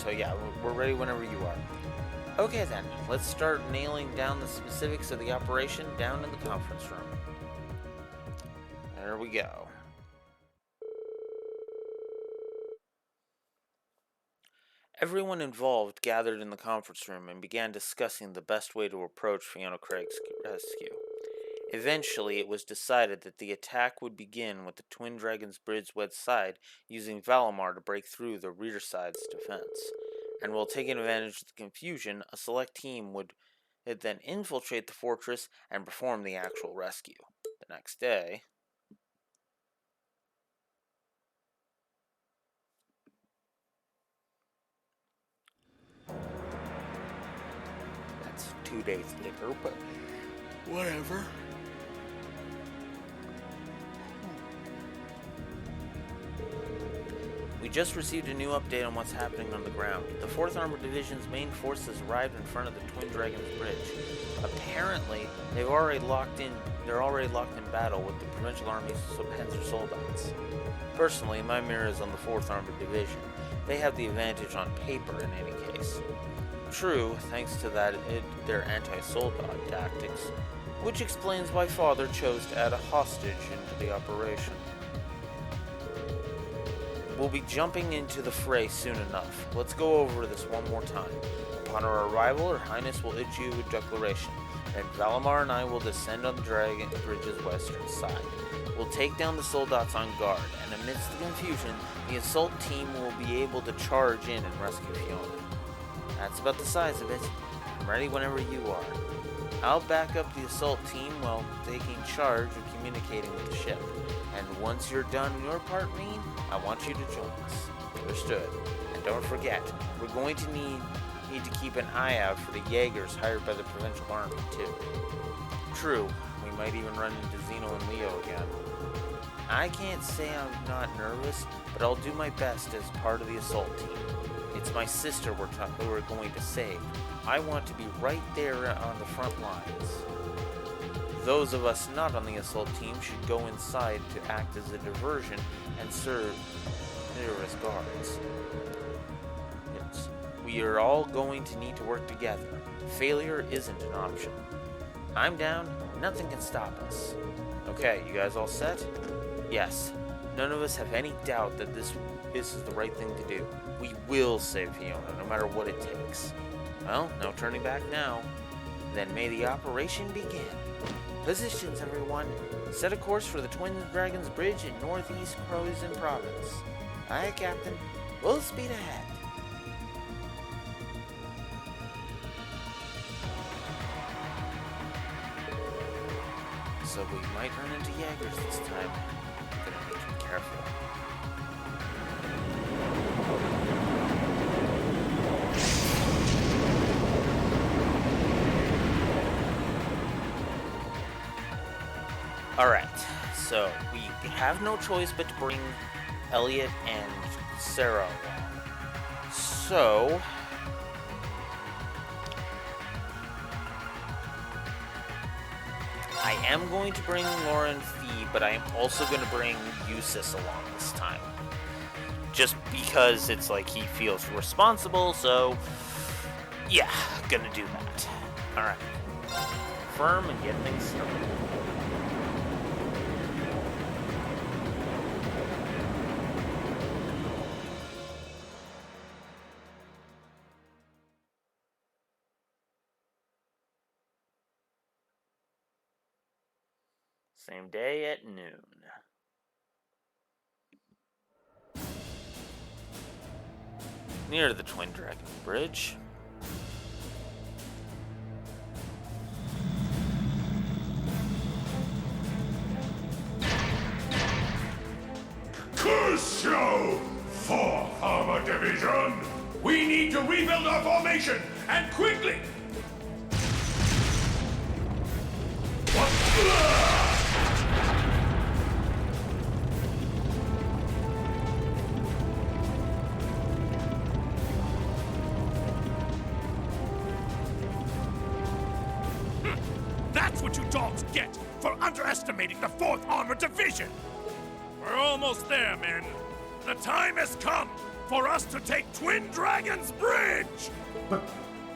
yeah, we're ready whenever you are. Okay then, let's start nailing down the specifics of the operation down in the conference room. There we go. Everyone involved gathered in the conference room and began discussing the best way to approach Fiona Craig's rescue. Eventually, it was decided that the attack would begin with the Twin Dragons Bridge west side using Valimar to break through the rear side's defense. And while taking advantage of the confusion, a select team would then infiltrate the fortress and perform the actual rescue. The next day... That's 2 days later, but whatever. We just received a new update on what's happening on the ground. The 4th Armored Division's main forces arrived in front of the Twin Dragons Bridge. Apparently, they're already locked in battle with the Provincial Army's Panzer Soldats. Personally, my mirror is on the 4th Armored Division. They have the advantage on paper in any case. True, thanks to their anti-soldat tactics, which explains why Father chose to add a hostage into the operation. We'll be jumping into the fray soon enough. Let's go over this one more time. Upon our arrival, Her Highness will issue a declaration, and Valimar and I will descend on the Dragon Bridge's western side. We'll take down the soldats on guard, and amidst the confusion, the assault team will be able to charge in and rescue Fiona. That's about the size of it. I'm ready whenever you are. I'll back up the assault team while taking charge of communicating with the ship. And once you're done your part, Mean, I want you to join us. Understood. And don't forget, we're going to need to keep an eye out for the Jaegers hired by the Provincial Army, too. True, we might even run into Zeno and Leo again. I can't say I'm not nervous, but I'll do my best as part of the assault team. It's my sister we're going to save. I want to be right there on the front lines. Those of us not on the assault team should go inside to act as a diversion and serve as guards. Yes, we are all going to need to work together. Failure isn't an option. I'm down, nothing can stop us. Okay, you guys all set? Yes, none of us have any doubt that this is the right thing to do. We will save Fiona, no matter what it takes. Well, no turning back now. Then may the operation begin. Positions, everyone. Set a course for the Twin Dragons Bridge in northeast Croatian province. Aye, Captain. Full speed ahead. So we might run into Jaegers this time. Gonna need to be careful. Alright, so we have no choice but to bring Elliot and Sarah along. So... I am going to bring Laura and Fee, but I am also going to bring Eustace along this time. Just because it's like he feels responsible, so... yeah, gonna do that. Alright. Firm and get things started. Same day at noon. Near the Twin Dragon Bridge. Crucio! 4th Armored Division! We need to rebuild our formation, and quickly! That's what you dogs get for underestimating the 4th Armored Division! We're almost there, men. The time has come for us to take Twin Dragons Bridge!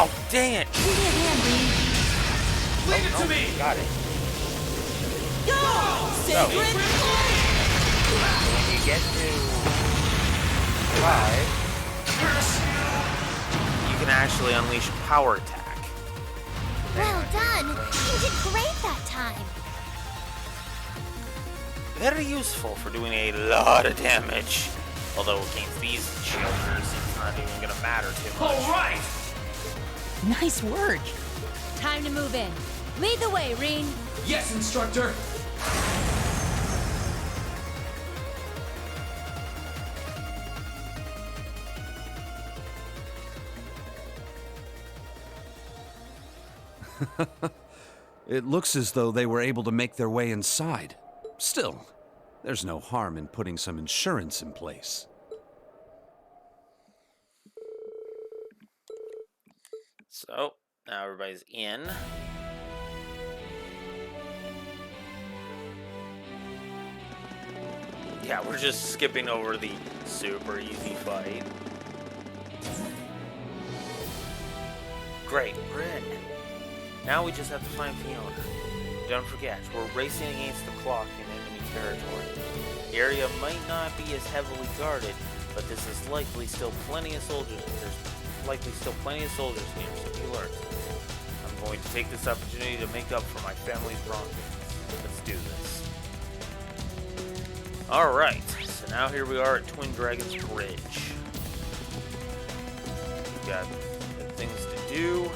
Oh, dang it! Give me a hand, Reed. Leave it to me! Got it. Go! Sacred flame! When you get to 5, you can actually unleash power attack. Well done. You did great that time. Very useful for doing a lot of damage. Although against these children, it's not even gonna matter too much. All right! Nice work. Time to move in. Lead the way, Reen. Yes, instructor! It looks as though they were able to make their way inside. Still, there's no harm in putting some insurance in place. So, now everybody's in. Yeah, we're just skipping over the super easy fight. Great, we're in. Now we just have to find Fiona. Don't forget, we're racing against the clock in enemy territory. The area might not be as heavily guarded, but this is likely still plenty of soldiers. There's likely still plenty of soldiers here, so be alert. I'm going to take this opportunity to make up for my family's wrongdoings. Let's do this. Alright, so now here we are at Twin Dragons Bridge. We've got things to do,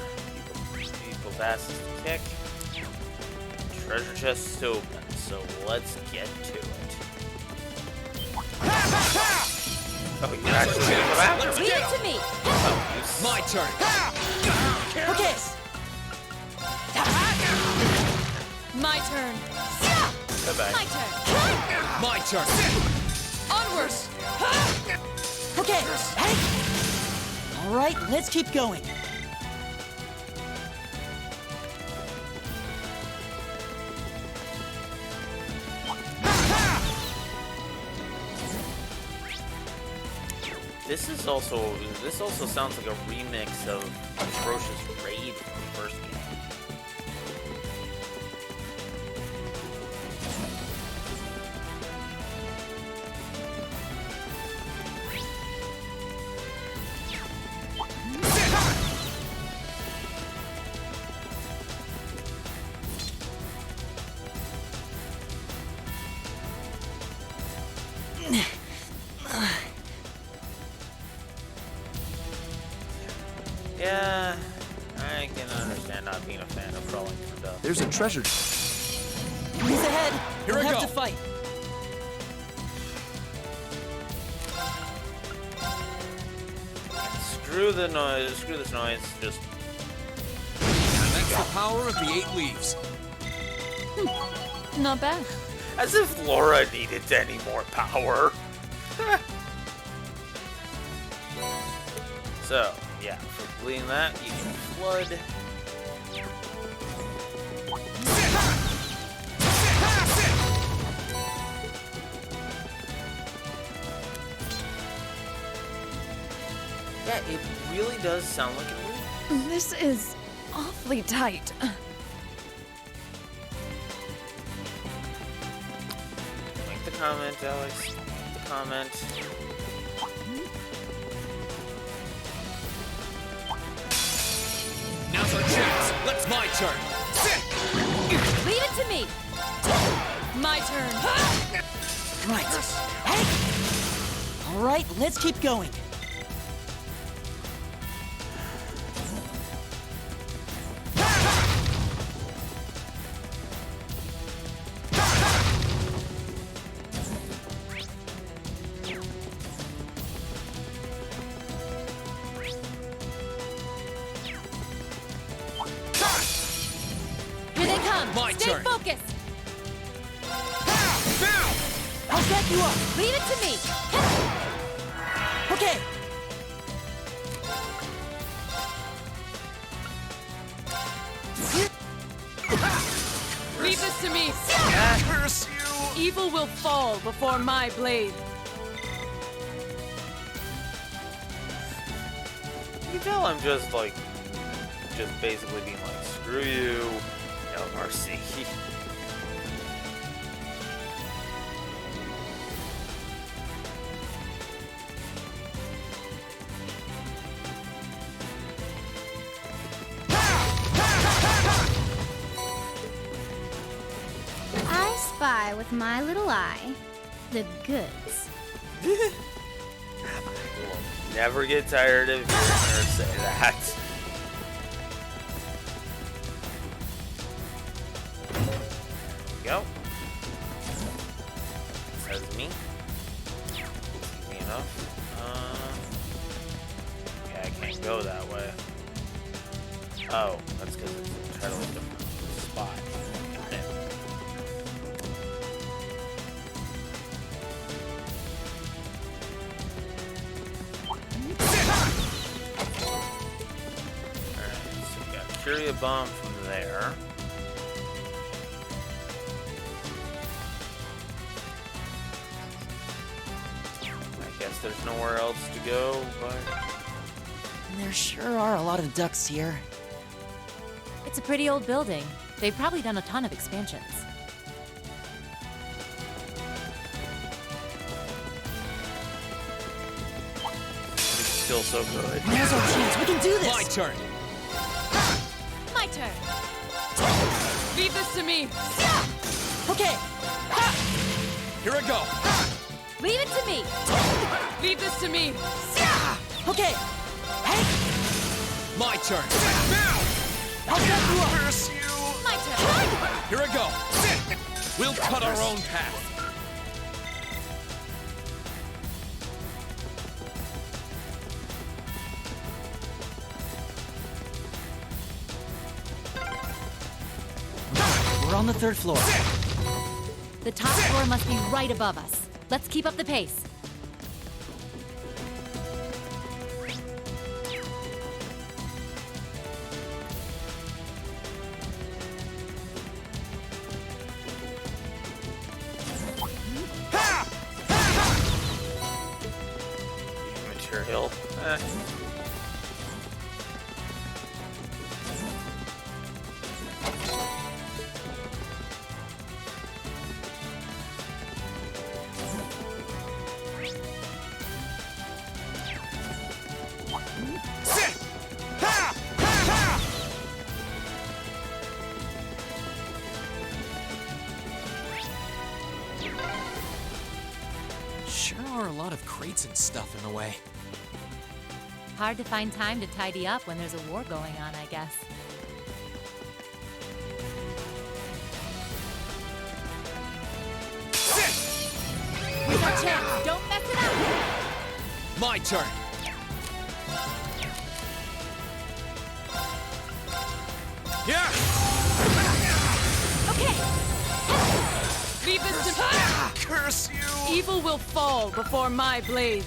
people's asses to kick. Treasure chest is open, so let's get to it. Oh, you can actually get the bathroom. Lead it to me. My turn. Okay. My turn. Bye-bye. My turn. My turn. Onward. Okay. Hey. All right, let's keep going. This also sounds like a remix of Atrocious Raid from the first game. Yeah, I can understand not being a fan of crawling through dust. There's a treasure. Who's ahead? Here we'll I have go. to fight. Screw the noise. Screw this noise. Just That's the power of the 8 leaves. Not bad. as if Laura needed any more power. So, yeah, for completing that, you can flood. Yeah, it really does sound like a movie. This is awfully tight. Make the comment, Alex. Make the comment. Now's our chance. Let's my turn. Leave it to me. My turn. Right. Hey! All right, let's keep going. Here they come. My Stay turn. focused. I'll back you up. Leave it to me. Okay. Leave this to me. Curse you! Evil will fall before my blade. You can tell I'm just like just basically being like, screw you, no mercy. I spy with my little eye the goods. Will never get tired of hearing her say that. There we go. Says me. Easy enough. Yeah, I can't go that way. Oh, that's because it's an entirely different spot. Got it. Alright, so we got Curia Bomb from there. I guess there's nowhere else to go, but... There sure are a lot of ducks here. It's a pretty old building. They've probably done a ton of expansions. It's still so good. Now's our chance. We can do this. My turn. My turn. Leave this to me. Okay. Here I go. Leave it to me. Leave this to me. Okay. Hey, My turn. I'll set you up. Curse you. My turn. Here I go. We'll cut our own path. We're on the 3rd floor. The top floor must be right above us. Let's keep up the pace. Material. Sure are a lot of crates and stuff in the way. Hard to find time to tidy up when there's a war going on, I guess. Here's our chance. Don't mess it up. My turn. Yeah. Okay. Leave this to me. Curse you. Evil will fall before my blade.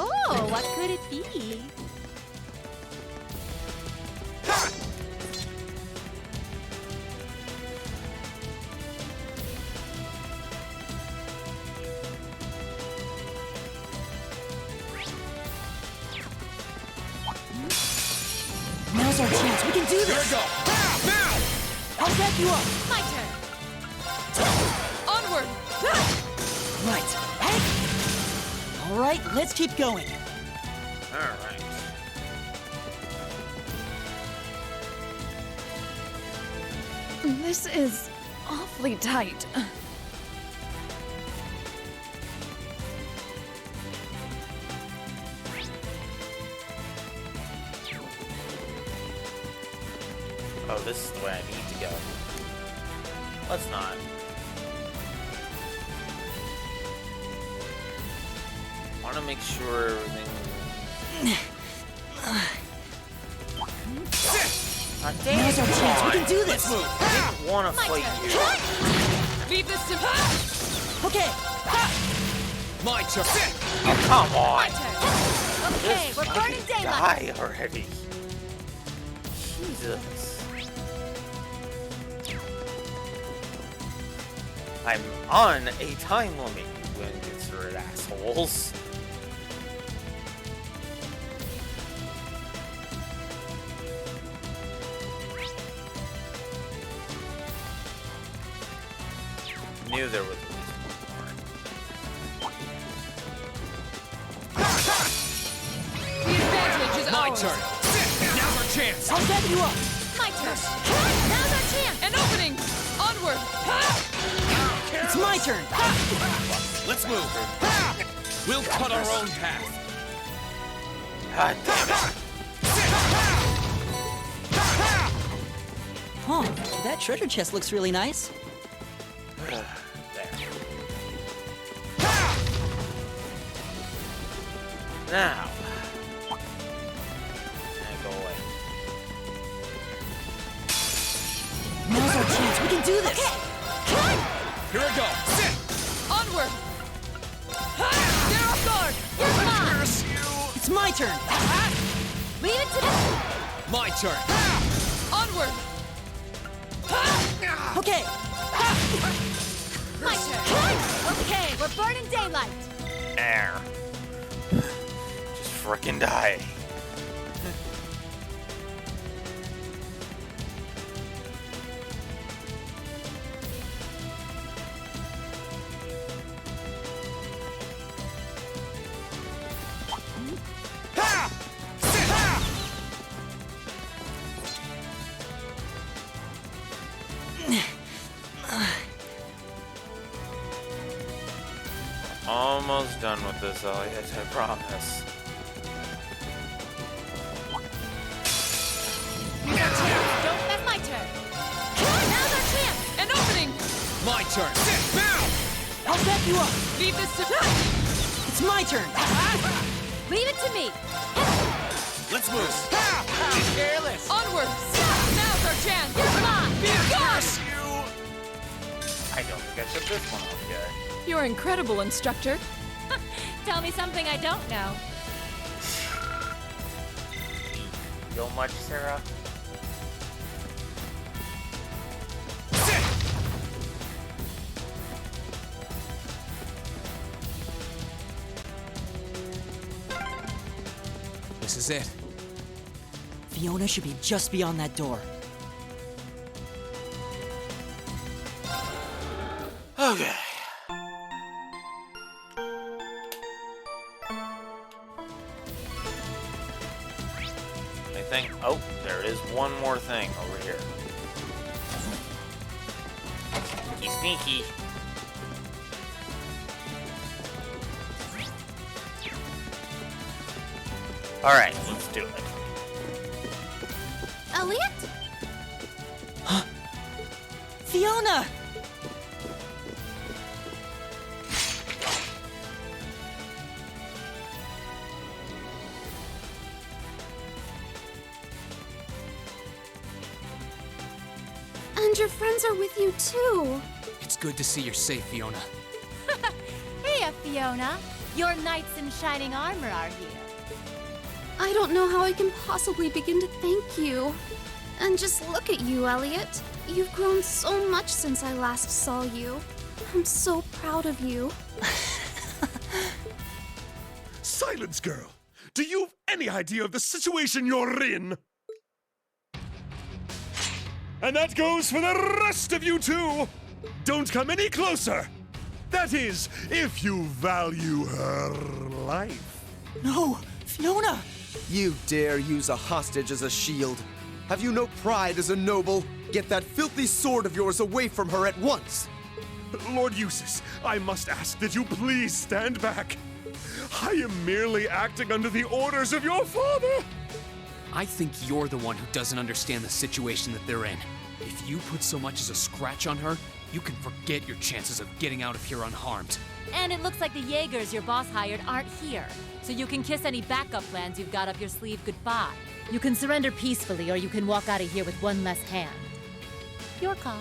Oh, what could it be? Now's our chance. We can do Here this. I go. Now. I'll back you up. My turn. Onward. Right. Hey. All right, let's keep going. Alright. This is awfully tight. Oh, this is the way I need to go. Let's not. I want to make sure everything... Ah, damn Now's our it, chance. We come can do on. this. I didn't want to fight you. Leave this to me. Okay. My turn. Oh, come My on. turn. Okay, we're burning daylight. Die already. Jesus. I'm on a time limit, you inconsiderate assholes. Knew there was at least one more. The advantage is My ours. turn. Now's our chance. I'll set you up. My turn. Now's our chance. An opening. Onward. It's my turn. Let's move. We'll cut our own path. God damn it. Huh, that treasure chest looks really nice. There. Now. Go away. Now's our chance. We can do this. Here we go. Onward. They're off guard. You're mine. It's my turn. Leave it to me. My turn. Onward. Okay. My turn. Okay, we're burning daylight. Air. Just frickin' die. Almost done with this, Elliot, I promise. Don't miss my turn. Now's our chance. An opening. My turn. Now. I'll set you up. Leave this to It's my turn. Leave it to me. Let's move. Careless. onward. Now's our chance. You're mine. Gosh. I don't think I took this one off yet. You're incredible, instructor. Tell me something I don't know. Feel much, Sarah? This is it. Fiona should be just beyond that door. Okay. Anything? Oh, there is one more thing over here. Sneaky, sneaky. Alright, let's do it. Elliot? Fiona! And your friends are with you too. It's good to see you're safe, Fiona. Hey, Fiona. Your knights in shining armor are here. I don't know how I can possibly begin to thank you. And just look at you, Elliot. You've grown so much since I last saw you. I'm so proud of you. Silence, girl. Do you have any idea of the situation you're in? And that goes for the rest of you too. Don't come any closer. That is, if you value her life. No, Fiona! You dare use a hostage as a shield? Have you no pride as a noble? Get that filthy sword of yours away from her at once! Lord Eustace, I must ask that you please stand back. I am merely acting under the orders of your father. I think you're the one who doesn't understand the situation that they're in. If you put so much as a scratch on her, you can forget your chances of getting out of here unharmed. And it looks like the Jaegers your boss hired aren't here. So you can kiss any backup plans you've got up your sleeve goodbye. You can surrender peacefully, or you can walk out of here with one less hand. Your call.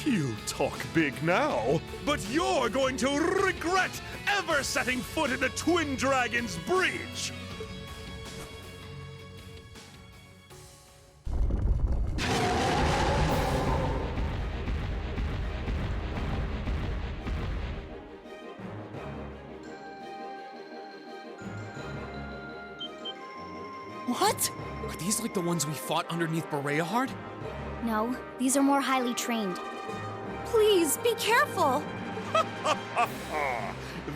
You talk big now, but you're going to regret ever setting foot in the Twin Dragons Breach! What? Are these like the ones we fought underneath Berea? No, these are more highly trained. Please, be careful!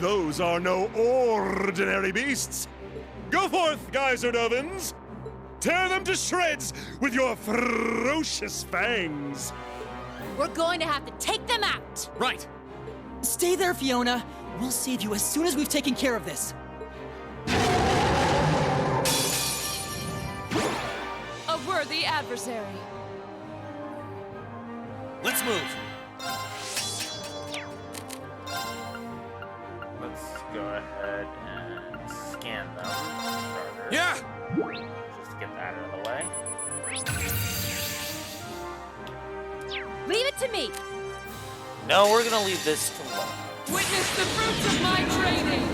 Those are no ordinary beasts. Go forth, Geyserdovens! Tear them to shreds with your ferocious fangs! We're going to have to take them out! Right. Stay there, Fiona. We'll save you as soon as we've taken care of this. A worthy adversary. Let's move. Let's go ahead and scan them. Starters. Yeah! Just to get that out of the way. Leave it to me! No, we're gonna leave this to Laura. Witness the fruits of my training!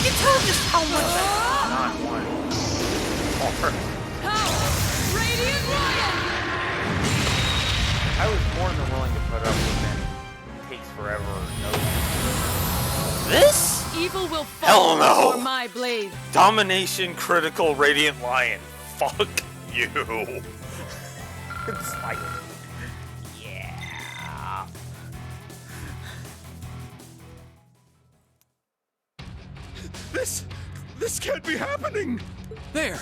You told us how much. Not one. More. Power! Radiant Lion! I was more than willing to put up with it. It takes forever. No. This? Evil will fall Hell no. before my blade. Domination critical Radiant Lion. Fuck you. It's like, yeah. This can't be happening! There.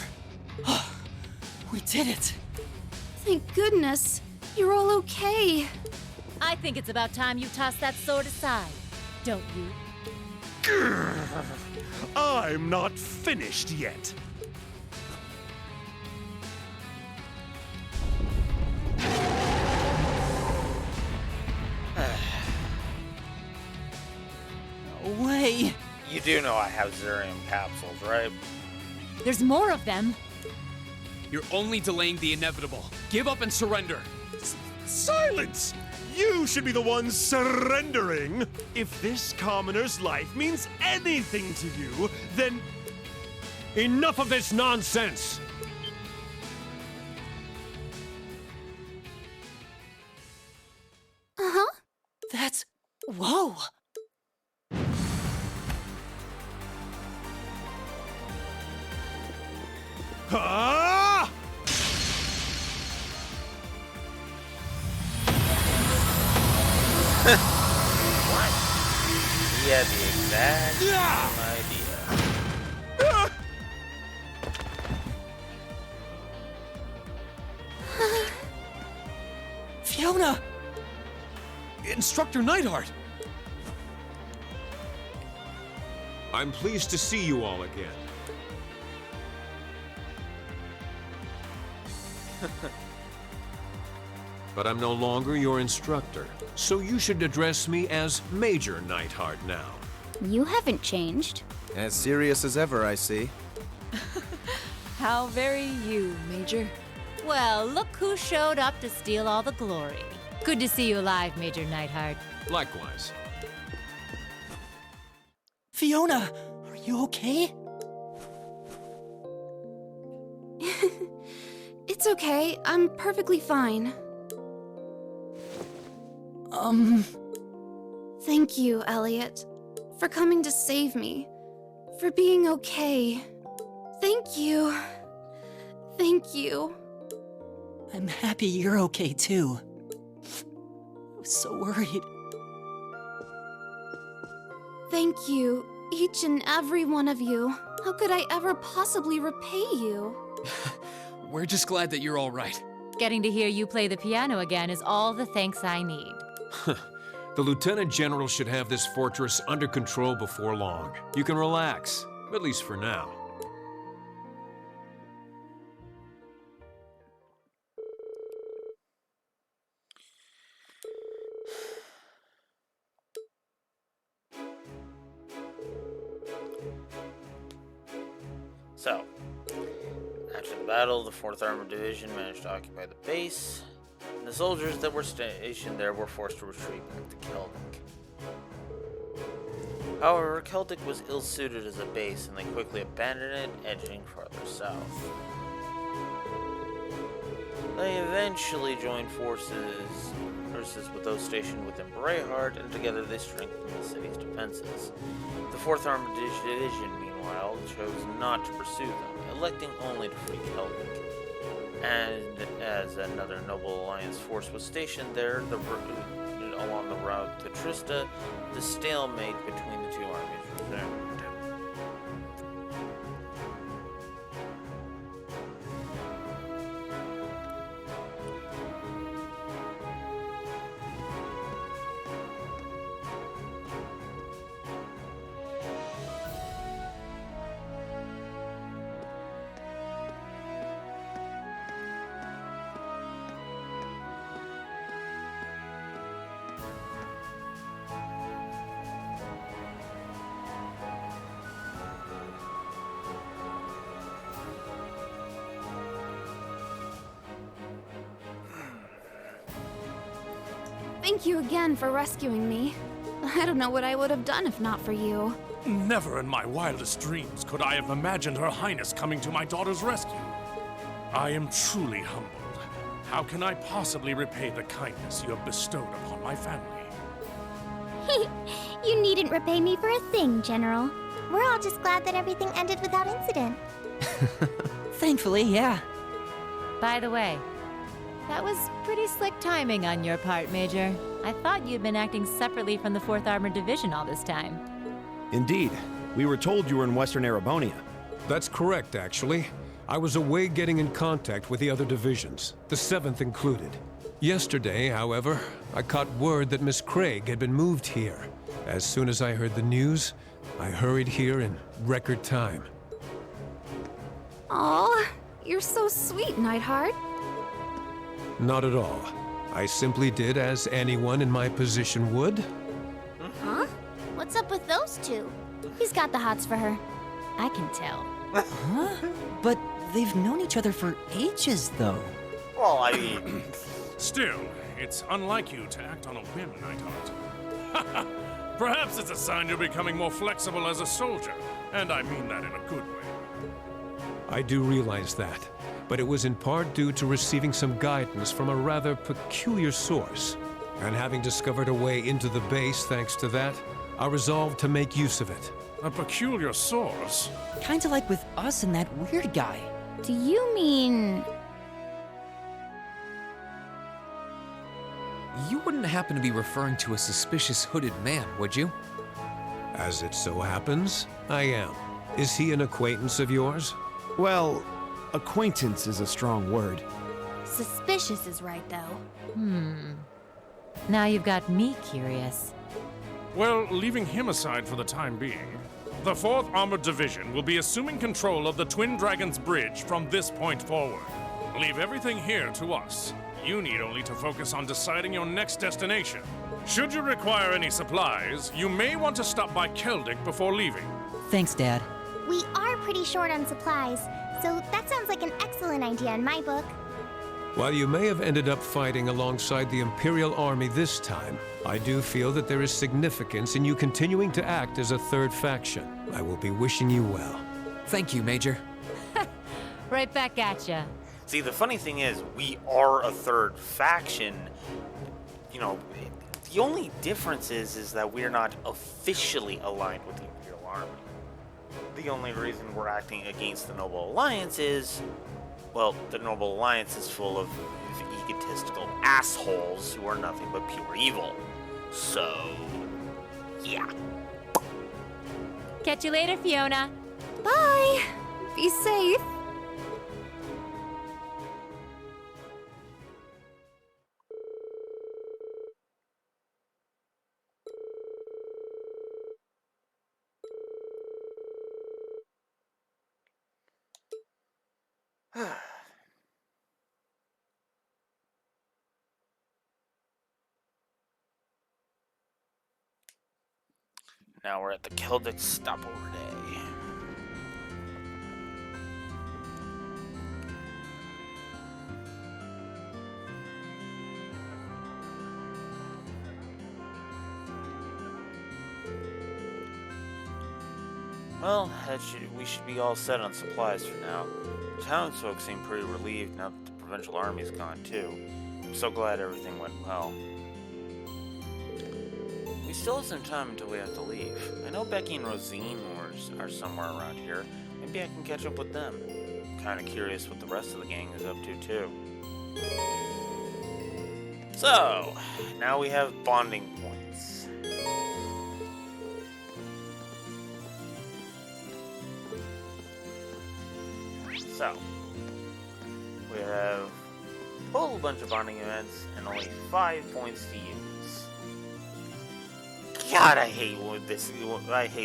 We did it. Thank goodness. You're all okay. I think it's about time you toss that sword aside, don't you? Grr. I'm not finished yet. No way. You do know I have Zurium capsules, right? There's more of them. You're only delaying the inevitable. Give up and surrender. Silence! You should be the ones surrendering. If this commoner's life means anything to you, then... Enough of this nonsense! Uh-huh. That's... Whoa. Ah! What? He had the exact same idea. Fiona! Instructor Neidhart. I'm pleased to see you all again. But I'm no longer your instructor, so you should address me as Major Neidhart now. You haven't changed. As serious as ever, I see. How very you, Major. Well, look who showed up to steal all the glory. Good to see you alive, Major Neidhart. Likewise. Fiona, are you okay? It's okay. I'm perfectly fine. Thank you, Elliot, for coming to save me. For being okay. Thank you. Thank you. I'm happy you're okay too. I was so worried. Thank you, each and every one of you. How could I ever possibly repay you? We're just glad that you're all right. Getting to hear you play the piano again is all the thanks I need. The Lieutenant General should have this fortress under control before long. You can relax, at least for now. So, after the battle, the 4th Armored Division managed to occupy the base, and the soldiers that were stationed there were forced to retreat back to Celtic. However, Celtic was ill-suited as a base, and they quickly abandoned it, edging farther south. They eventually joined forces, or services with those stationed within Brayhard, and together they strengthened the city's defenses. The 4th Armored Division, meanwhile, chose not to pursue them, electing only to free Kelvic. And as another Noble Alliance force was stationed there along the route to Trista, the stalemate between the two armies resumed. Thank you again for rescuing me. I don't know what I would have done if not for you. Never in my wildest dreams could I have imagined Her Highness coming to my daughter's rescue. I am truly humbled. How can I possibly repay the kindness you have bestowed upon my family? You needn't repay me for a thing, General. We're all just glad that everything ended without incident. Thankfully, yeah. By the way, that was pretty slick timing on your part, Major. I thought you'd been acting separately from the 4th Armored Division all this time. Indeed. We were told you were in Western Erebonia. That's correct, actually. I was away getting in contact with the other divisions, the 7th included. Yesterday, however, I caught word that Miss Craig had been moved here. As soon as I heard the news, I hurried here in record time. Aw, you're so sweet, Neidhart. Not at all. I simply did as anyone in my position would. Huh? What's up with those two? He's got the hots for her. I can tell. Huh? But they've known each other for ages, though. Well, I mean... Still, it's unlike you to act on a whim, Neidhart. Perhaps it's a sign you're becoming more flexible as a soldier, and I mean that in a good way. I do realize that, but it was in part due to receiving some guidance from a rather peculiar source. And having discovered a way into the base thanks to that, I resolved to make use of it. A peculiar source? Kinda like with us and that weird guy. Do you mean... You wouldn't happen to be referring to a suspicious hooded man, would you? As it so happens, I am. Is he an acquaintance of yours? Well, acquaintance is a strong word. Suspicious is right, though. Now you've got me curious. Well, leaving him aside for the time being, the 4th Armored Division will be assuming control of the Twin Dragons Bridge from this point forward. Leave everything here to us. You need only to focus on deciding your next destination. Should you require any supplies, you may want to stop by Keldic before leaving. Thanks, Dad. We are pretty short on supplies, so that sounds like an excellent idea in my book. While you may have ended up fighting alongside the Imperial Army this time, I do feel that there is significance in you continuing to act as a third faction. I will be wishing you well. Thank you, Major. Right back at ya. See, the funny thing is, we are a third faction. You know, the only difference is that we're not officially aligned with the Imperial Army. The only reason we're acting against the Noble Alliance is, well, the Noble Alliance is full of egotistical assholes who are nothing but pure evil. So, yeah. Catch you later, Fiona. Bye! Be safe. Now we're at the Celtics Stopover Day. Well, we should be all set on supplies for now. The townsfolk seem pretty relieved now that the provincial army's gone too. I'm so glad everything went well. still have some time until we have to leave. I know Becky and Rosine are somewhere around here. Maybe I can catch up with them. Kind of curious what the rest of the gang is up to, too. So, now we have bonding points. So, we have a whole bunch of bonding events and only 5 points to use. God, I hate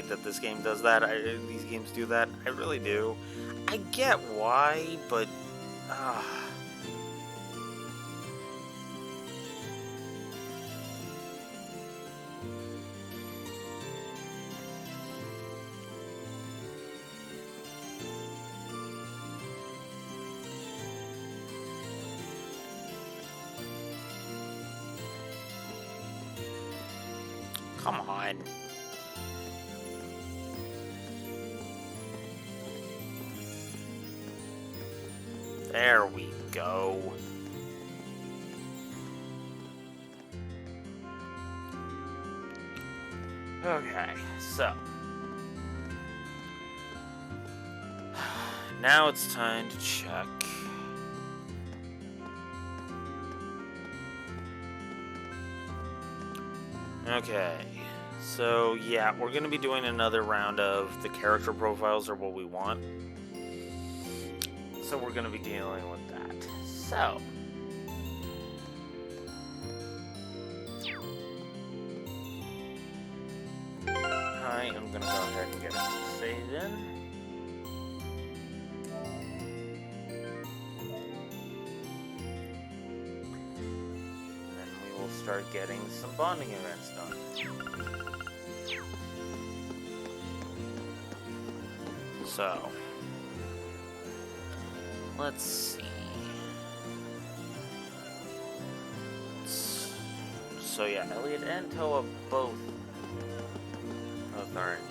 that this game does that. These games do that. I really do. I get why, but come on. There we go. Okay, so now it's time to check. Okay, so yeah, we're gonna be doing another round of the character profiles are what we want. So we're gonna be dealing with that. So I am gonna go ahead and get it saved in. Start getting some bonding events done. So, let's see. So yeah, Elliot and Toa both are in